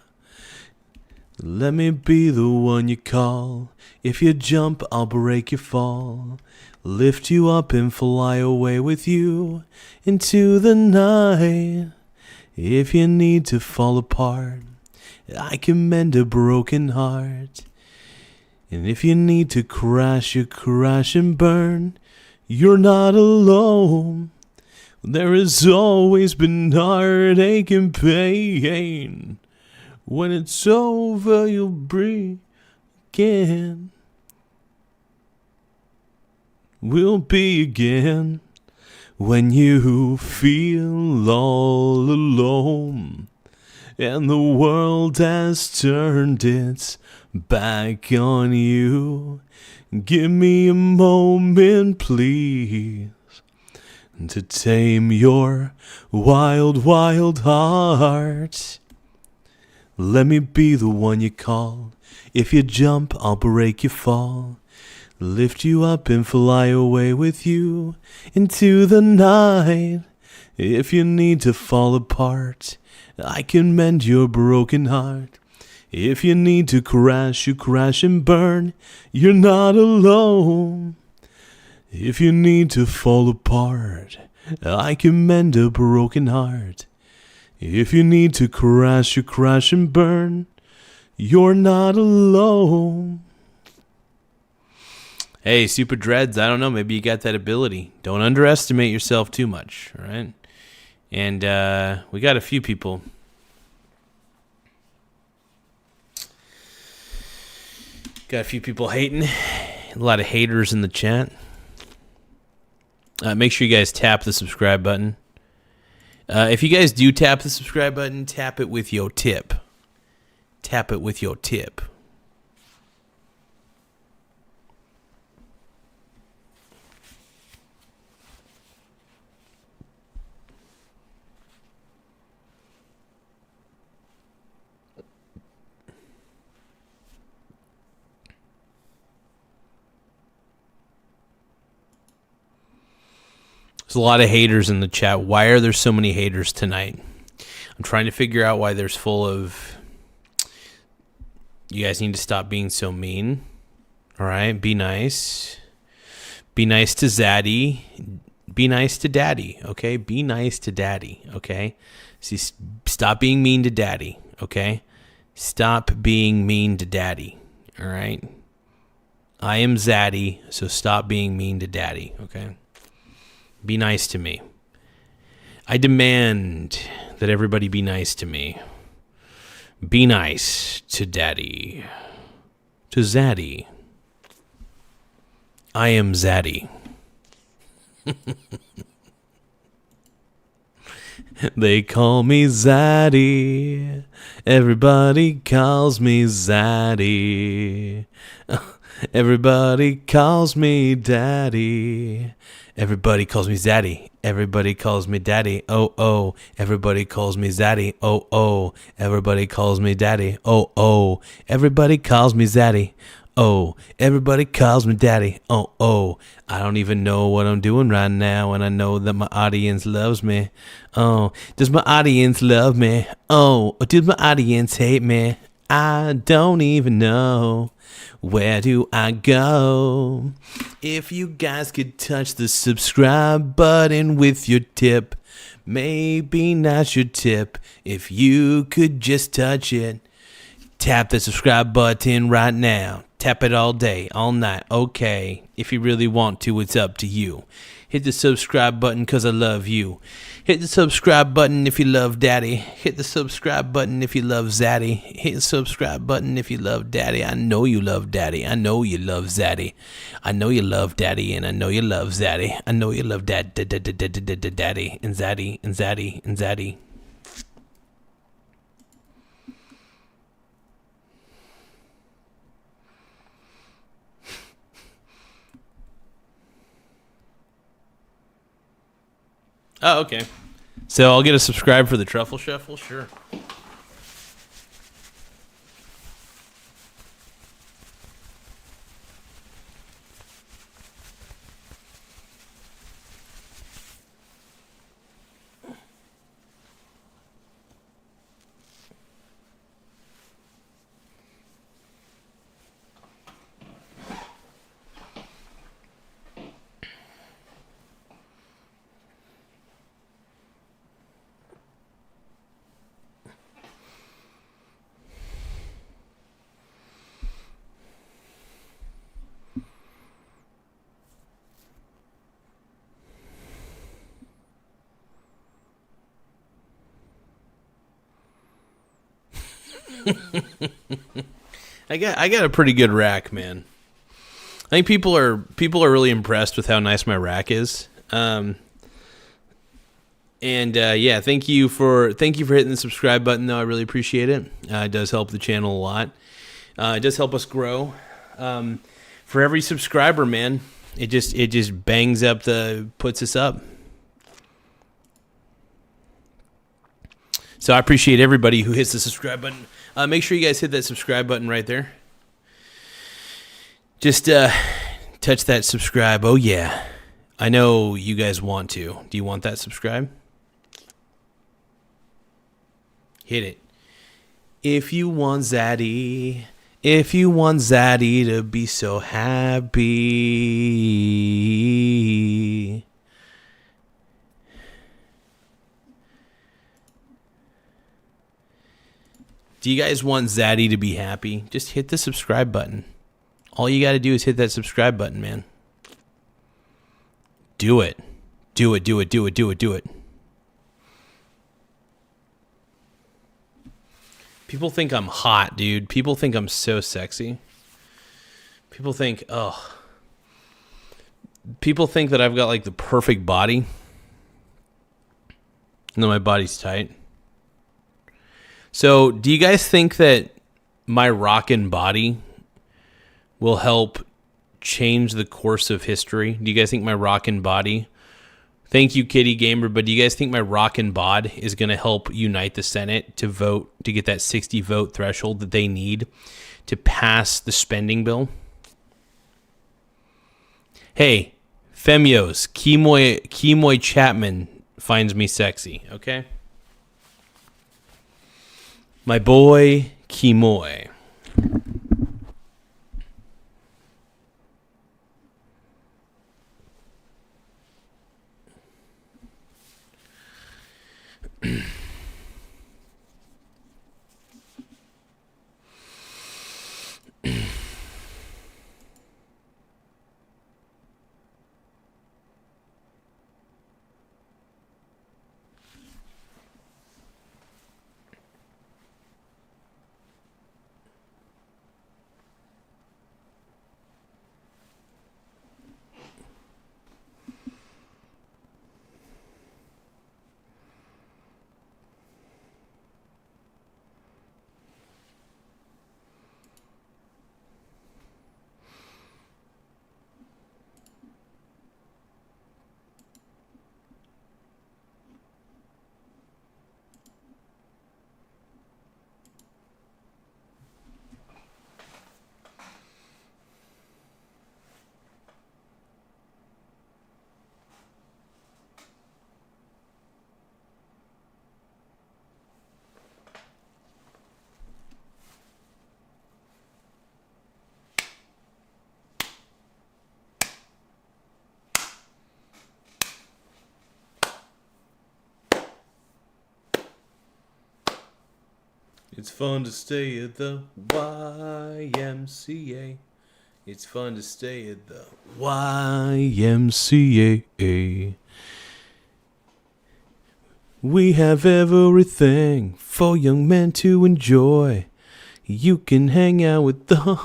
let me be the one you call. If you jump, I'll break your fall, lift you up and fly away with you into the night. If you need to fall apart, I can mend a broken heart. And if you need to crash, you crash and burn. You're not alone. There has always been heartache and pain. When it's over, you'll breathe again. We'll be again. When you feel all alone and the world has turned its back on you, give me a moment, please, to tame your wild, wild heart. Let me be the one you call. If you jump, I'll break your fall, lift you up and fly away with you into the night. If you need to fall apart, I can mend your broken heart. If you need to crash, you crash and burn. You're not alone. If you need to fall apart, I can mend a broken heart. If you need to crash, you crash and burn. You're not alone. Hey, Super Dreads, I don't know, maybe you got that ability. Don't underestimate yourself too much, all right? And we got a few people. Got a few people hating. A lot of haters in the chat. Make sure you guys tap the subscribe button. If you guys do tap the subscribe button, tap it with your tip. Tap it with your tip. There's a lot of haters in the chat. Why are there so many haters tonight? I'm trying to figure out why there's full of... You guys need to stop being so mean. All right? Be nice. Be nice to Zaddy. Be nice to Daddy, okay? Be nice to Daddy, okay? See, stop being mean to Daddy, okay? Stop being mean to Daddy, All right? I am Zaddy, so stop being mean to Daddy, okay? Be nice to me. I demand that everybody be nice to me. Be nice to Daddy. To Zaddy. I am Zaddy. They call me Zaddy. Everybody calls me Zaddy. Everybody calls me Daddy. Everybody calls me Zaddy. Everybody calls me Daddy. Oh, oh. Everybody calls me Zaddy. Oh, oh. Everybody calls me Daddy. Oh, oh. Everybody calls me Zaddy. Oh, everybody calls me Daddy. Oh, oh. I don't even know what I'm doing right now, and I know that my audience loves me. Oh, does my audience love me? Oh, or does my audience hate me? I don't even know. Where do I go? If you guys could touch the subscribe button with your tip, maybe not your tip. If you could just touch it, tap the subscribe button right now. Tap it all day, all night. Okay, if you really want to, it's up to you. Hit the subscribe button because I love you. Hit the subscribe button if you love Daddy. Hit the subscribe button if you love Zaddy. Hit the subscribe button if you love Daddy. I know you love Daddy. I know you love Zaddy. I know you love Daddy, and I know you love Zaddy. I know you love Daddy and Zaddy and Zaddy and Zaddy. Oh, okay. So I'll get a subscribe for the Truffle Shuffle? Sure. I got a pretty good rack, man. I think people are really impressed with how nice my rack is. Yeah, thank you for hitting the subscribe button though. I really appreciate it. It does help the channel a lot. It does help us grow. For every subscriber, man, it just bangs up puts us up. So I appreciate everybody who hits the subscribe button. Make sure you guys hit that subscribe button right there. Just touch that subscribe. Oh, yeah. I know you guys want to. Do you want that subscribe? Hit it. If you want Zaddy to be so happy. Do you guys want Zaddy to be happy? Just hit the subscribe button. All you got to do is hit that subscribe button, man. Do it. Do it. People think I'm hot, dude. People think I'm so sexy. People think that I've got like the perfect body. And then my body's tight. So, do you guys think that my rockin' body will help change the course of history? Do you guys think my rockin' body? Thank you, Kitty Gamer, but do you guys think my rockin' bod is going to help unite the Senate to vote, to get that 60 vote threshold that they need to pass the spending bill? Hey, Femios, Kimoy Chapman finds me sexy, okay? My boy, Kimoy. It's fun to stay at the YMCA. It's fun to stay at the YMCA. We have everything for young men to enjoy. You can hang out with the...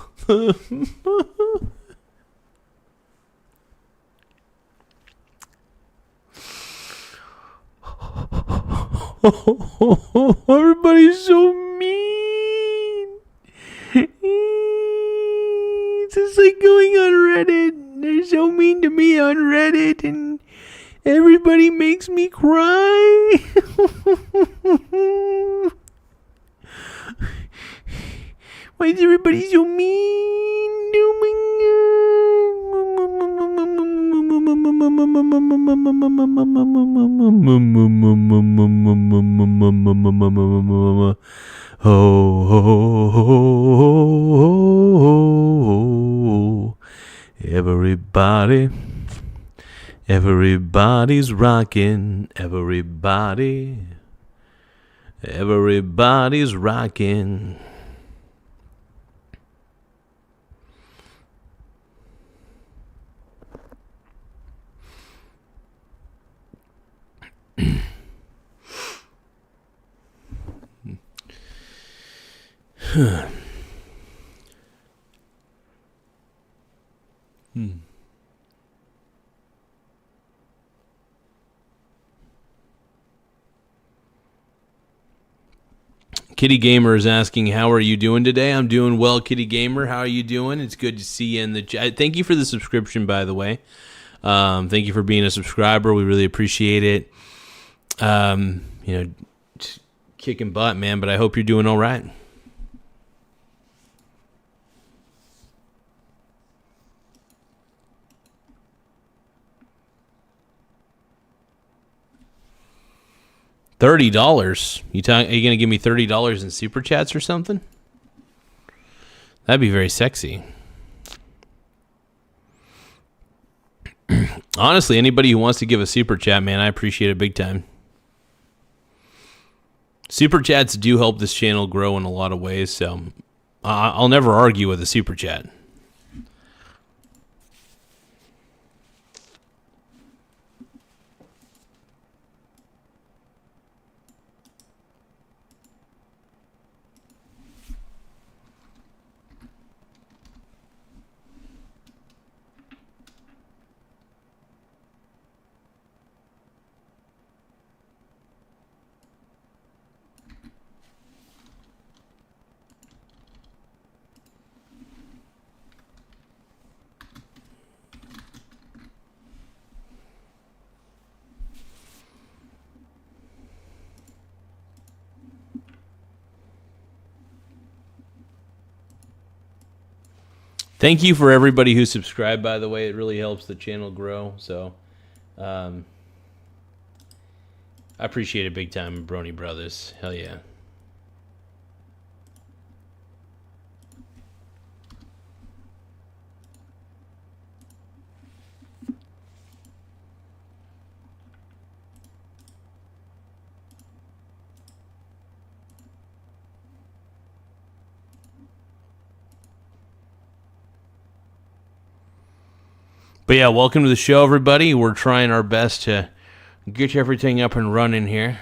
Everybody's so mean. It's just like going on Reddit. They're so mean to me on Reddit, and everybody makes me cry. Why is everybody so mean? Oh, everybody's rocking. Everybody's rocking. Kitty Gamer is asking, how are you doing today? I'm doing well, Kitty Gamer. How are you doing? It's good to see you in the chat. Thank you for the subscription, by the way. Thank you for being a subscriber. We really appreciate it. Just kicking butt, man, but I hope you're doing all right. $30? Are you gonna give me $30 in super chats or something? That'd be very sexy. Honestly, anybody who wants to give a super chat, man, I appreciate it big time. Super chats do help this channel grow in a lot of ways, so I'll never argue with a super chat. Thank you for everybody who subscribed, by the way. It really helps the channel grow. So I appreciate it big time, Brony Brothers. Hell yeah. But yeah, welcome to the show, everybody. We're trying our best to get everything up and running here.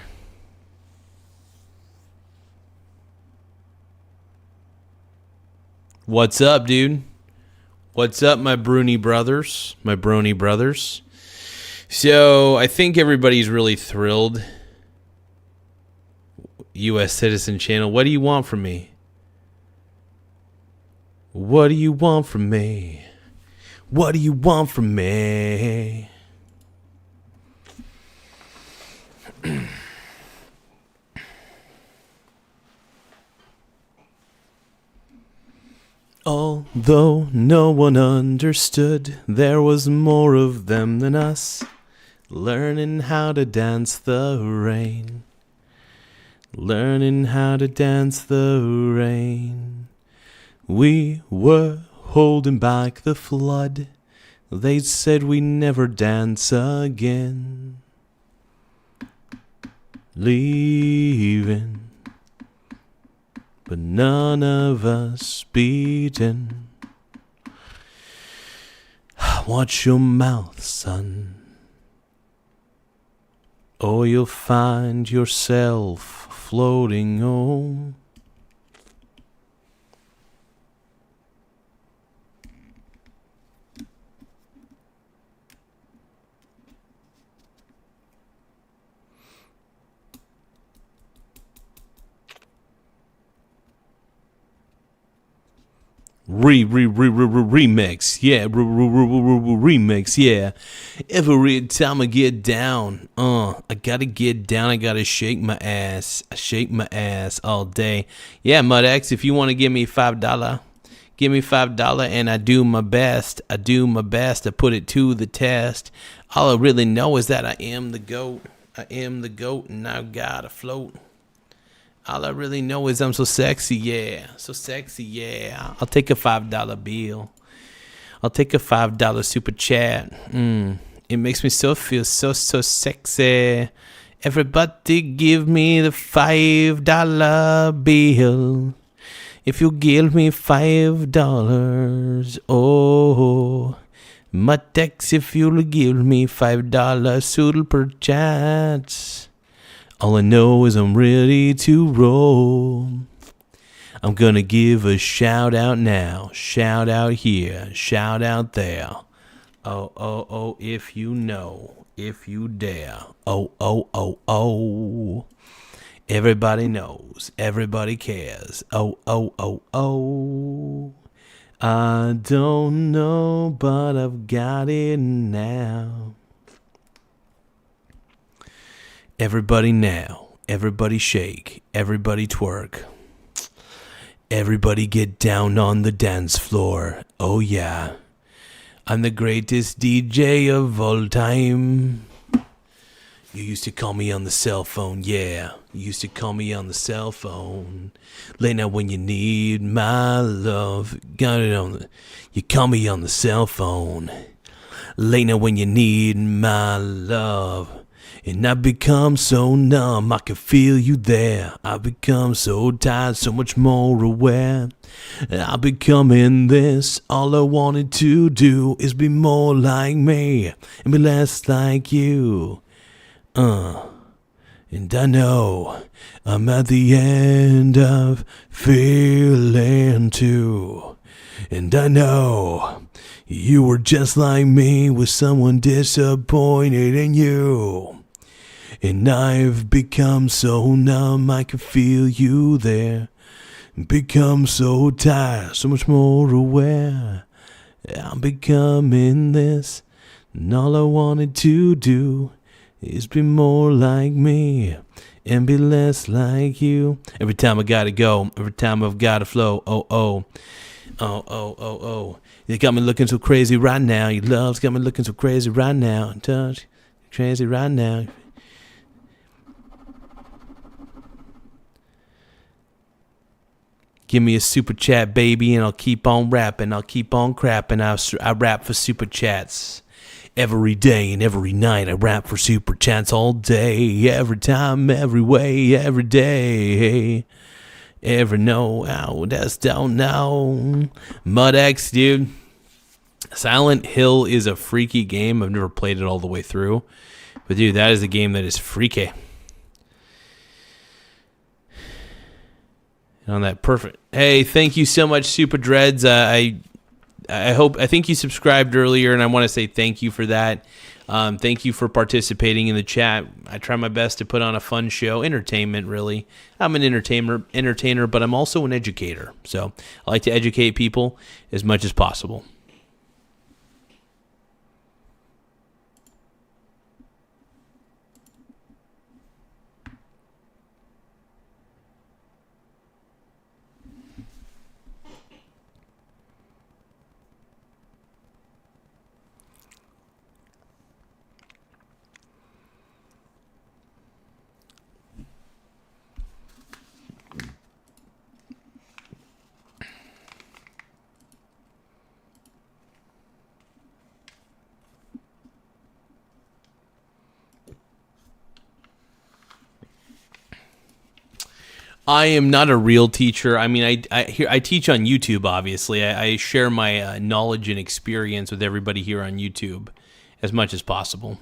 What's up, dude? What's up, my Brony brothers? My Brony brothers. So, I think everybody's really thrilled. U.S. Citizen Channel, what do you want from me? What do you want from me? What do you want from me? Although no one understood, there was more of them than us, learning how to dance the rain. Learning how to dance the rain. We were holding back the flood. They said we never dance again. Leaving but none of us beaten. Watch your mouth, son, or you'll find yourself floating home. Remix, yeah, remix, yeah. Every time I get down, I gotta get down, I gotta shake my ass, I shake my ass all day. Yeah, MudX, if you want to give me $5, give me $5 and I do my best, I put it to the test. All I really know is that I am the GOAT, and I've gotta float. All I really know is I'm so sexy, yeah. So sexy, yeah. I'll take a $5 bill. I'll take a $5 super chat. It makes me feel so sexy. Everybody give me the $5 bill. If you give me $5, oh. Mutex, if you'll give me $5 super chats. All I know is I'm ready to roll. I'm gonna give a shout out now. Shout out here. Shout out there. Oh, if you know. If you dare. Oh. Everybody knows. Everybody cares. Oh. I don't know, but I've got it now. Everybody now, everybody shake, everybody twerk. Everybody get down on the dance floor, oh yeah. I'm the greatest DJ of all time. You used to call me on the cell phone, yeah. You used to call me on the cell phone. Late night when you need my love. Got it on the... You call me on the cell phone. Late night when you need my love. And I become so numb, I can feel you there. I become so tired, so much more aware. I become in this. All I wanted to do is be more like me and be less like you. And I know I'm at the end of feeling too. And I know you were just like me, with someone disappointed in you. And I've become so numb, I can feel you there. Become so tired, so much more aware. I'm becoming this, and all I wanted to do is be more like me and be less like you. Every time I gotta go, every time I've gotta flow. Oh. You got me looking so crazy right now. Your love's got me looking so crazy right now. Touch, crazy right now. Give me a super chat, baby, and I'll keep on rapping. I'll keep on crapping. I rap for super chats every day and every night. I rap for super chats all day, every time, every way, every day. Ever know how that's down now. MudX, dude. Silent Hill is a freaky game. I've never played it all the way through. But, dude, that is a game that is freaky. On that, perfect. Hey, thank you so much, Super Dreads. I think you subscribed earlier, and I want to say thank you for that. Thank you for participating in the chat. I try my best to put on a fun show, entertainment, really. I'm an entertainer, but I'm also an educator. So I like to educate people as much as possible. I am not a real teacher. I mean, I teach on YouTube, obviously. I share my knowledge and experience with everybody here on YouTube as much as possible.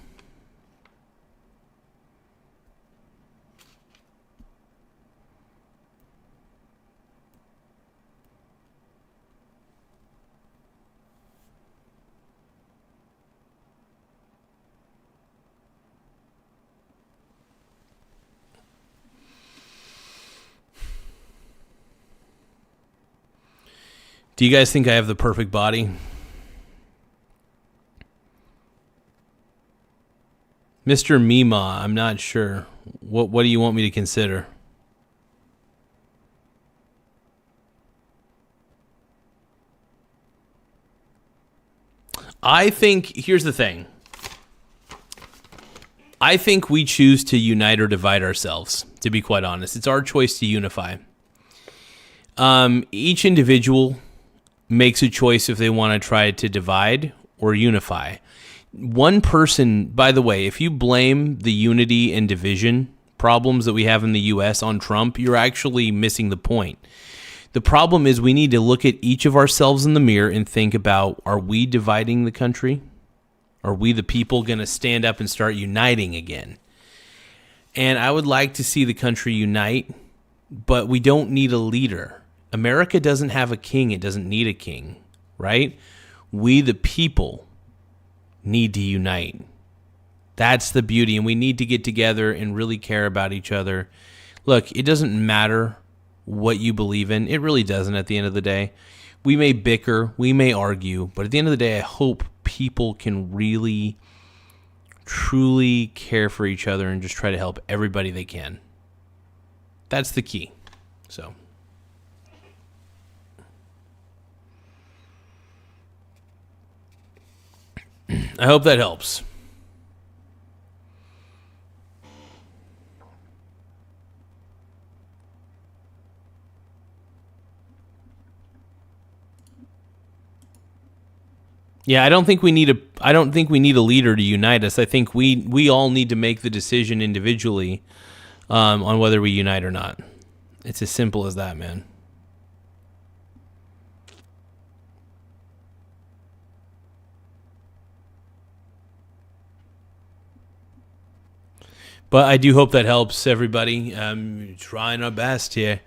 Do you guys think I have the perfect body? Mr. Mima, I'm not sure. What do you want me to consider? I think, here's the thing. I think we choose to unite or divide ourselves, to be quite honest. It's our choice to unify. Each individual makes a choice if they want to try to divide or unify. One person, by the way, if you blame the unity and division problems that we have in the U.S. on Trump, you're actually missing the point. The problem is we need to look at each of ourselves in the mirror and think about, are we dividing the country? Are we the people going to stand up and start uniting again? And I would like to see the country unite, but we don't need a leader. America doesn't have a king. It doesn't need a king, right? We, the people, need to unite. That's the beauty, and we need to get together and really care about each other. Look, it doesn't matter what you believe in. It really doesn't at the end of the day. We may bicker, we may argue, but at the end of the day, I hope people can really, truly care for each other and just try to help everybody they can. That's the key. So... I hope that helps. Yeah, I don't think we need a leader to unite us. I think we all need to make the decision individually on whether we unite or not. It's as simple as that, man. But I do hope that helps everybody. Trying our best here.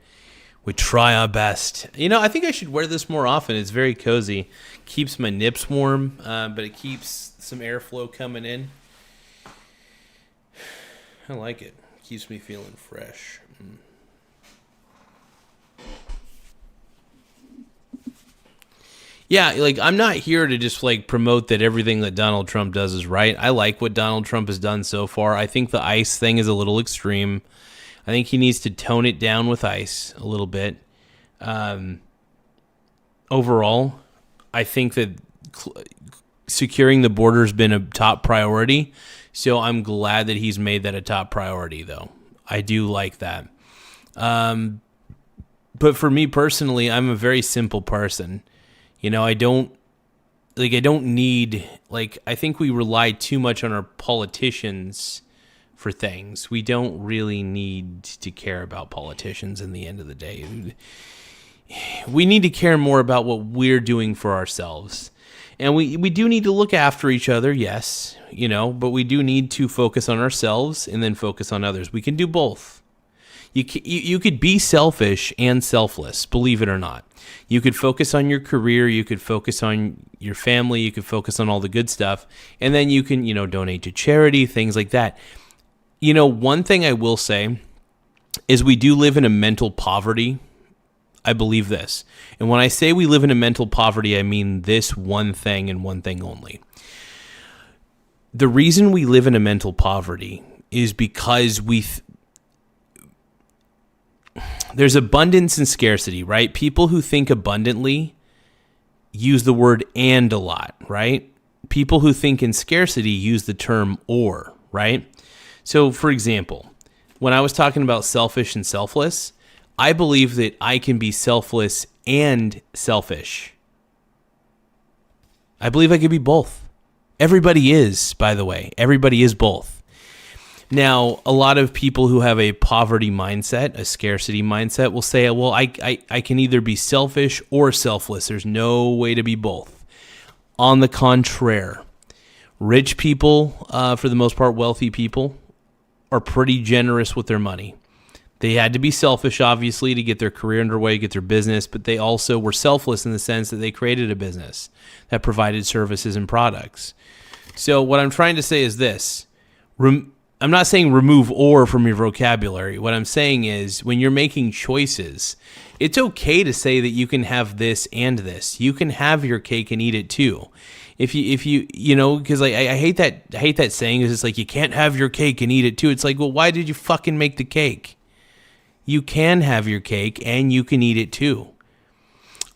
We try our best. You know, I think I should wear this more often. It's very cozy. Keeps my nips warm, but it keeps some airflow coming in. I like it. Keeps me feeling fresh. Yeah, like, I'm not here to just, like, promote that everything that Donald Trump does is right. I like what Donald Trump has done so far. I think the ICE thing is a little extreme. I think he needs to tone it down with ICE a little bit. Overall, I think that securing the border has been a top priority. So I'm glad that he's made that a top priority, though. I do like that. But for me personally, I'm a very simple person. You know, I don't need, like, I think we rely too much on our politicians for things. We don't really need to care about politicians in the end of the day. We need to care more about what we're doing for ourselves. And we do need to look after each other, yes, you know, but we do need to focus on ourselves and then focus on others. We can do both. You could be selfish and selfless, believe it or not. You could focus on your career, you could focus on your family, you could focus on all the good stuff, and then you can, you know, donate to charity, things like that. You know, one thing I will say is we do live in a mental poverty. I believe this. And when I say we live in a mental poverty, I mean this one thing and one thing only. The reason we live in a mental poverty is because there's abundance and scarcity, right? People who think abundantly use the word and a lot, right? People who think in scarcity use the term or, right? So, for example, when I was talking about selfish and selfless, I believe that I can be selfless and selfish. I believe I could be both. Everybody is, by the way. Everybody is both. Now, a lot of people who have a poverty mindset, a scarcity mindset, will say, well, I can either be selfish or selfless. There's no way to be both. On the contrary, rich people, for the most part, wealthy people, are pretty generous with their money. They had to be selfish, obviously, to get their career underway, get their business, but they also were selfless in the sense that they created a business that provided services and products. So what I'm trying to say is this. I'm not saying remove "or" from your vocabulary. What I'm saying is when you're making choices, it's okay to say that you can have this and this. You can have your cake and eat it too. If you know, because I hate that saying is it's like you can't have your cake and eat it too. It's like, well, why did you fucking make the cake? You can have your cake and you can eat it too.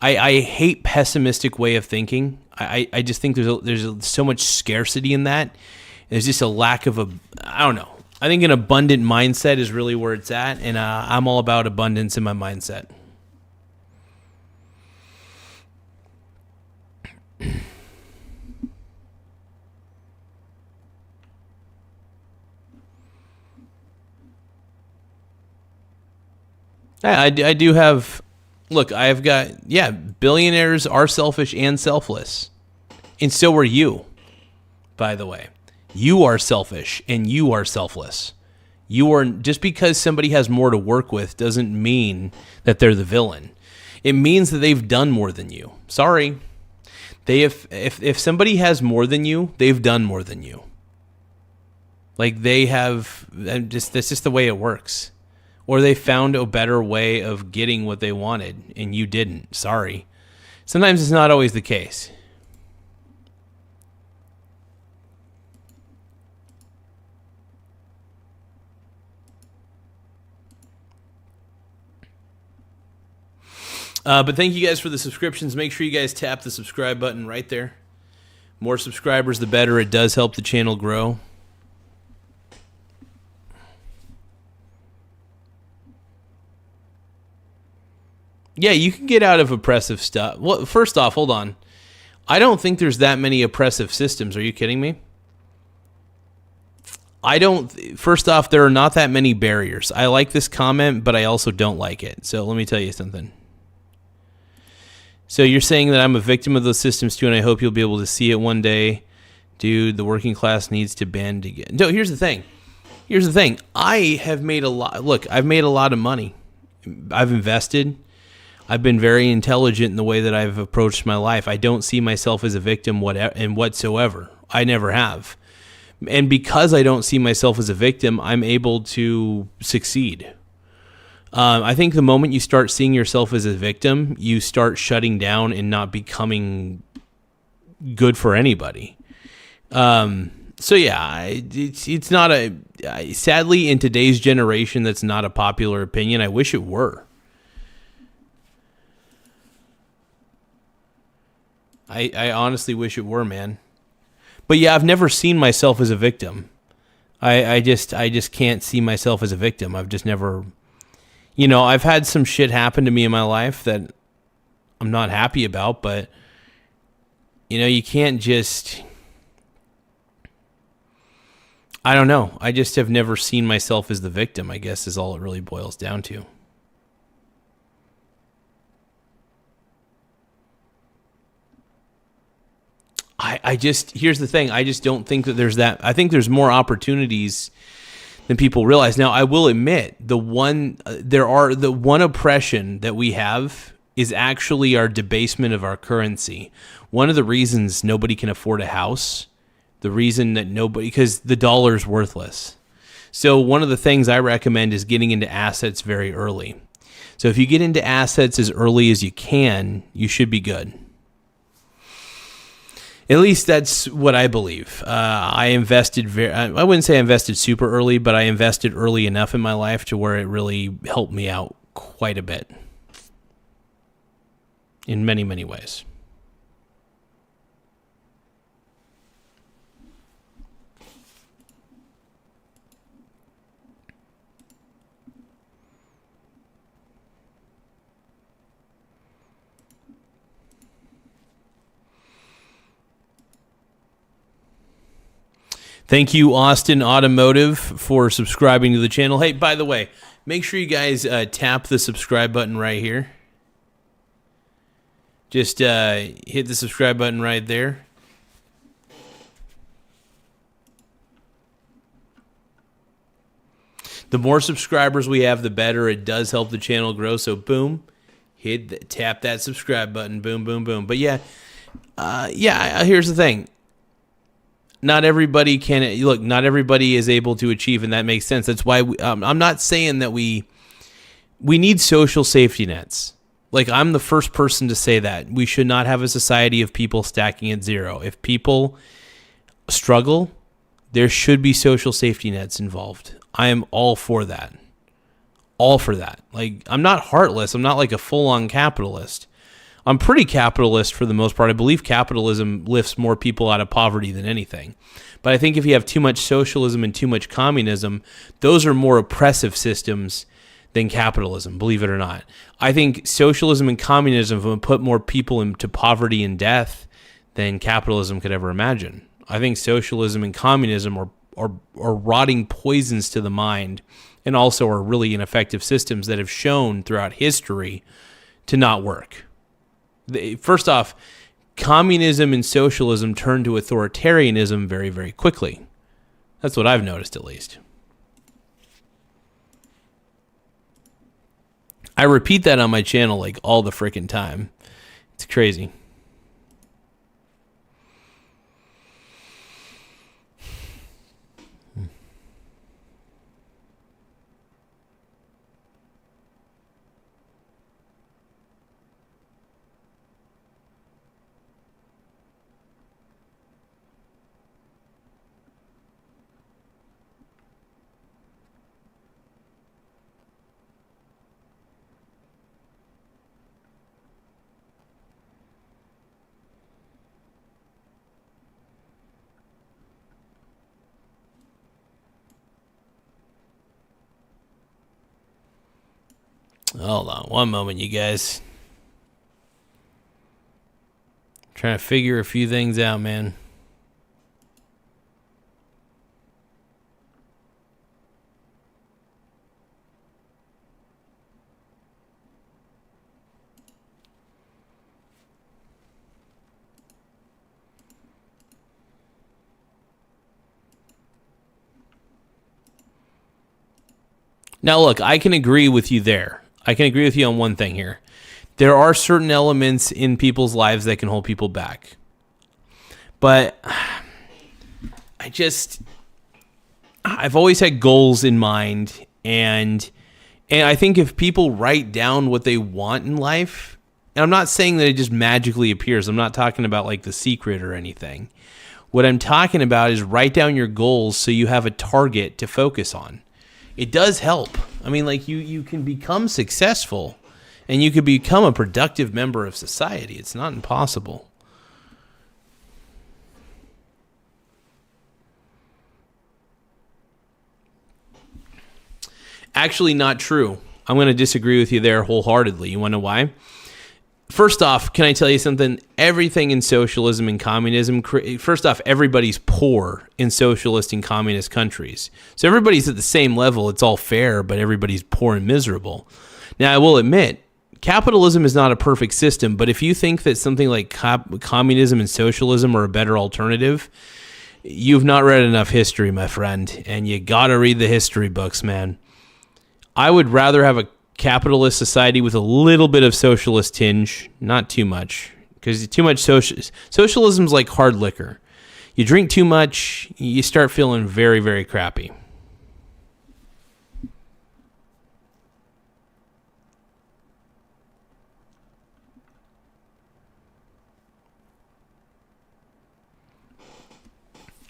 I hate pessimistic way of thinking. I just think there's so much scarcity in that. There's just a lack of I don't know. I think an abundant mindset is really where it's at, and I'm all about abundance in my mindset. I do have, look, I've got, billionaires are selfish and selfless. And so are you, by the way. You are selfish and you are selfless. You are, just because somebody has more to work with doesn't mean that they're the villain. It means that they've done more than you. Sorry. If somebody has more than you, they've done more than you. Like that's just the way it works. Or they found a better way of getting what they wanted and you didn't. Sorry. Sometimes it's not always the case. But thank you guys for the subscriptions. Make sure you guys tap the subscribe button right there. More subscribers, the better. It does help the channel grow. Yeah, you can get out of oppressive stuff. Well, first off, hold on. I don't think there's that many oppressive systems. Are you kidding me? First off, there are not that many barriers. I like this comment, but I also don't like it. So let me tell you something. So you're saying that I'm a victim of those systems too, and I hope you'll be able to see it one day. Dude, the working class needs to band again. No, here's the thing. I have made a lot. Look, I've made a lot of money. I've invested. I've been very intelligent in the way that I've approached my life. I don't see myself as a victim whatsoever. I never have. And because I don't see myself as a victim, I'm able to succeed. I think the moment you start seeing yourself as a victim, you start shutting down and not becoming good for anybody. So yeah, it's not sadly in today's generation, that's not a popular opinion. I wish it were. I honestly wish it were, man. But yeah, I've never seen myself as a victim. I just can't see myself as a victim. I've just never, I've had some shit happen to me in my life that I'm not happy about, but you can't just, I don't know. I just have never seen myself as the victim, I guess, is all it really boils down to. Here's the thing. I just don't think that there's that. I think there's more opportunities than people realize. Now, I will admit the one oppression that we have is actually our debasement of our currency. One of the reasons nobody can afford a house, the reason that because the dollar's worthless. So one of the things I recommend is getting into assets very early. So if you get into assets as early as you can, you should be good. At least that's what I believe. I invested I wouldn't say I invested super early, but I invested early enough in my life to where it really helped me out quite a bit in many, many ways. Thank you, Austin Automotive, for subscribing to the channel. Hey, by the way, make sure you guys tap the subscribe button right here. Just hit the subscribe button right there. The more subscribers we have, the better. It does help the channel grow. So boom, tap that subscribe button. Boom, boom, boom. But yeah, here's the thing. Not everybody can look. Not everybody is able to achieve, and that makes sense. That's why I'm not saying that we need social safety nets. Like, I'm the first person to say that we should not have a society of people stacking at zero. If people struggle, there should be social safety nets involved. I am all for that. All for that. Like, I'm not heartless. I'm not like a full-on capitalist. I'm pretty capitalist for the most part. I believe capitalism lifts more people out of poverty than anything. But I think if you have too much socialism and too much communism, those are more oppressive systems than capitalism, believe it or not. I think socialism and communism would put more people into poverty and death than capitalism could ever imagine. I think socialism and communism are rotting poisons to the mind, and also are really ineffective systems that have shown throughout history to not work. First off, communism and socialism turned to authoritarianism very, very quickly. That's what I've noticed, at least. I repeat that on my channel like all the freaking time. It's crazy. Hold on one moment, you guys. Trying to figure a few things out, man. Now, look, I can agree with you there. I can agree with you on one thing here. There are certain elements in people's lives that can hold people back. But I've always had goals in mind, and I think if people write down what they want in life, and I'm not saying that it just magically appears. I'm not talking about like The Secret or anything. What I'm talking about is write down your goals so you have a target to focus on. It does help. I mean, like, you can become successful and you can become a productive member of society. It's not impossible. Actually, not true. I'm going to disagree with you there wholeheartedly. You want to know why? First off, can I tell you something? Everything in socialism and communism, first off, everybody's poor in socialist and communist countries. So everybody's at the same level. It's all fair, but everybody's poor and miserable. Now, I will admit, capitalism is not a perfect system, but if you think that something like communism and socialism are a better alternative, you've not read enough history, my friend, and you got to read the history books, man. I would rather have a capitalist society with a little bit of socialist tinge, not too much, because too much socialism's like hard liquor. You drink too much, you start feeling very, very crappy.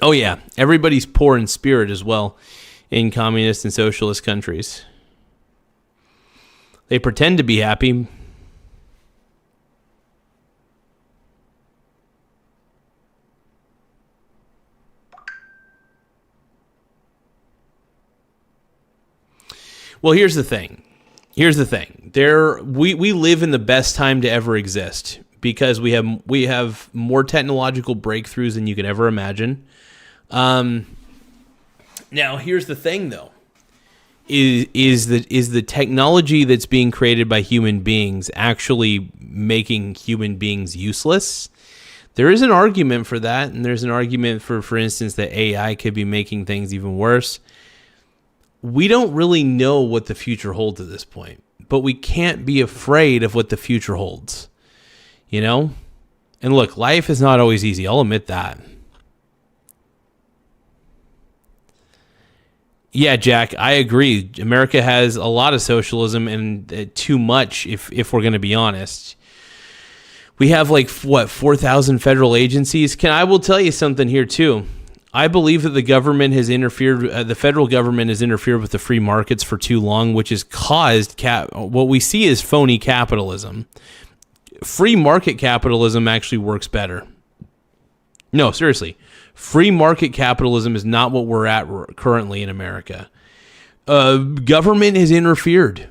Oh yeah, everybody's poor in spirit as well in communist and socialist countries. They pretend to be happy. Well, here's the thing. We live in the best time to ever exist because we have more technological breakthroughs than you could ever imagine. Now, here's the thing, though. Is the technology that's being created by human beings actually making human beings useless? There is an argument for that, and there's an argument for instance, that AI could be making things even worse. We don't really know what the future holds at this point, but we can't be afraid of what the future holds, you know? And look, life is not always easy. I'll admit that. Yeah, Jack, I agree. America has a lot of socialism and too much, if we're going to be honest. We have 4,000 federal agencies. I will tell you something here too. I believe that the government has interfered. The federal government has interfered with the free markets for too long, which has caused what we see as phony capitalism. Free market capitalism actually works better. No, seriously. Free market capitalism is not what we're at currently in America. Government has interfered.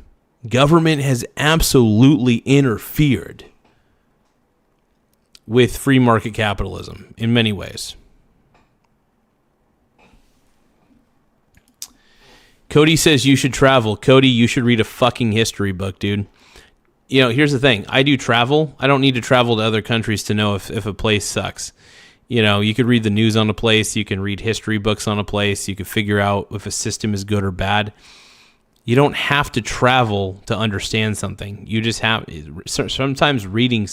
Government has absolutely interfered with free market capitalism in many ways. Cody says you should travel. Cody, you should read a fucking history book, dude. You know, here's the thing. I do travel. I don't need to travel to other countries to know if a place sucks. You know, you could read the news on a place. You can read history books on a place. You could figure out if a system is good or bad. You don't have to travel to understand something. You just have, sometimes reading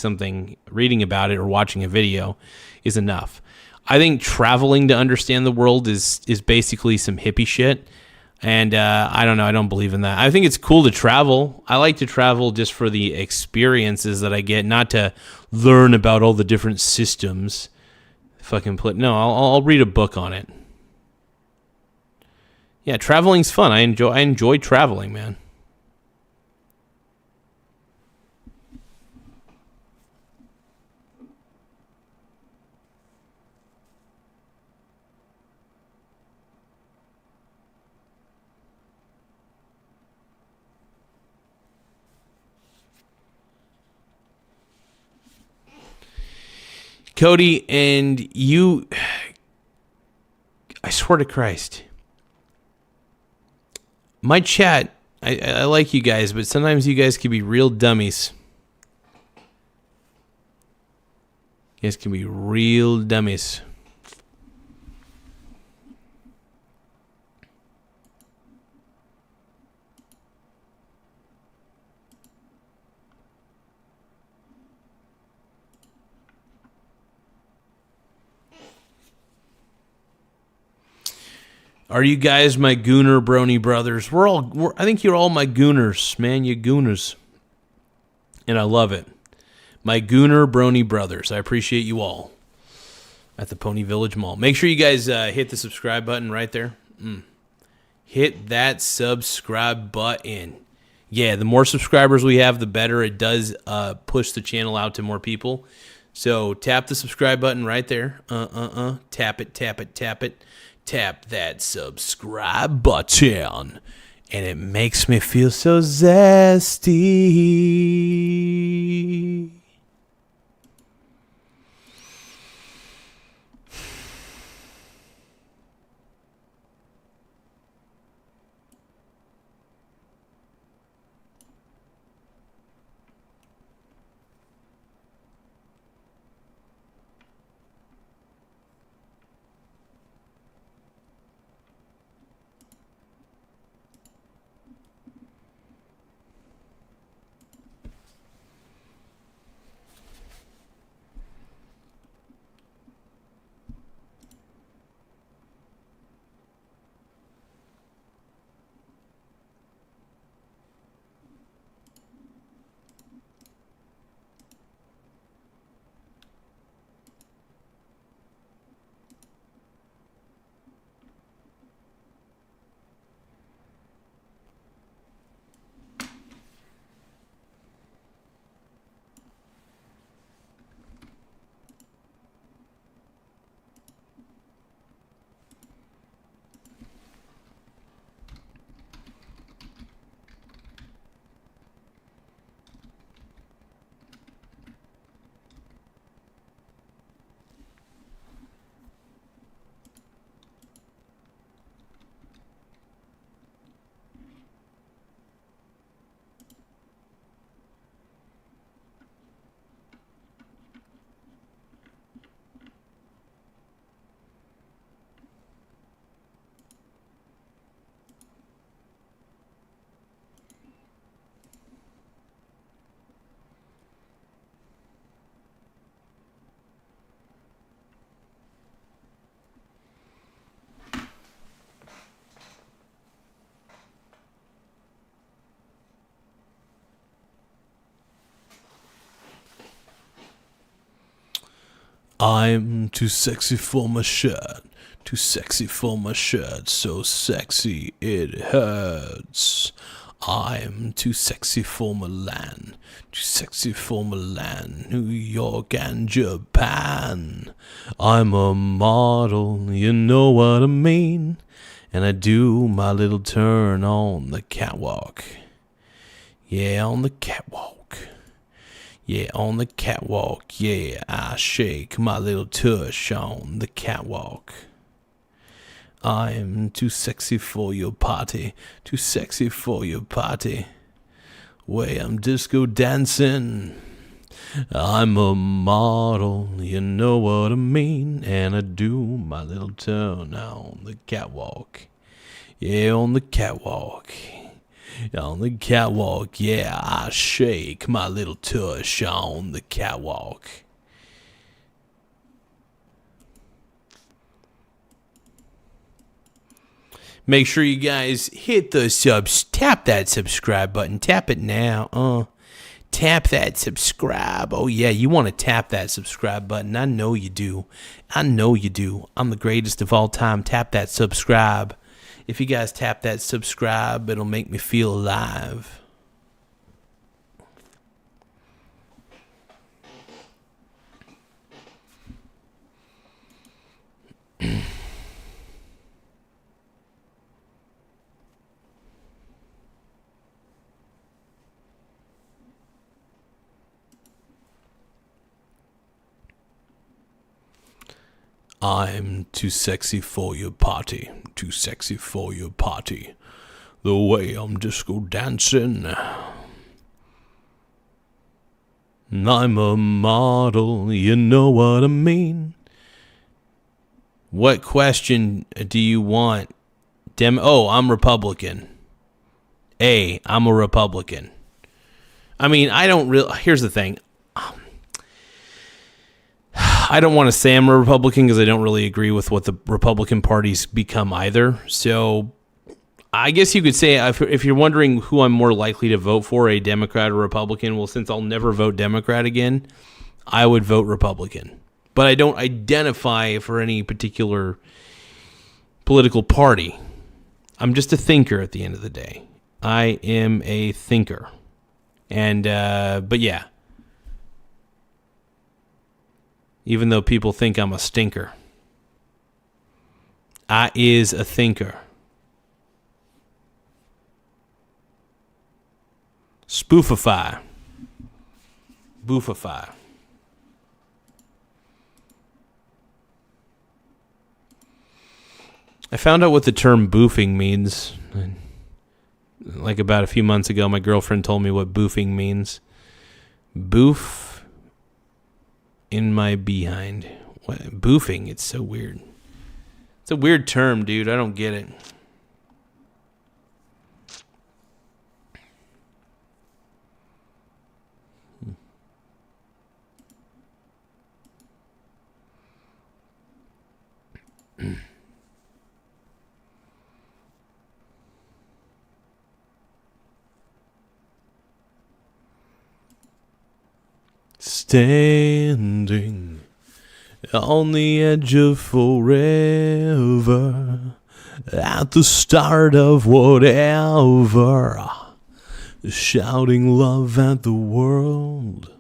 about it or watching a video is enough. I think traveling to understand the world is basically some hippie shit. And I don't know. I don't believe in that. I think it's cool to travel. I like to travel just for the experiences that I get, not to learn about all the different systems. No, I'll read a book on it. Yeah, traveling's fun. I enjoy traveling, man. Cody, and you, I swear to Christ, my chat, I like you guys, but sometimes you guys can be real dummies. You guys can be real dummies. Are you guys my gooner brony brothers? I think you're all my gooners, man. You gooners. And I love it. My gooner brony brothers. I appreciate you all at the Pony Village Mall. Make sure you guys hit the subscribe button right there. Hit that subscribe button. Yeah, the more subscribers we have, the better. It does push the channel out to more people. So tap the subscribe button right there. Tap it, tap it, tap it. Tap that subscribe button, and it makes me feel so zesty. I'm too sexy for my shirt. Too sexy for my shirt. So sexy it hurts. I'm too sexy for Milan. Too sexy for Milan, New York and Japan. I'm a model, you know what I mean. And I do my little turn on the catwalk. Yeah, on the catwalk. Yeah, on the catwalk. Yeah, I shake my little tush on the catwalk. I'm too sexy for your party. Too sexy for your party. Way I'm disco dancing. I'm a model, you know what I mean. And I do my little turn on the catwalk. Yeah, on the catwalk. On the catwalk, yeah, I shake my little tush on the catwalk. Make sure you guys hit the tap that subscribe button. Tap it now. Tap that subscribe. Oh, yeah, you want to tap that subscribe button. I know you do. I know you do. I'm the greatest of all time. Tap that subscribe. If you guys tap that subscribe, it'll make me feel alive. I'm too sexy for your party. Too sexy for your party. The way I'm disco dancing. I'm a model, you know what I mean. What question do you want? I'm Republican. I'm a Republican. I mean, here's the thing. I don't want to say I'm a Republican because I don't really agree with what the Republican Party's become either. So I guess you could say if you're wondering who I'm more likely to vote for, a Democrat or Republican, well, since I'll never vote Democrat again, I would vote Republican. But I don't identify for any particular political party. I'm just a thinker at the end of the day. I am a thinker. And, but yeah. Even though people think I'm a stinker. I is a thinker. Spoofify. Boofify. I found out what the term boofing means. Like about a few months ago, my girlfriend told me what boofing means. Boof in my behind. What? Boofing, it's so weird. It's a weird term, dude. I don't get it. Standing on the edge of forever, at the start of whatever, shouting love at the world.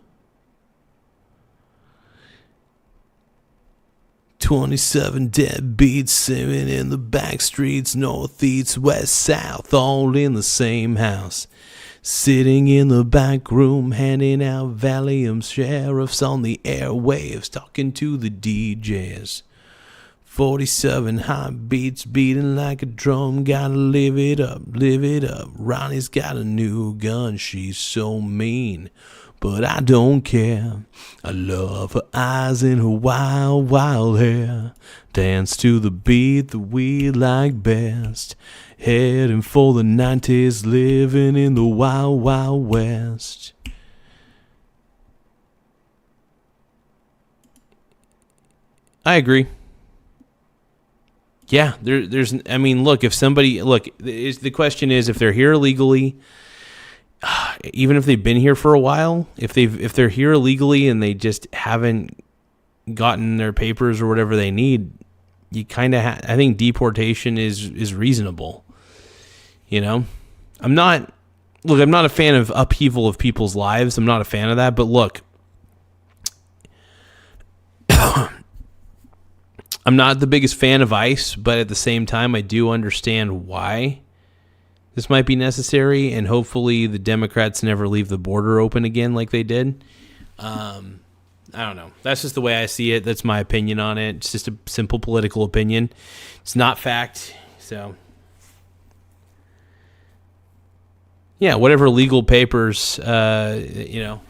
27 deadbeats singing in the back streets, north, east, west, south, all in the same house. Sitting in the back room, handing out Valium, sheriffs on the airwaves, talking to the DJs. 47 high beats beating like a drum, gotta live it up, live it up. Ronnie's got a new gun, she's so mean, but I don't care. I love her eyes and her wild, wild hair. Dance to the beat that we like best. Heading for the 90s, living in the wild, wild west. I agree. Yeah, there's. I mean, look, if somebody the question is if they're here illegally, even if they've been here for a while, if they're here illegally and they just haven't gotten their papers or whatever they need, you kind of I think deportation is reasonable. You know, I'm not a fan of upheaval of people's lives. I'm not a fan of that. But look, I'm not the biggest fan of ICE, but at the same time, I do understand why this might be necessary, and hopefully the Democrats never leave the border open again like they did. I don't know. That's just the way I see it. That's my opinion on it. It's just a simple political opinion. It's not fact. So, yeah, whatever legal papers, you know.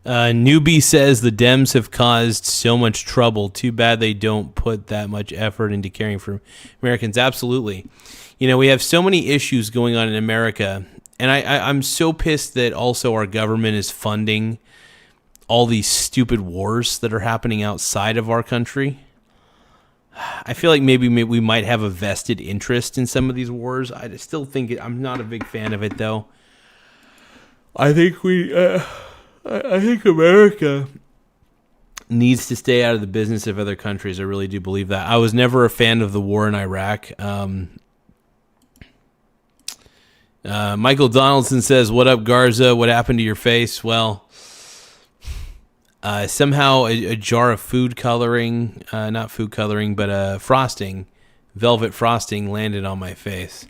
Newbie says the Dems have caused so much trouble. Too bad they don't put that much effort into caring for Americans. Absolutely. You know, we have so many issues going on in America, and I'm so pissed that also our government is funding all these stupid wars that are happening outside of our country. I feel like maybe we might have a vested interest in some of these wars. I still think I'm not a big fan of it, though. I think I think America needs to stay out of the business of other countries. I really do believe that. I was never a fan of the war in Iraq. Michael Donaldson says, "What up, Garza? What happened to your face?" Well, somehow a jar of food coloring, not food coloring, but frosting, velvet frosting landed on my face.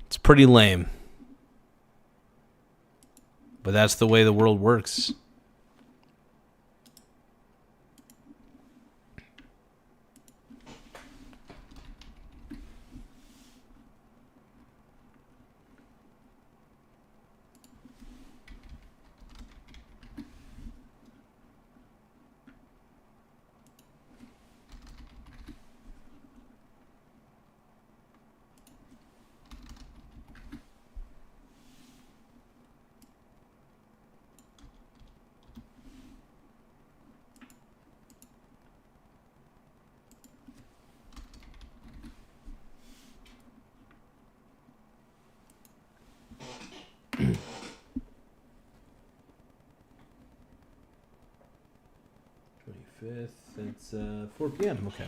It's pretty lame. But that's the way the world works. It's 4 p.m. Okay.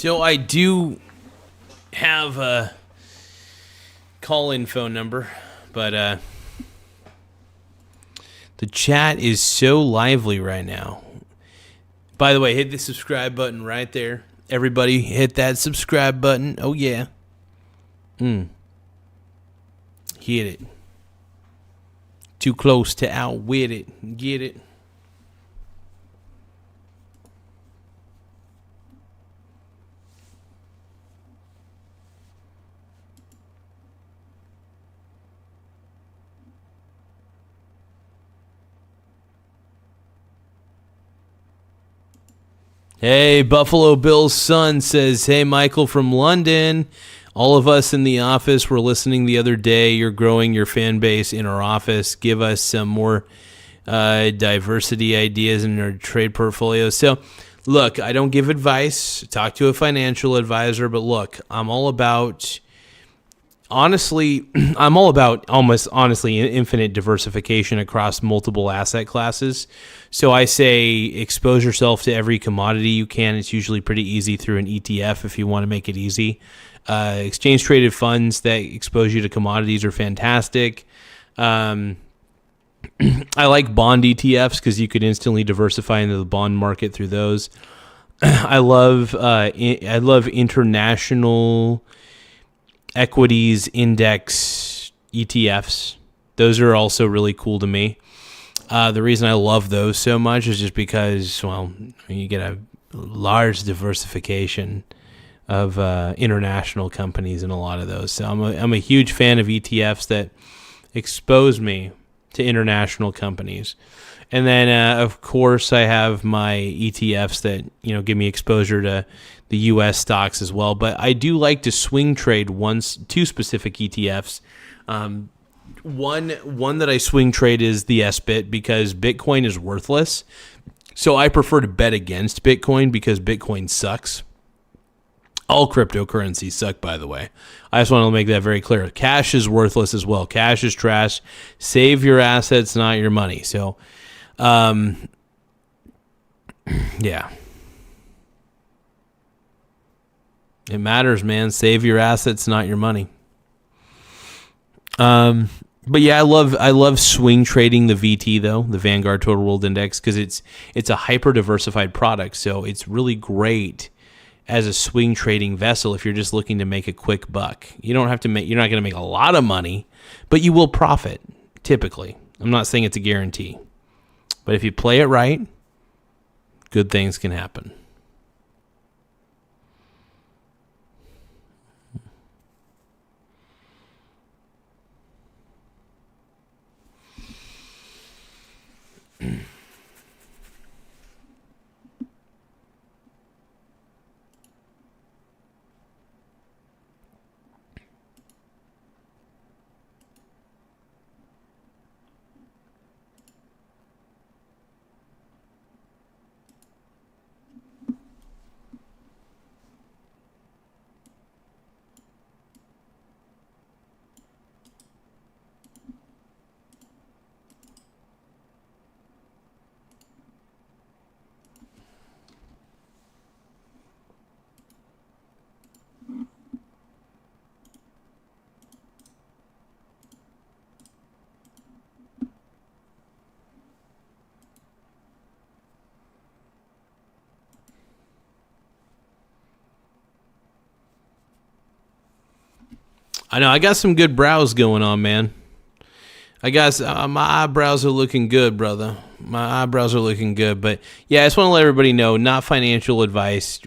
So I do have a call-in phone number, but the chat is so lively right now. By the way, hit the subscribe button right there. Everybody hit that subscribe button. Oh, yeah. Hit it. Too close to outwit it. Get it? Hey, Buffalo Bill's son says, hey, Michael from London. All of us in the office were listening the other day. You're growing your fan base in our office. Give us some more diversity ideas in our trade portfolio. So, look, I don't give advice. Talk to a financial advisor. But look, I'm all about... Honestly, I'm all about almost honestly infinite diversification across multiple asset classes. So I say expose yourself to every commodity you can. It's usually pretty easy through an ETF if you want to make it easy. Exchange traded funds that expose you to commodities are fantastic. I like bond ETFs because you could instantly diversify into the bond market through those. I love international equities index ETFs. Those are also really cool to me. The reason I love those so much is just because, well, you get a large diversification of international companies in a lot of those. So I'm a huge fan of ETFs that expose me to international companies. And then, of course, I have my ETFs that, give me exposure to the U.S. stocks as well. But I do like to swing trade two specific ETFs. One that I swing trade is the SBIT because Bitcoin is worthless. So I prefer to bet against Bitcoin because Bitcoin sucks. All cryptocurrencies suck, by the way. I just want to make that very clear. Cash is worthless as well. Cash is trash. Save your assets, not your money. So, yeah. It matters, man. Save your assets, not your money. But yeah, I love swing trading the VT though, the Vanguard Total World Index, because it's a hyper diversified product. So it's really great as a swing trading vessel if you're just looking to make a quick buck. You're not going to make a lot of money, but you will profit typically. I'm not saying it's a guarantee, but if you play it right, good things can happen. I know I got some good brows going on, man. I guess my eyebrows are looking good, brother. My eyebrows are looking good. But yeah, I just want to let everybody know, not financial advice.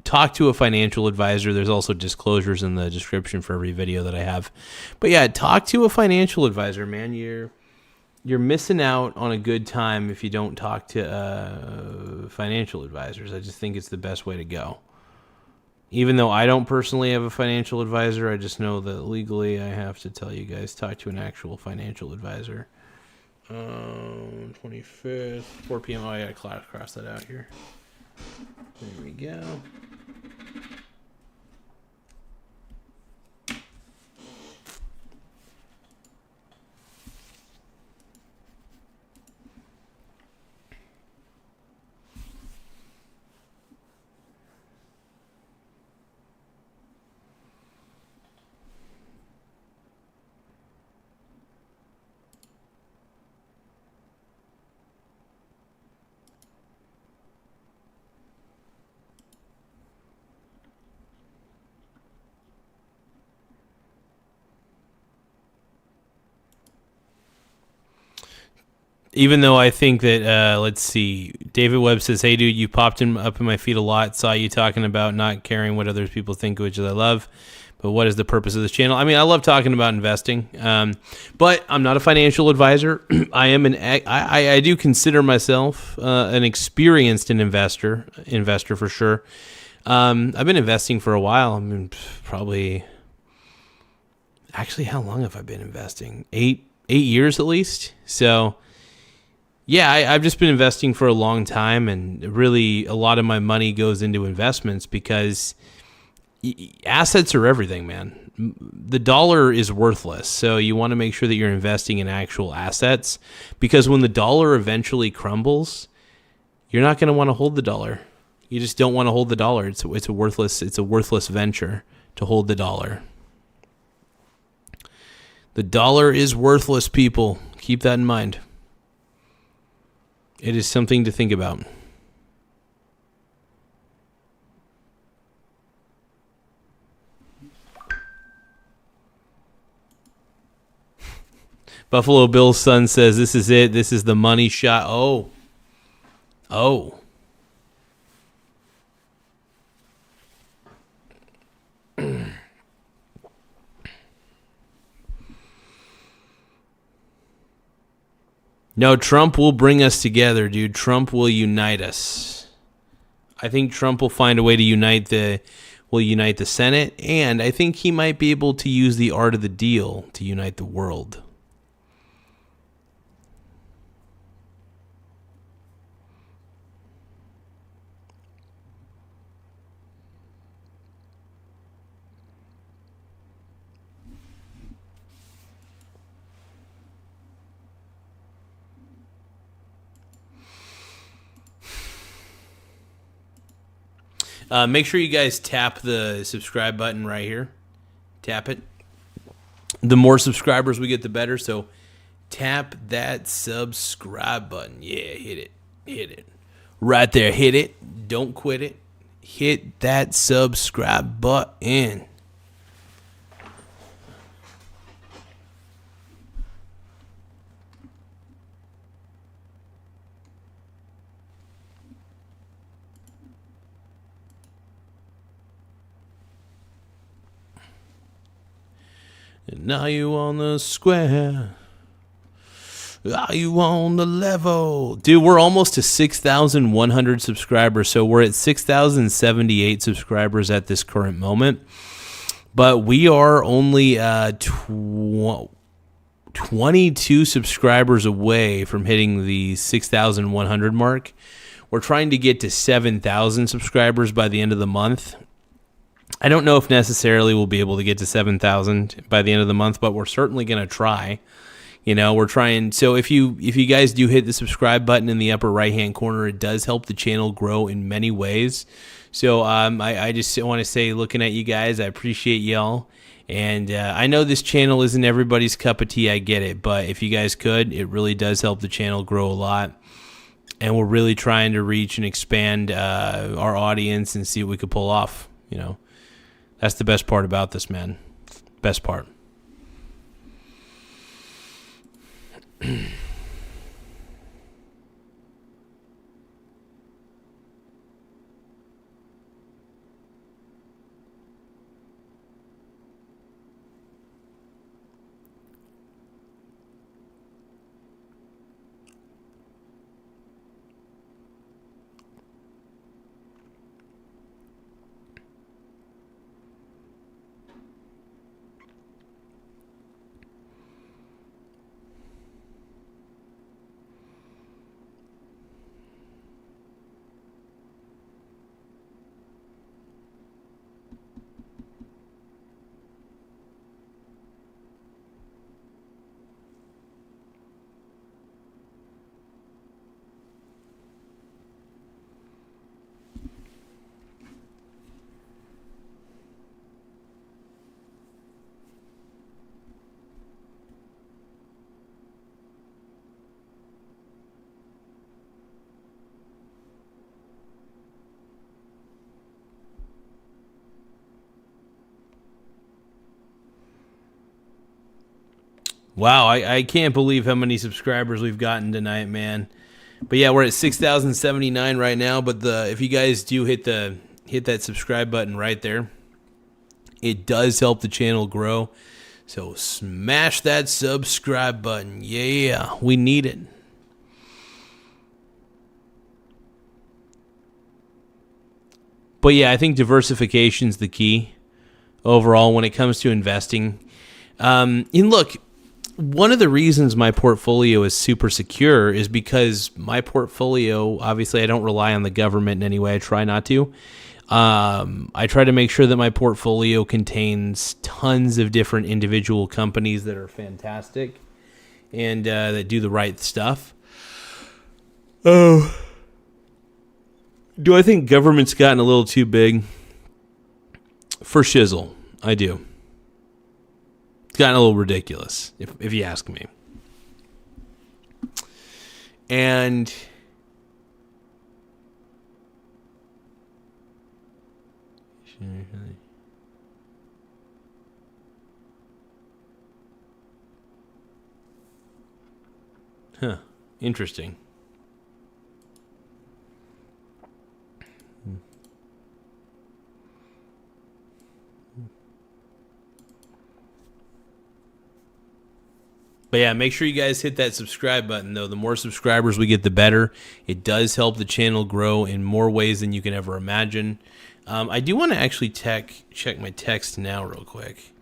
Talk to a financial advisor. There's also disclosures in the description for every video that I have. But yeah, talk to a financial advisor, man. You're missing out on a good time if you don't talk to financial advisors. I just think it's the best way to go. Even though I don't personally have a financial advisor, I just know that legally I have to tell you guys, talk to an actual financial advisor. 25th, 4 p.m. Oh, I gotta cross that out here. There we go. even though I think that, let's see, David Webb says, hey, dude, you popped up in my feed a lot. Saw you talking about not caring what other people think, which I love. But what is the purpose of this channel? I mean, I love talking about investing, but I'm not a financial advisor. I am I do consider myself an experienced investor for sure. I've been investing for a while. I mean, probably, actually, how long have I been investing? 8 years at least. So, yeah, I've just been investing for a long time, and really a lot of my money goes into investments because assets are everything, man. The dollar is worthless, so you want to make sure that you're investing in actual assets, because when the dollar eventually crumbles, you're not going to want to hold the dollar. You just don't want to hold the dollar. It's a worthless venture to hold the dollar. The dollar is worthless, people. Keep that in mind. It is something to think about. Buffalo Bill's son says, this is it. This is the money shot. Oh. No, Trump will bring us together, dude. Trump will unite us. I think Trump will find a way to unite the Senate, and I think he might be able to use the art of the deal to unite the world. Make sure you guys tap the subscribe button right here. Tap it. The more subscribers we get, the better. So tap that subscribe button. Yeah, hit it. Hit it. Right there. Hit it. Don't quit it. Hit that subscribe button. And now you on the square. Are you on the level? Dude, we're almost to 6,100 subscribers. So we're at 6,078 subscribers at this current moment. But we are only 22 subscribers away from hitting the 6,100 mark. We're trying to get to 7,000 subscribers by the end of the month. I don't know if necessarily we'll be able to get to 7,000 by the end of the month, but we're certainly going to try. You know, we're trying. So if you guys do hit the subscribe button in the upper right-hand corner, it does help the channel grow in many ways. So I just want to say, looking at you guys, I appreciate y'all. And I know this channel isn't everybody's cup of tea. I get it. But if you guys could, it really does help the channel grow a lot. And we're really trying to reach and expand our audience and see what we could pull off, you know. That's the best part about this, man. Best part. Wow, I can't believe how many subscribers we've gotten tonight, man. But yeah, we're at 6,079 right now. But if you guys do hit that subscribe button right there, it does help the channel grow. So smash that subscribe button. Yeah, we need it. But yeah, I think diversification's the key overall when it comes to investing. And look, one of the reasons my portfolio is super secure is because my portfolio, obviously I don't rely on the government in any way. I try not to. I try to make sure that my portfolio contains tons of different individual companies that are fantastic and that do the right stuff. Oh, do I think government's gotten a little too big? For shizzle, I do. It's gotten a little ridiculous, if you ask me. And interesting. But yeah, make sure you guys hit that subscribe button, though. The more subscribers we get, the better. It does help the channel grow in more ways than you can ever imagine. I do want to actually check my text now real quick.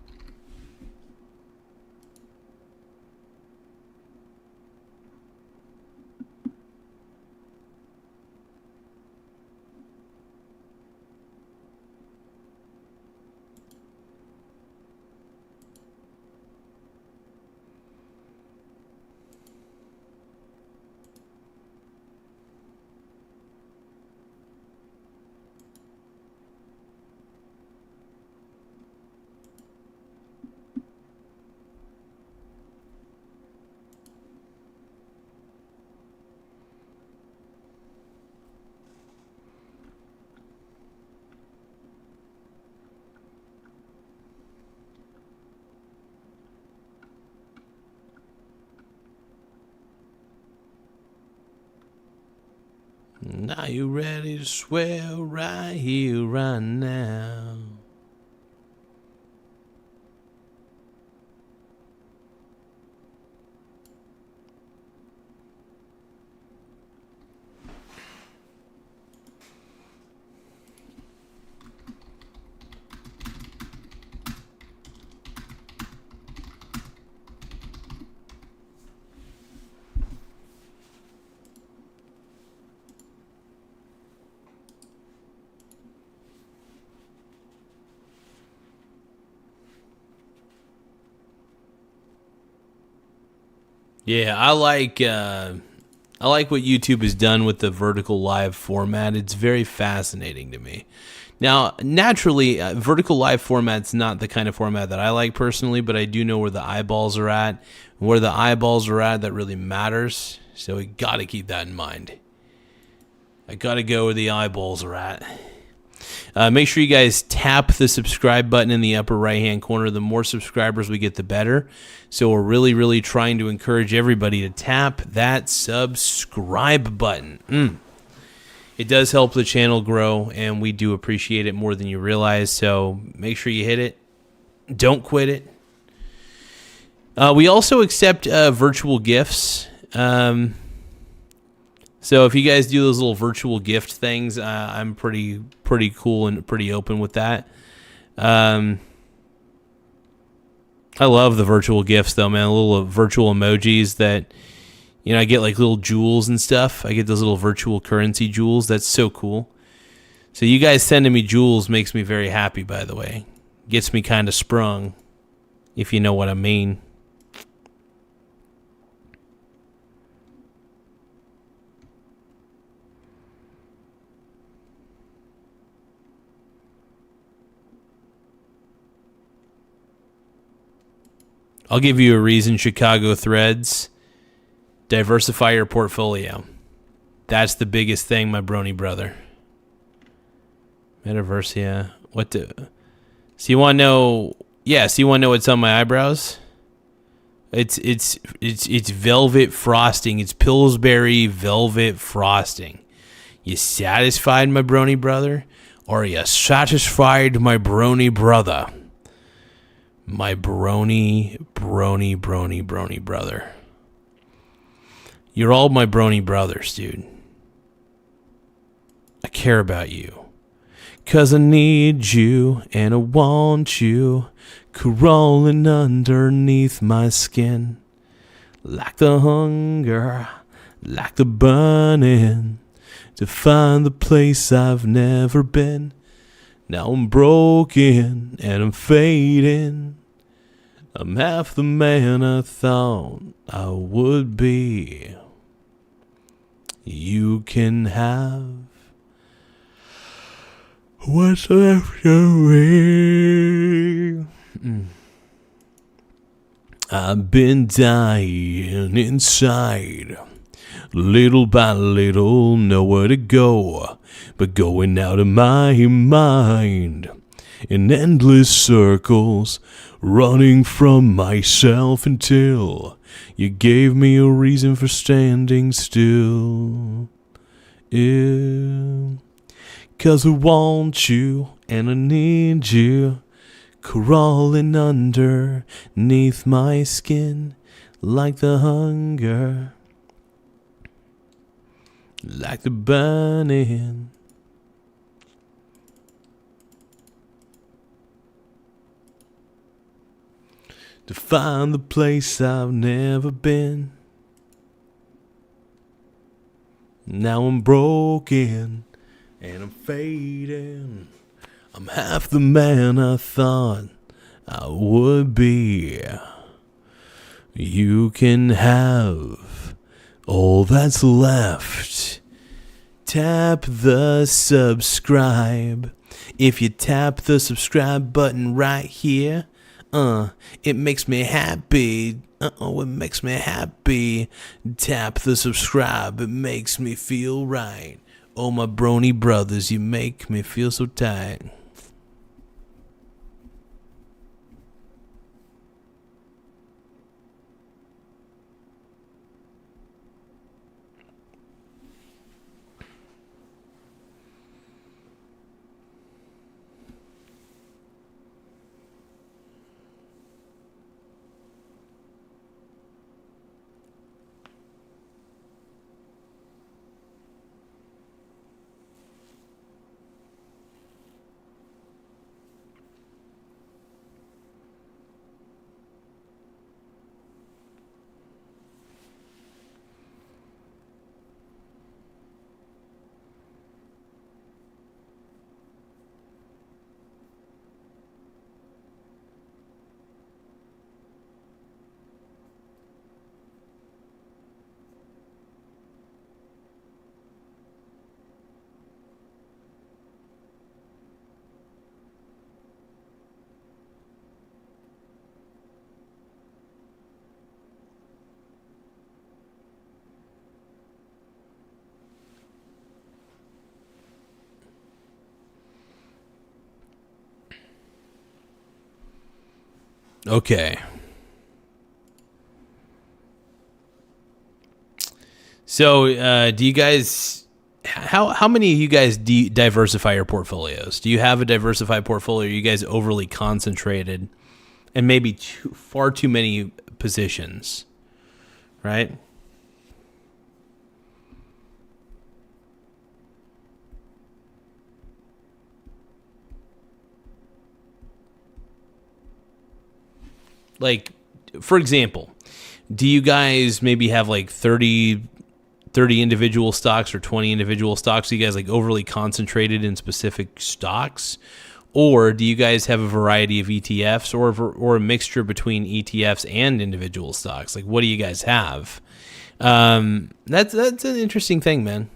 Are you ready to swear right here, right now? Yeah, I like what YouTube has done with the vertical live format. It's very fascinating to me. Now, naturally, vertical live format's not the kind of format that I like personally, but I do know where the eyeballs are at. Where the eyeballs are at, that really matters. So we got to keep that in mind. I got to go where the eyeballs are at. Make sure you guys tap the subscribe button in the upper right-hand corner. The more subscribers we get, the better. So we're really, really trying to encourage everybody to tap that subscribe button. It does help the channel grow, and we do appreciate it more than you realize. So make sure you hit it. Don't quit it. We also accept virtual gifts. So if you guys do those little virtual gift things, I'm pretty cool and pretty open with that. I love the virtual gifts though, man. Little virtual emojis that, I get like little jewels and stuff. I get those little virtual currency jewels. That's so cool. So you guys sending me jewels makes me very happy, by the way. Gets me kind of sprung, if you know what I mean. I'll give you a reason, Chicago Threads. Diversify your portfolio. That's the biggest thing, my brony brother. Metaverse, yeah. So you want to know... Yeah, so you want to know what's on my eyebrows? It's velvet frosting. It's Pillsbury velvet frosting. You satisfied, my brony brother? Or are you satisfied, my brony brother? My brony brother. You're all my brony brothers, dude. I care about you. 'Cause I need you and I want you crawling underneath my skin. Like the hunger, like the burning, to find the place I've never been. Now I'm broken and I'm fading. I'm half the man I thought I would be. You can have what's left of me. I've been dying inside. Little by little, nowhere to go, but going out of my mind. In endless circles, running from myself until you gave me a reason for standing still. Yeah. 'Cause I want you and I need you crawling underneath my skin like the hunger, like the burning. To find the place I've never been. Now I'm broken and I'm fading. I'm half the man I thought I would be. You can have all that's left. Tap the subscribe. If you tap the subscribe button right here, it makes me happy. It makes me happy. Tap the subscribe. It makes me feel right. Oh, my brony brothers, you make me feel so tight. Okay. So, do you guys, how many of you guys diversify your portfolios? Do you have a diversified portfolio? Are you guys overly concentrated and maybe far too many positions, right? Like, for example, do you guys maybe have like 30 individual stocks or 20 individual stocks? Are you guys like overly concentrated in specific stocks? Or do you guys have a variety of ETFs or a mixture between ETFs and individual stocks? Like, what do you guys have? That's an interesting thing, man.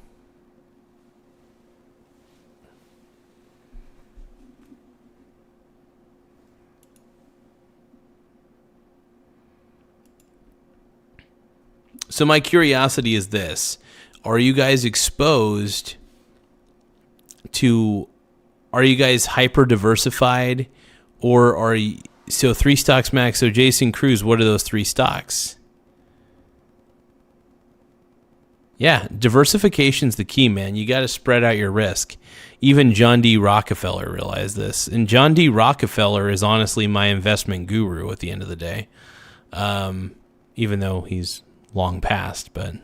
So my curiosity is this. Are you guys exposed to, are you guys hyper diversified, or So 3 stocks max. So Jason Cruz, what are those 3 stocks? Yeah, diversification's the key, man. You got to spread out your risk. Even John D. Rockefeller realized this. And John D. Rockefeller is honestly my investment guru at the end of the day. Even though he's long past, but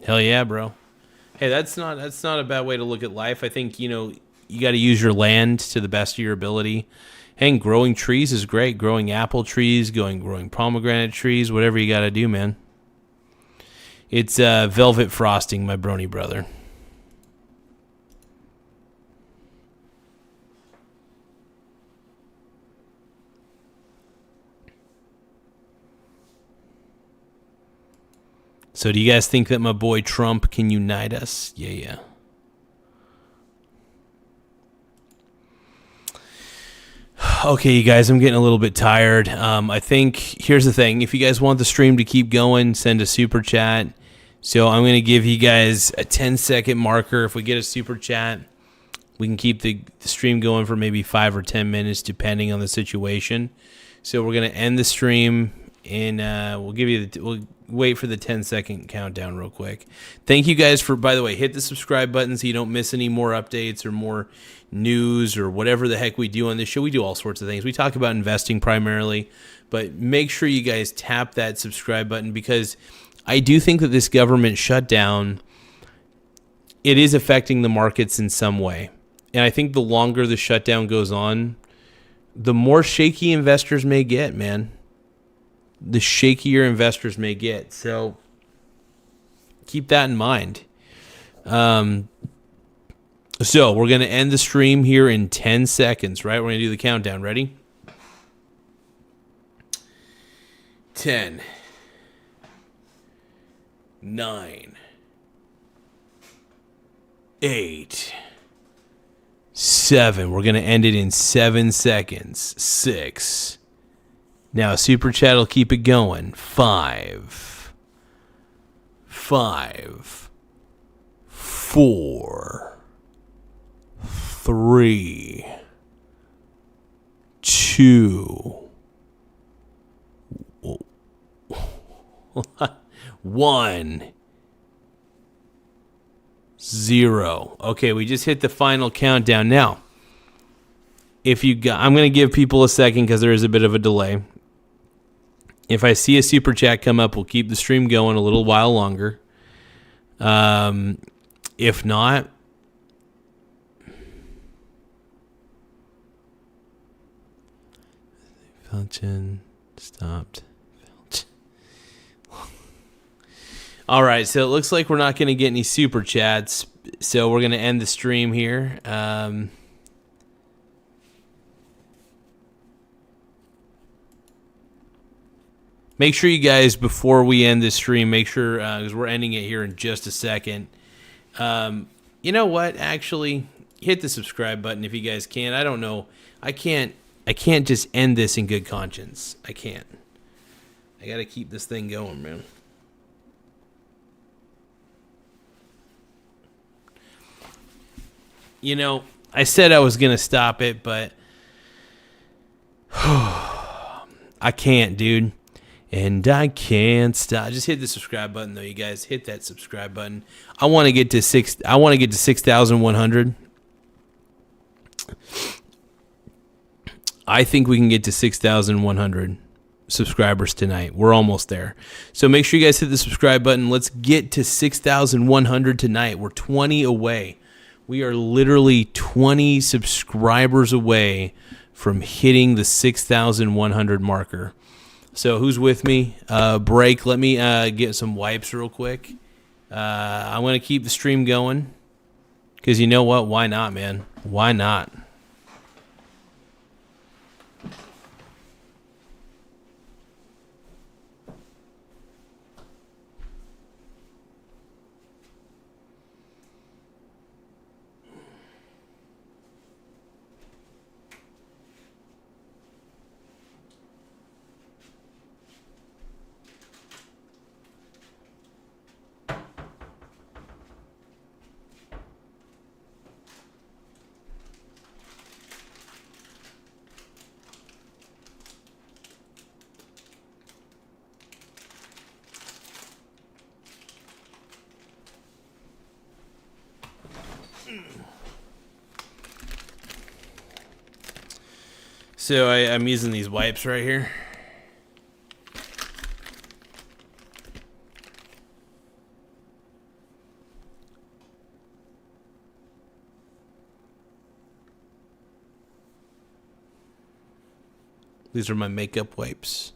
hell yeah, bro. Hey, that's not a bad way to look at life. I think, you got to use your land to the best of your ability. And growing trees is great. Growing apple trees, growing pomegranate trees, whatever you got to do, man. It's velvet frosting, my brony brother. So do you guys think that my boy Trump can unite us? Yeah. Okay, you guys, I'm getting a little bit tired. I think, here's the thing. If you guys want the stream to keep going, send a super chat. So I'm going to give you guys a 10-second marker. If we get a super chat, we can keep the stream going for maybe 5 or 10 minutes, depending on the situation. So we're going to end the stream, and we'll wait for the 10-second countdown real quick. Thank you guys for, by the way, hit the subscribe button so you don't miss any more updates or more news or whatever the heck we do on this show. We do all sorts of things. We talk about investing primarily, but make sure you guys tap that subscribe button, because I do think that this government shutdown, it is affecting the markets in some way. And I think the longer the shutdown goes on, the more shaky investors may get, man. The shakier investors may get. So keep that in mind. So we're going to end the stream here in 10 seconds, right? We're going to do the countdown. Ready? 10, 9, 8, 7. We're going to end it in 7 seconds. 6. Now, Super Chat will keep it going. 5, 4, 3, 2, 1, 0. Okay, we just hit the final countdown. Now, I'm going to give people a second because there is a bit of a delay. If I see a super chat come up, we'll keep the stream going a little while longer. If not, Felton stopped. All right, so it looks like we're not going to get any super chats, so we're going to end the stream here. Make sure you guys, before we end this stream, make sure, because we're ending it here in just a second. You know what? Actually, hit the subscribe button if you guys can. I don't know. I can't just end this in good conscience. I can't. I got to keep this thing going, man. You know, I said I was going to stop it, but I can't, dude. And I can't stop. Just hit the subscribe button, though, you guys. Hit that subscribe button. I want to get to 6,100. I think we can get to 6,100 subscribers tonight. We're almost there. So make sure you guys hit the subscribe button. Let's get to 6,100 tonight. We're 20 away. We are literally 20 subscribers away from hitting the 6,100 marker. So who's with me? Break. Let me get some wipes real quick. I'm going to keep the stream going because you know what? Why not, man? Why not? So I'm using these wipes right here. These are my makeup wipes.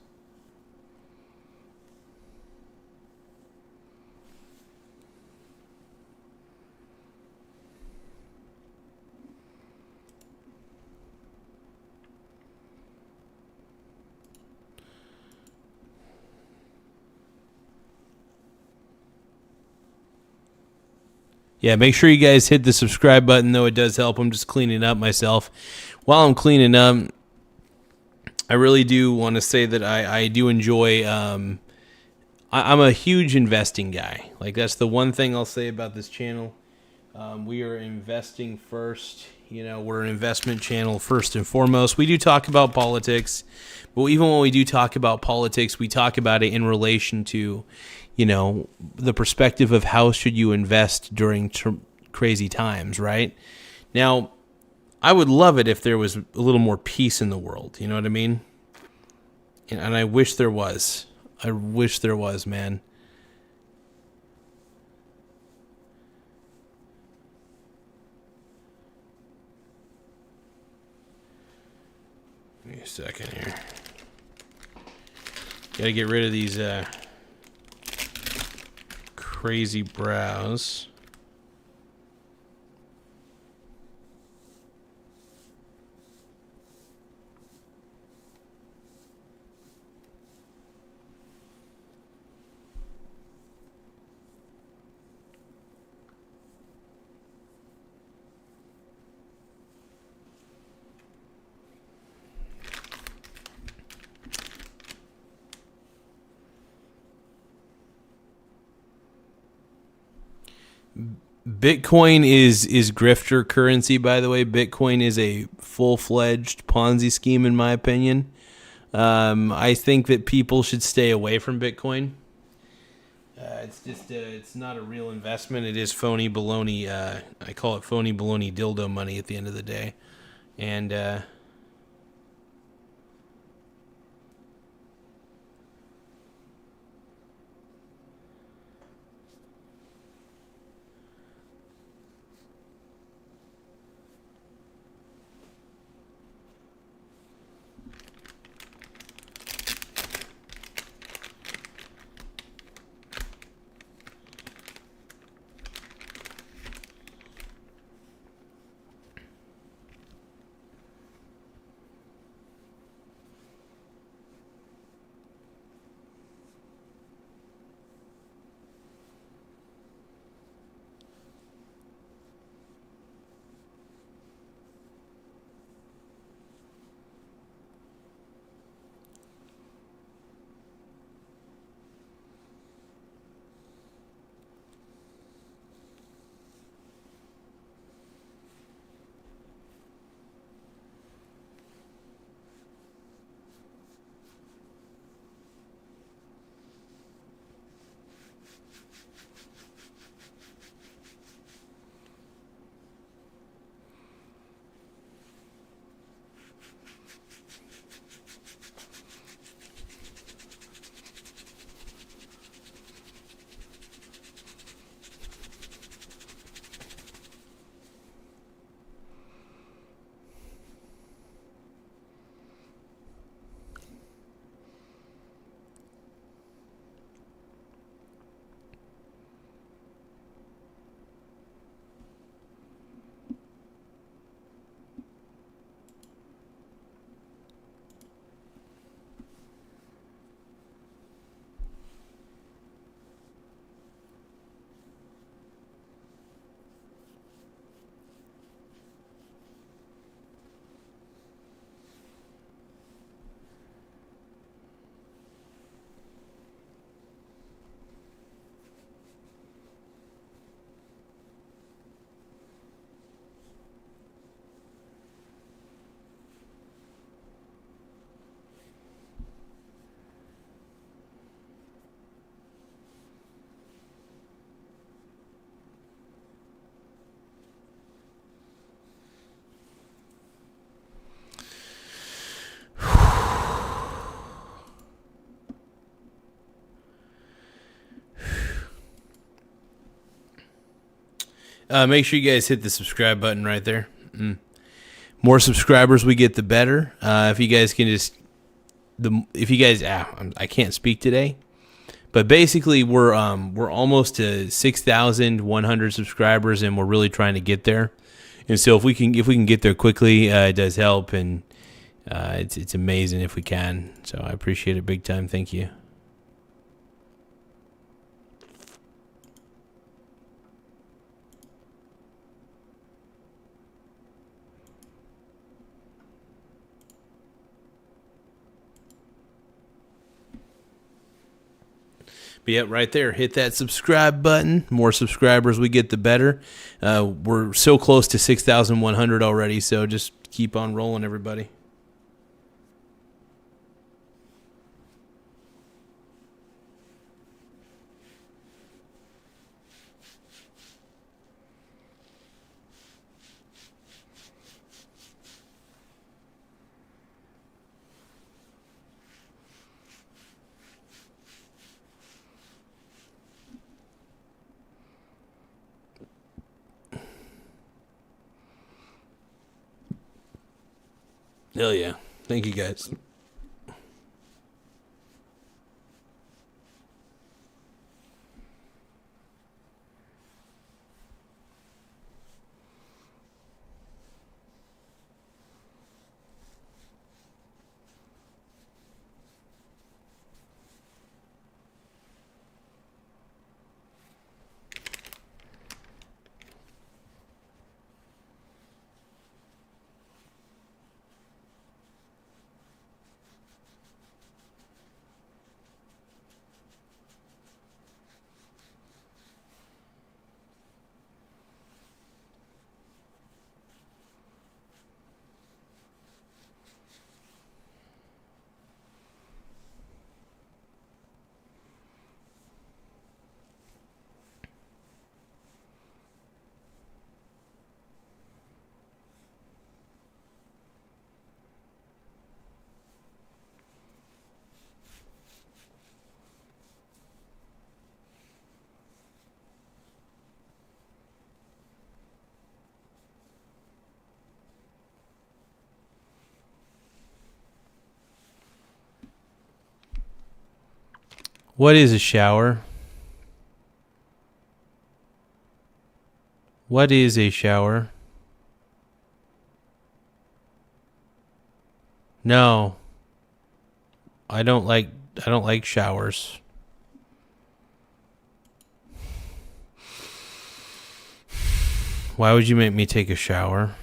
Yeah, make sure you guys hit the subscribe button, though it does help. I'm just cleaning up myself. While I'm cleaning up, I really do want to say that I do enjoy... I'm a huge investing guy. Like, that's the one thing I'll say about this channel. We are investing first. You know, we're an investment channel first and foremost. We do talk about politics, but even when we do talk about politics, we talk about it in relation to, you know, the perspective of how should you invest during crazy times, right? Now, I would love it if there was a little more peace in the world. You know what I mean? And I wish there was. I wish there was, man. Give me a second here. Gotta get rid of these crazy brows. Bitcoin is grifter currency, by the way. Bitcoin is a full-fledged Ponzi scheme, in my opinion. I think that people should stay away from Bitcoin. It's just it's not a real investment. It is phony baloney. I call it phony baloney dildo money at the end of the day. And Make sure you guys hit the subscribe button right there. More subscribers we get, the better. If you guys can I can't speak today, but basically we're almost to 6,100 subscribers, and we're really trying to get there. And so if we can get there quickly, it does help, and it's amazing if we can. So I appreciate it big time. Thank you. But yeah, right there, hit that subscribe button. More subscribers we get, the better. We're so close to 6,100 already, so just keep on rolling, everybody. Hell yeah. Thank you, guys. What is a shower? What is a shower? No. I don't like showers. Why would you make me take a shower?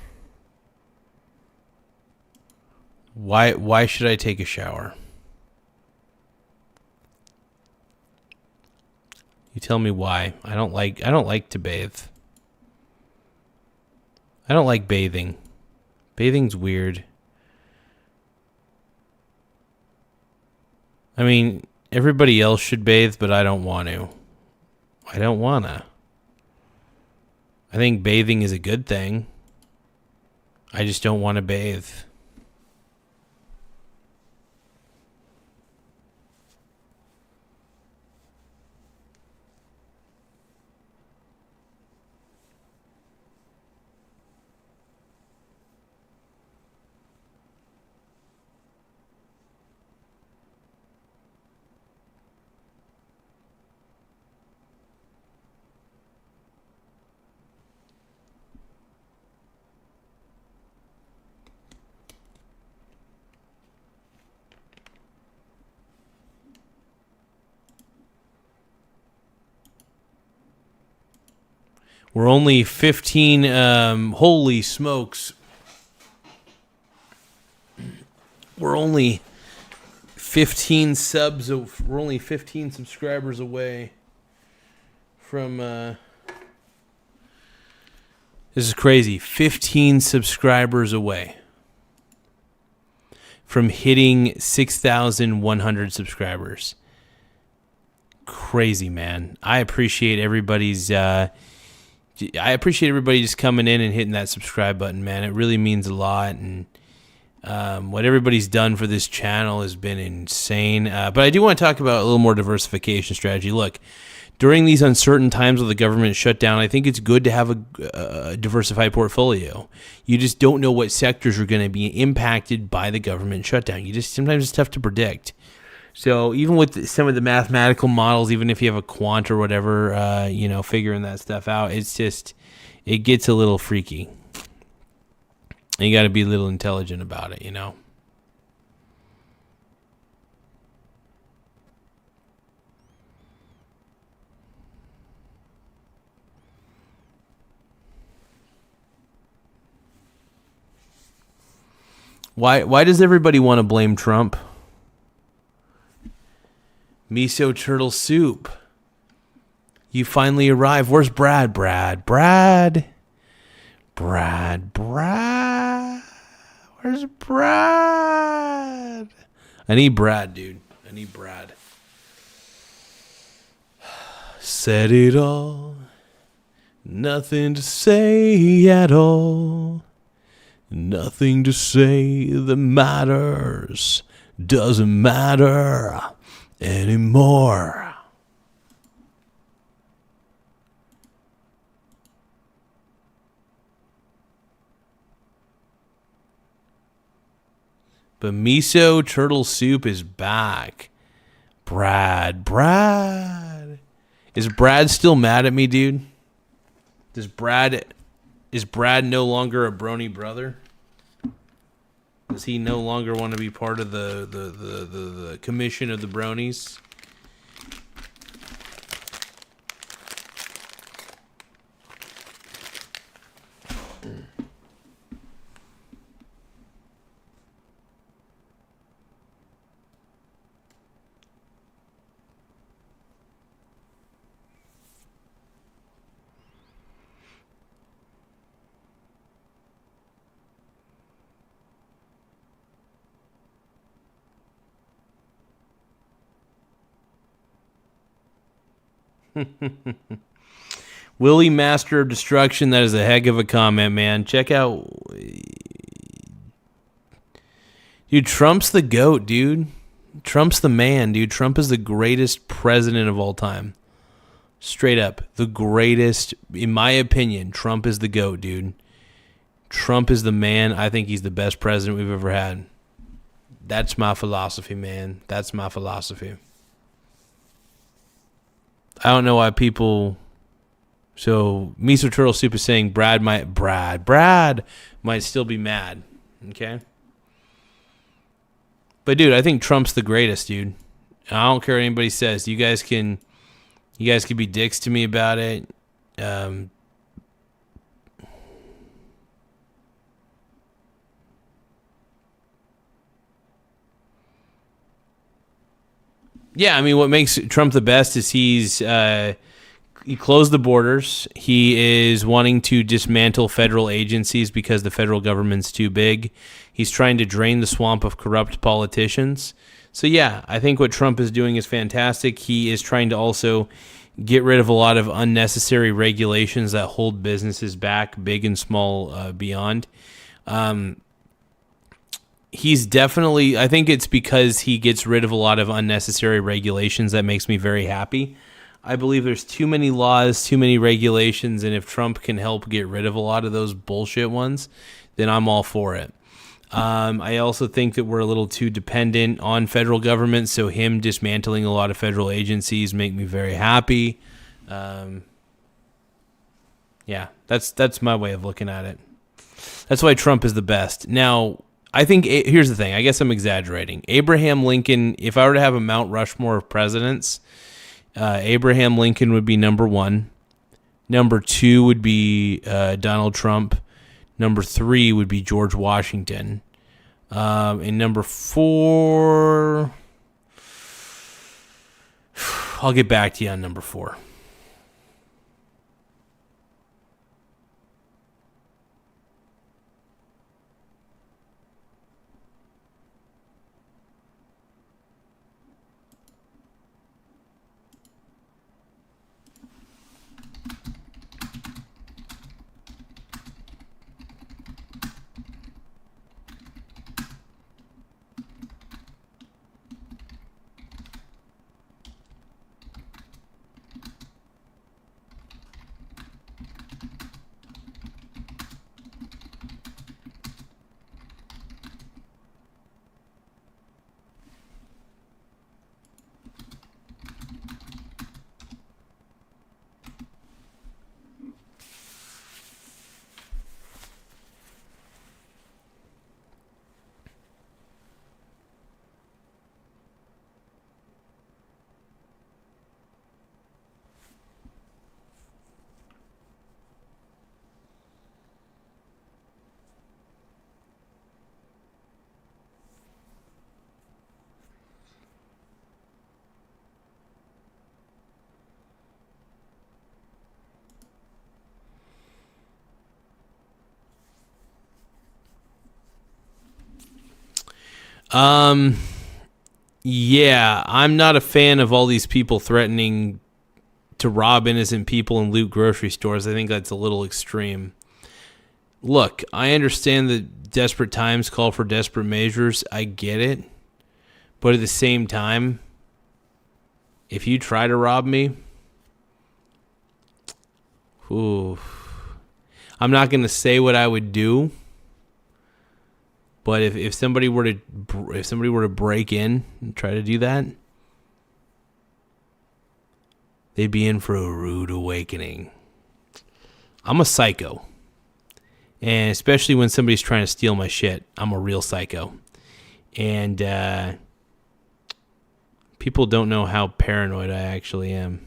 Why should I take a shower? You tell me why. I don't like to bathe. I don't like bathing. Bathing's weird. I mean, everybody else should bathe, but I don't want to. I don't wanna. I think bathing is a good thing. I just don't want to bathe. We're only 15, holy smokes. We're only 15 subs, we're only 15 subscribers away from, this is crazy, 15 subscribers away from hitting 6,100 subscribers. Crazy, man. I appreciate everybody just coming in and hitting that subscribe button, man. It really means a lot, and What everybody's done for this channel has been insane. But I do want to talk about a little more diversification strategy. Look, during these uncertain times with the government shutdown, I think it's good to have a diversified portfolio. You just don't know what sectors are going to be impacted by the government shutdown. Sometimes it's tough to predict. So even with some of the mathematical models, even if you have a quant or whatever, figuring that stuff out, it gets a little freaky. And you got to be a little intelligent about it, Why does everybody want to blame Trump? Miso turtle soup. You finally arrived. Where's Brad? Brad. Where's Brad? I need Brad, dude. I need Brad. Said it all. Nothing to say at all. Nothing to say that matters. Doesn't matter anymore. But miso turtle soup is back. Brad. Is Brad still mad at me, dude? Is Brad no longer a brony brother? Does he no longer want to be part of the commission of the bronies? Willie Master of Destruction, that is a heck of a comment, man. Check out... Dude, Trump's the GOAT, dude. Trump's the man, dude. Trump is the greatest president of all time. Straight up. The greatest. In my opinion, Trump is the GOAT, dude. Trump is the man. I think he's the best president we've ever had. That's my philosophy, man. That's my philosophy. I don't know why people... So, Miso Turtle Soup is saying Brad might still be mad. Okay? But, dude, I think Trump's the greatest, dude. I don't care what anybody says. You guys can be dicks to me about it. Yeah, I mean, what makes Trump the best is he closed the borders. He is wanting to dismantle federal agencies because the federal government's too big. He's trying to drain the swamp of corrupt politicians. So, yeah, I think what Trump is doing is fantastic. He is trying to also get rid of a lot of unnecessary regulations that hold businesses back, big and small, beyond. He's definitely, I think it's because he gets rid of a lot of unnecessary regulations that makes me very happy. I believe there's too many laws, too many regulations, and if Trump can help get rid of a lot of those bullshit ones, then I'm all for it. I also think that we're a little too dependent on federal government, so him dismantling a lot of federal agencies make me very happy. Yeah, that's my way of looking at it. That's why Trump is the best. Now, I think, here's the thing, I guess I'm exaggerating. Abraham Lincoln, if I were to have a Mount Rushmore of presidents, Abraham Lincoln would be number 1. Number 2 would be Donald Trump. Number 3 would be George Washington. And number 4, I'll get back to you on number 4. Yeah, I'm not a fan of all these people threatening to rob innocent people and loot grocery stores. I think that's a little extreme. Look, I understand that desperate times call for desperate measures. I get it. But at the same time, if you try to rob me, I'm not going to say what I would do. But if somebody were to break in and try to do that, they'd be in for a rude awakening. I'm a psycho. And especially when somebody's trying to steal my shit, I'm a real psycho. And people don't know how paranoid I actually am.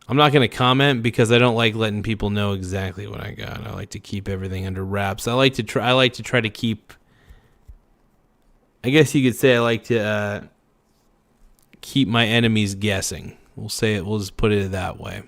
I'm not going to comment because I don't like letting people know exactly what I got. I like to keep everything under wraps. I like to try to keep, I guess you could say I like to keep my enemies guessing. We'll just put it that way.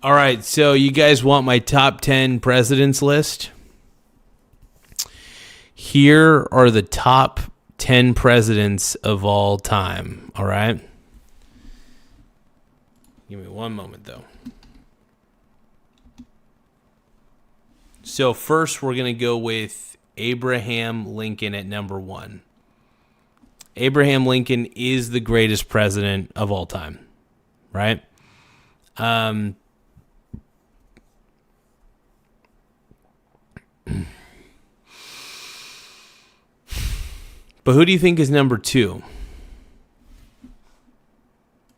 All right, so you guys want my top 10 presidents list? Here are the top 10 presidents of all time, all right? Give me one moment, though. So first, we're going to go with Abraham Lincoln at number 1. Abraham Lincoln is the greatest president of all time, right? But who do you think is number 2?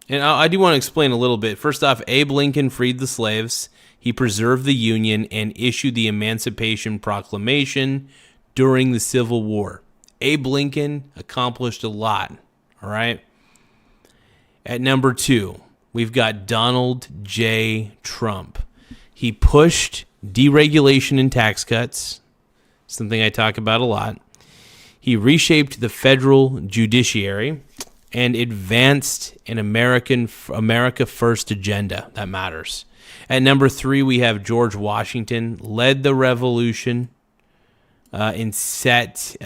And I do want to explain a little bit. First off, Abe Lincoln freed the slaves. He preserved the Union and issued the Emancipation Proclamation during the Civil War. Abe Lincoln accomplished a lot, all right? At number 2, we've got Donald J. Trump. He pushed deregulation and tax cuts, something I talk about a lot. He reshaped the federal judiciary and advanced an America First agenda. That matters. At number 3, we have George Washington, led the revolution and set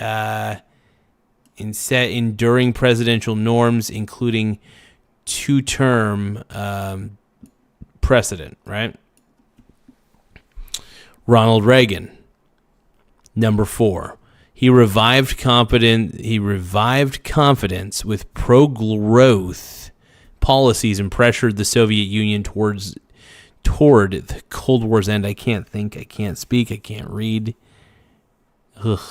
enduring presidential norms, including 2-term precedent, right? Ronald Reagan, number 4. He revived confidence with pro-growth policies and pressured the Soviet Union toward the Cold War's end. I can't think, I can't speak, I can't read. Ugh.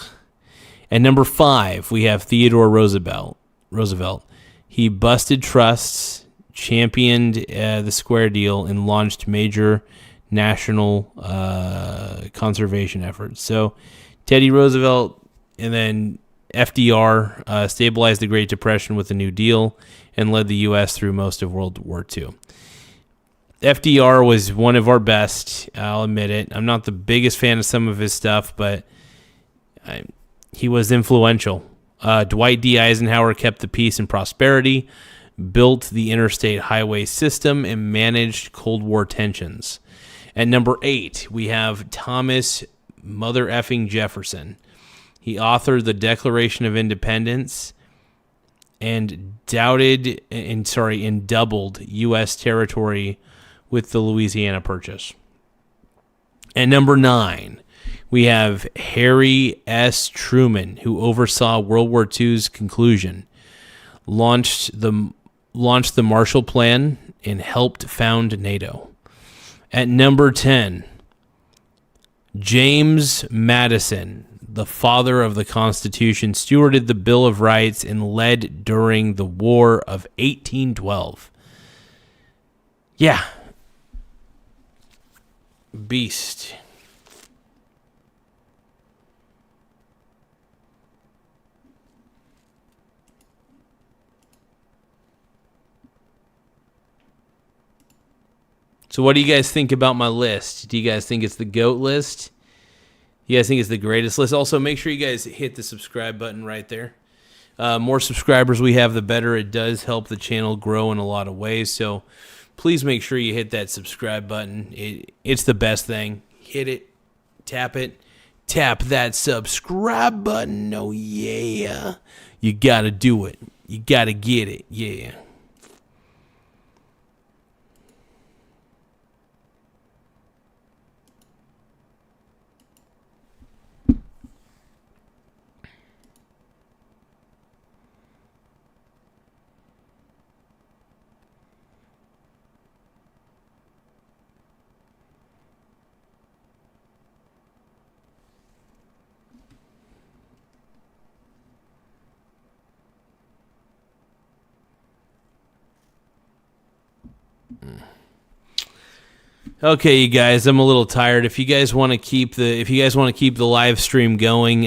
And number 5, we have Theodore Roosevelt. He busted trusts, championed the Square Deal, and launched major national conservation efforts. So Teddy Roosevelt and then FDR stabilized the Great Depression with the New Deal and led the U.S. through most of World War II. FDR was one of our best, I'll admit it. I'm not the biggest fan of some of his stuff, but he was influential. Dwight D. Eisenhower kept the peace and prosperity, built the interstate highway system, and managed Cold War tensions. At number 8, we have Thomas Mother effing Jefferson. He authored the Declaration of Independence and doubled U.S. territory with the Louisiana Purchase. At number 9, we have Harry S. Truman, who oversaw World War II's conclusion, launched the Marshall Plan, and helped found NATO. At number 10, James Madison, the father of the Constitution, stewarded the Bill of Rights and led during the War of 1812. Yeah. Beast. So what do you guys think about my list? Do you guys think it's the GOAT list? You guys think it's the greatest list? Also, make sure you guys hit the subscribe button right there. More subscribers we have, the better. It does help the channel grow in a lot of ways. So please make sure you hit that subscribe button. It's the best thing. Hit it. Tap that subscribe button. Oh, yeah. You got to do it. You got to get it. Yeah. Okay, you guys, I'm a little tired. If you guys want to keep the live stream going,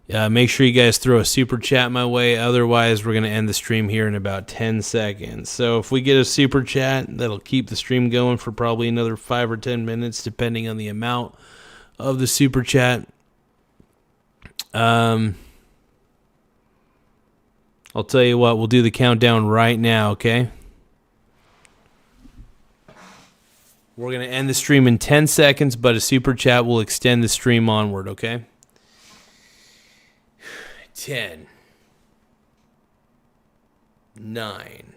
make sure you guys throw a super chat my way. Otherwise, we're going to end the stream here in about 10 seconds. So if we get a super chat, that'll keep the stream going for probably another 5 or 10 minutes, depending on the amount of the super chat. I'll tell you what, we'll do the countdown right now, okay? We're going to end the stream in 10 seconds, but a super chat will extend the stream onward, okay? 10, 9,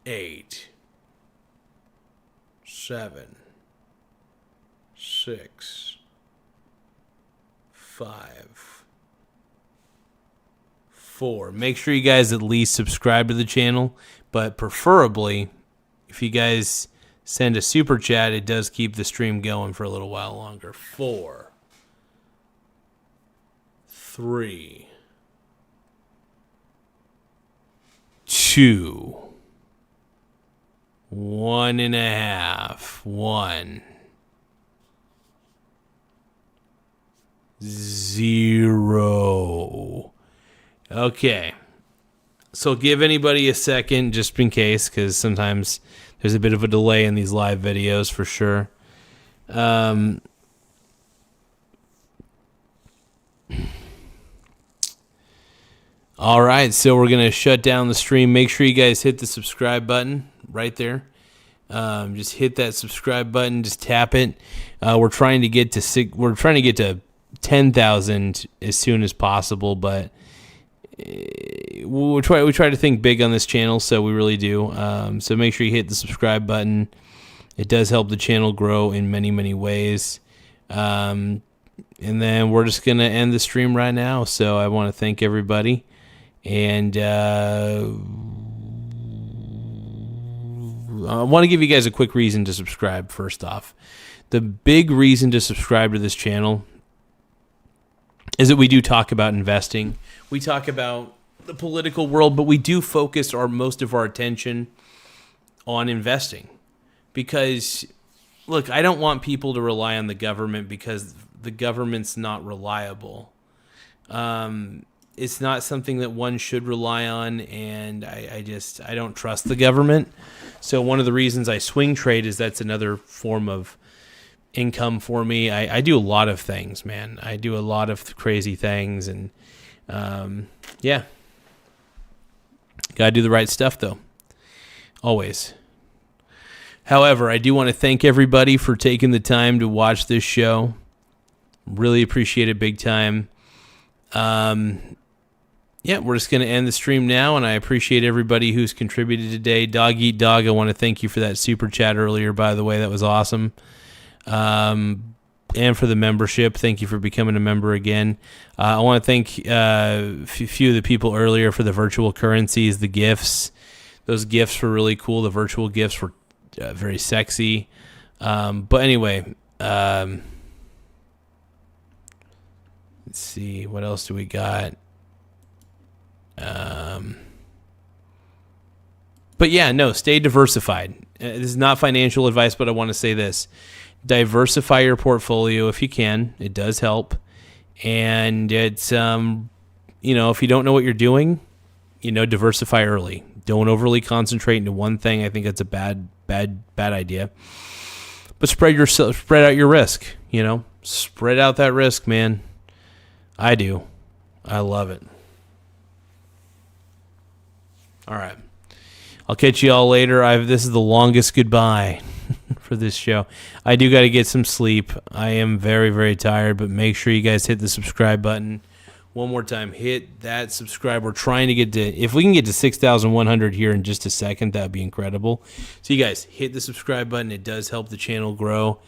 8, 7, 6, 5, 4. Make sure you guys at least subscribe to the channel, but preferably, if you guys send a super chat, it does keep the stream going for a little while longer. 4, 3, 2, 1.5, 1, 0. Okay. So give anybody a second just in case, because sometimes there's a bit of a delay in these live videos for sure. All right, so we're going to shut down the stream. Make sure you guys hit the subscribe button right there. Just hit that subscribe button. Just tap it. We're trying to get to 10,000 as soon as possible, but we try to think big on this channel, so we really do. So make sure you hit the subscribe button. It does help the channel grow in many, many ways. And then we're just going to end the stream right now. So I want to thank everybody. And I want to give you guys a quick reason to subscribe first off. The big reason to subscribe to this channel is that we do talk about investing. We talk about the political world, but we do focus most of our attention on investing. Because, look, I don't want people to rely on the government because the government's not reliable. It's not something that one should rely on, and I don't trust the government. So one of the reasons I swing trade is that's another form of income for me. I do a lot of things, man. I do a lot of crazy things, and yeah. Gotta do the right stuff, though. Always. However, I do want to thank everybody for taking the time to watch this show. Really appreciate it big time. Yeah, we're just going to end the stream now, and I appreciate everybody who's contributed today. Dog Eat Dog, I want to thank you for that super chat earlier, by the way. That was awesome. And for the membership, thank you for becoming a member again. I want to thank a few of the people earlier for the virtual currencies, the gifts. Those gifts were really cool. The virtual gifts were very sexy. But anyway, let's see. What else do we got? But yeah, no, stay diversified. This is not financial advice, but I want to say this. Diversify your portfolio if you can. It does help. And it's, if you don't know what you're doing, diversify early. Don't overly concentrate into one thing. I think that's a bad idea. But spread out your risk, Spread out that risk, man. I do. I love it. All right. I'll catch you all later. This is the longest goodbye for this show. I do got to get some sleep. I am very, very tired, but make sure you guys hit the subscribe button. One more time, hit that subscribe. We're trying to get to, if we can get to 6,100 here in just a second, that would be incredible. So you guys hit the subscribe button. It does help the channel grow.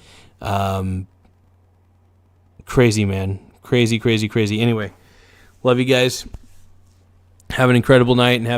Crazy, man. Crazy. Anyway, love you guys. Have an incredible night and have